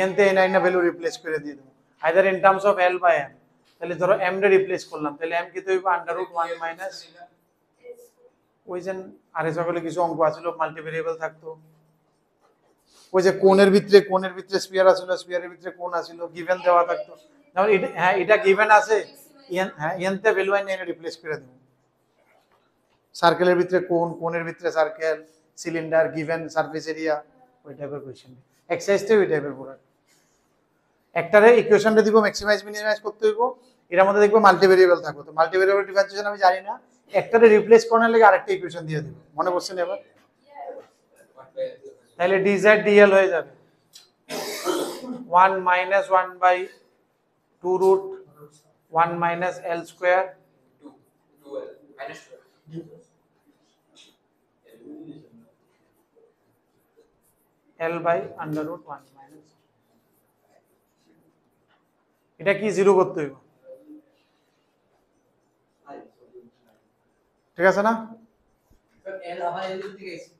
এনতে n না ভ্যালু রিপ্লেস করে দিয়ে দেব either in terms of L by M, তাহলে ধরো M রে রিপ্লেস করলাম, তাহলে M কি তো হইব √1 মাইনাস ওই যে আর এই সকলে কিছু অঙ্ক আছিল মাল্টি ভেরিয়েবল থাকতো, ওই যে কোণের ভিতরে স্ফিয়ার আছিল, স্ফিয়ারের ভিতরে কোণ আছিল, গিভেন দেওয়া থাকতো, যেমন হ্যাঁ এটা গিভেন আছে, হ্যাঁ এনতে ভ্যালু আইন এনে রিপ্লেস করে দেব, সার্কেলের ভিতরে কোণ, কোণের ভিতরে circle, cylinder, given surface area, ওই টাইপের কোশ্চেন এক্সারসাইজটা ওই টাইপের পুরো একটারে ইকুয়েশনটা দিব ম্যাক্সিমাইজ মিনিমাইজ করতে হইব, এর মধ্যে দেখবো মাল্টি ভেরিয়েবল থাকবে, তো মাল্টি ভেরিয়েবল ডিফারেন্সিয়েশন আমি জানি না, একটারে রিপ্লেস করার লাগি আরেকটা ইকুয়েশন দিয়ে দেব, মনে পড়ছে না এবার? তাহলে dz dl হয়ে যাবে 1 minus 1 by 2 root 1 minus L square 2L minus L by under root 1 minus, এটা কি জিরো করতে হইব, ঠিক আছে না? এল আবার এল দিকে গেছে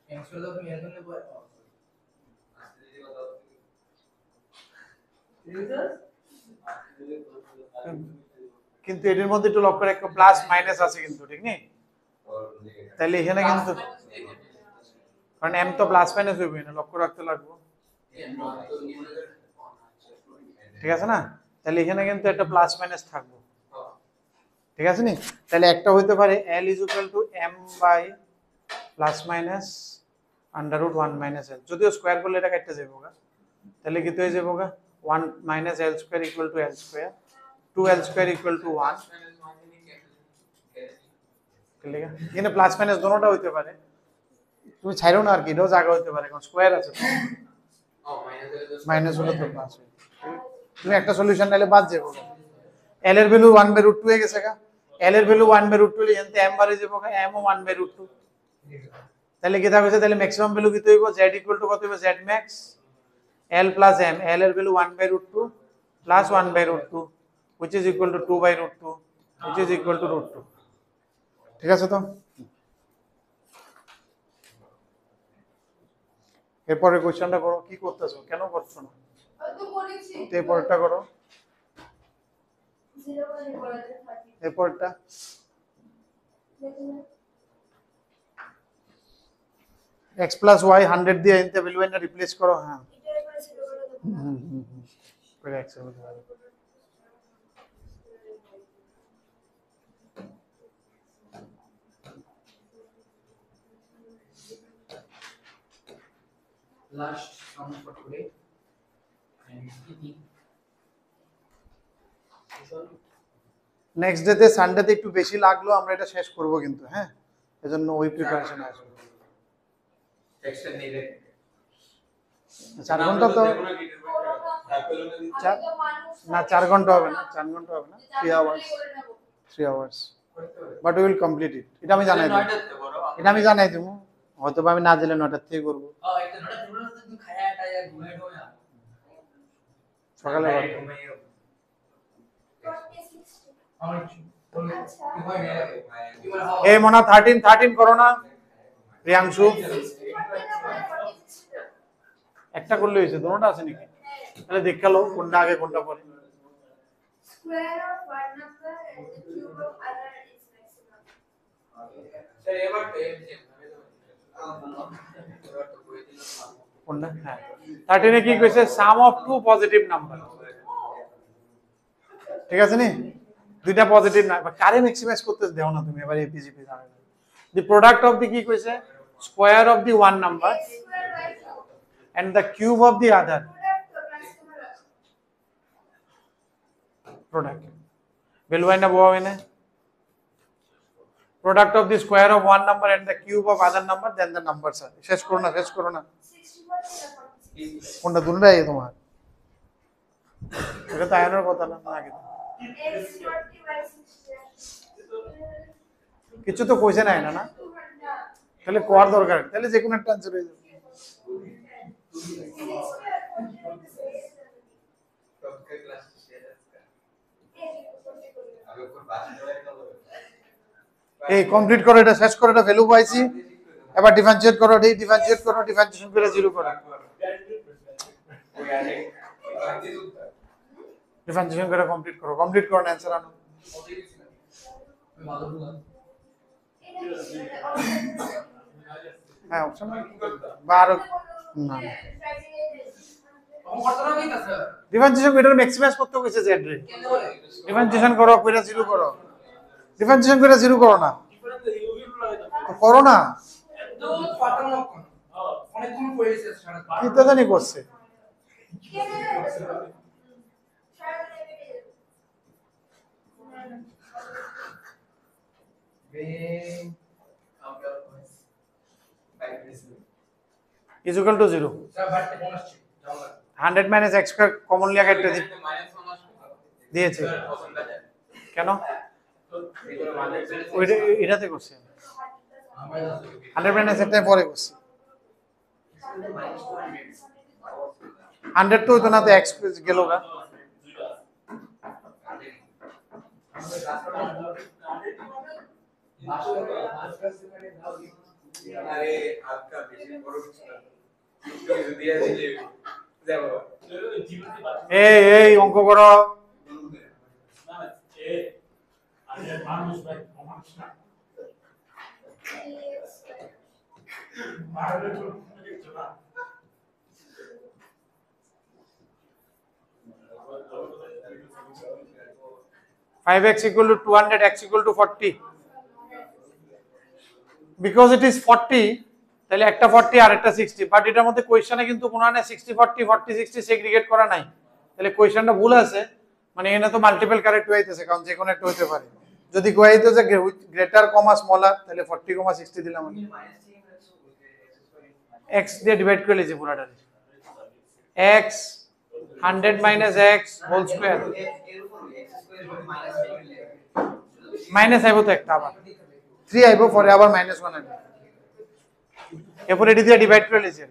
ক্যান্সেল দাও তুমি এর জন্য বল কিন্তু এটার মধ্যে একটু লক্ষ্য রাখো প্লাস মাইনাস আছে কিন্তু, ঠিক নেই? তাহলে এখানে কিন্তু কারণ M তো প্লাস মাইনাস হইবে না, লক্ষ্য রাখতে লাগবে, ঠিক আছে না? তাহলে এখানে কিন্তু একটা প্লাস মাইনাস থাকবে, ঠিক আছে নি? তাহলে একটা হইতে পারে L is equal to M by plus minus √1 minus L, যদিও স্কয়ার করলে এটা কাটতে যাবে গা, তাহলে কি হয়ে যাবে গা 1 minus L square equal to L square, 2L square equal to 1, ঠিক আছে? এখানে প্লাস মাইনাস দুটোটা হইতে পারে, তুমি ছাইরো না আর কি, এটাও জায়গা হইতে পারে কারণ স্কয়ার আছে তো, মাইনাস হলে তো প্লাস হবে, তুমি একটা সলিউশন নাইলে বাদ যাবো, L এর ভ্যালু 1/√2 হয়ে গেছে গা, L এর ভ্যালু 1/√2 হলে এনতে M বাড়ে যাবো গা, M ও 1/√2, তাহলে কি থাকবে, তাহলে ম্যাক্সিমাম ভ্যালু কি হইব, z ইকুয়াল টু কত হইব, z max L plus M, L এর value 1/√2 plus 1/√2 which is equal to 2/√2 which is equal to √2, ঠিক আছে? তো এরপরে কোশ্চেনটা করো, কি করতেছো, কেন করছো না? তো করেছি এরপরটা করো, 0 মানে বলাতে 30 এরপরটা দেখুন x plus y 100 দিয়ে এনতে ভ্যালু এনে রিপ্লেস করো, হ্যাঁ এটা এবারে 0 করে দেব করে x এর value last sum for today and ইটি নেক্সট ডেতে সানডেতে একটু বেশি লাগলো, আমরা এটা শেষ করব কিন্তু, হ্যাঁ এজন্য ওই প্রিপারেশন আছে, টেক্সচার নেই রে 4 ঘন্টা তো না 4 ঘন্টা হবে না, 4 ঘন্টা হবে না, 3 hours 3 hours, but we will complete it, এটা আমি জানাই দেব, এটা আমি জানাই দেব, হয়তো আমি না দিলে 9টা থেকে করব, এটা নটা তোমরা তুমি খায়া টায়া ঘুমাই দাও না সকালে করব, 40 60 আমার আচ্ছা কি হয় না কি বলে এই মনা 13 করো না প্রিয়াংশু, একটা করলে হয়েছে, দুটোটা আছে নাকি? তাহলে দেখালো কোনটা আগে কোনটা পরে, square of one number and the cube of other is maximum sir এবার তো এমজিএম এবার তো কই দিল কোনটা, হ্যাঁ 13 এ কি কইছে, সাম অফ টু পজিটিভ নাম্বার, ঠিক আছে নি? দুইটা পজিটিভ না, কারে ম্যাক্সিমাইজ করতে দাও না তুমি, এবার এপিজিপি জানো, দি প্রোডাক্ট অফ দি কি কইছে, square of the one number square by 2 and the cube of the other product. Value na boa hoy na. Product of the square of one number and the cube of other number, then the numbers are. শেষ করো না, শেষ করো না। কোনটা দুটোটাই তোমার। এটা তো আয়নের কথা না আগে। কিছু তো কইছে না না, তাহলে কোয়ার দরকার, তাহলে যে কোনো একটা আনসার হয়ে যাবে। এই কমপ্লিট করো, এটা শেষ করো, এটা ভ্যালু পাইছি, এবার ডিফারেন্সিয়েট করো, ডিফারেন্সিয়েট করো, ডিফারেন্সিয়েশন করে জিরো করো, ডিফারেন্সিয়েশন করে কমপ্লিট করো, কমপ্লিট করো অ্যানসার আনো। হ্যাঁ অপশন বার না ডিফারেন্সিয়েশন করে ম্যাক্সিমাইজ করতে কইছে জেড রে, ডিফারেন্সিয়েশন করো, কইরা জিরো করো, ডিফারেন্সিয়েশন করে জিরো করো না, করো না, কি তো জানি করছে। is equal to 0 100 minus x square common লিয়া কেটে দিয়েছে কেন ওইটা এটাতে করছে 100 minus একটা পরে করছে 100 তো হইতো না, তো x গেল গা अरे आपका बेसिक बड़ो तो दिया दीजिए যাও এই অঙ্ক করো না এ আরে মানুষ ভাই মানুষ না মারলে তো কিছু না 5x equal to 200, x equal to 40 because it is 40 তাহলে একটা 40 আর একটা 60 বাট এটার মধ্যে কোশ্চেনে কিন্তু কোনো না 60 40 40 60 সেগ্রিগেট করা নাই, তাহলে কোশ্চেনটা ভুল আছে, মানে এখানে তো মাল্টিপল কারেক্ট হইতেছে, কারণ যে কোনো একটা হতে পারে। যদি কইতো যে গ্রেটার কমা স্মলার তাহলে 40 কমা 60 দিলাম আমি, x দিয়ে ডিভাইড করে লিখি পুরোটা, x 100 minus x whole square minus আইবো তো একটা আবার 3 আইবো, পরে আবার -1 আইবো, এরপর এটি দিয়ে ডিভাইড করে লিখি।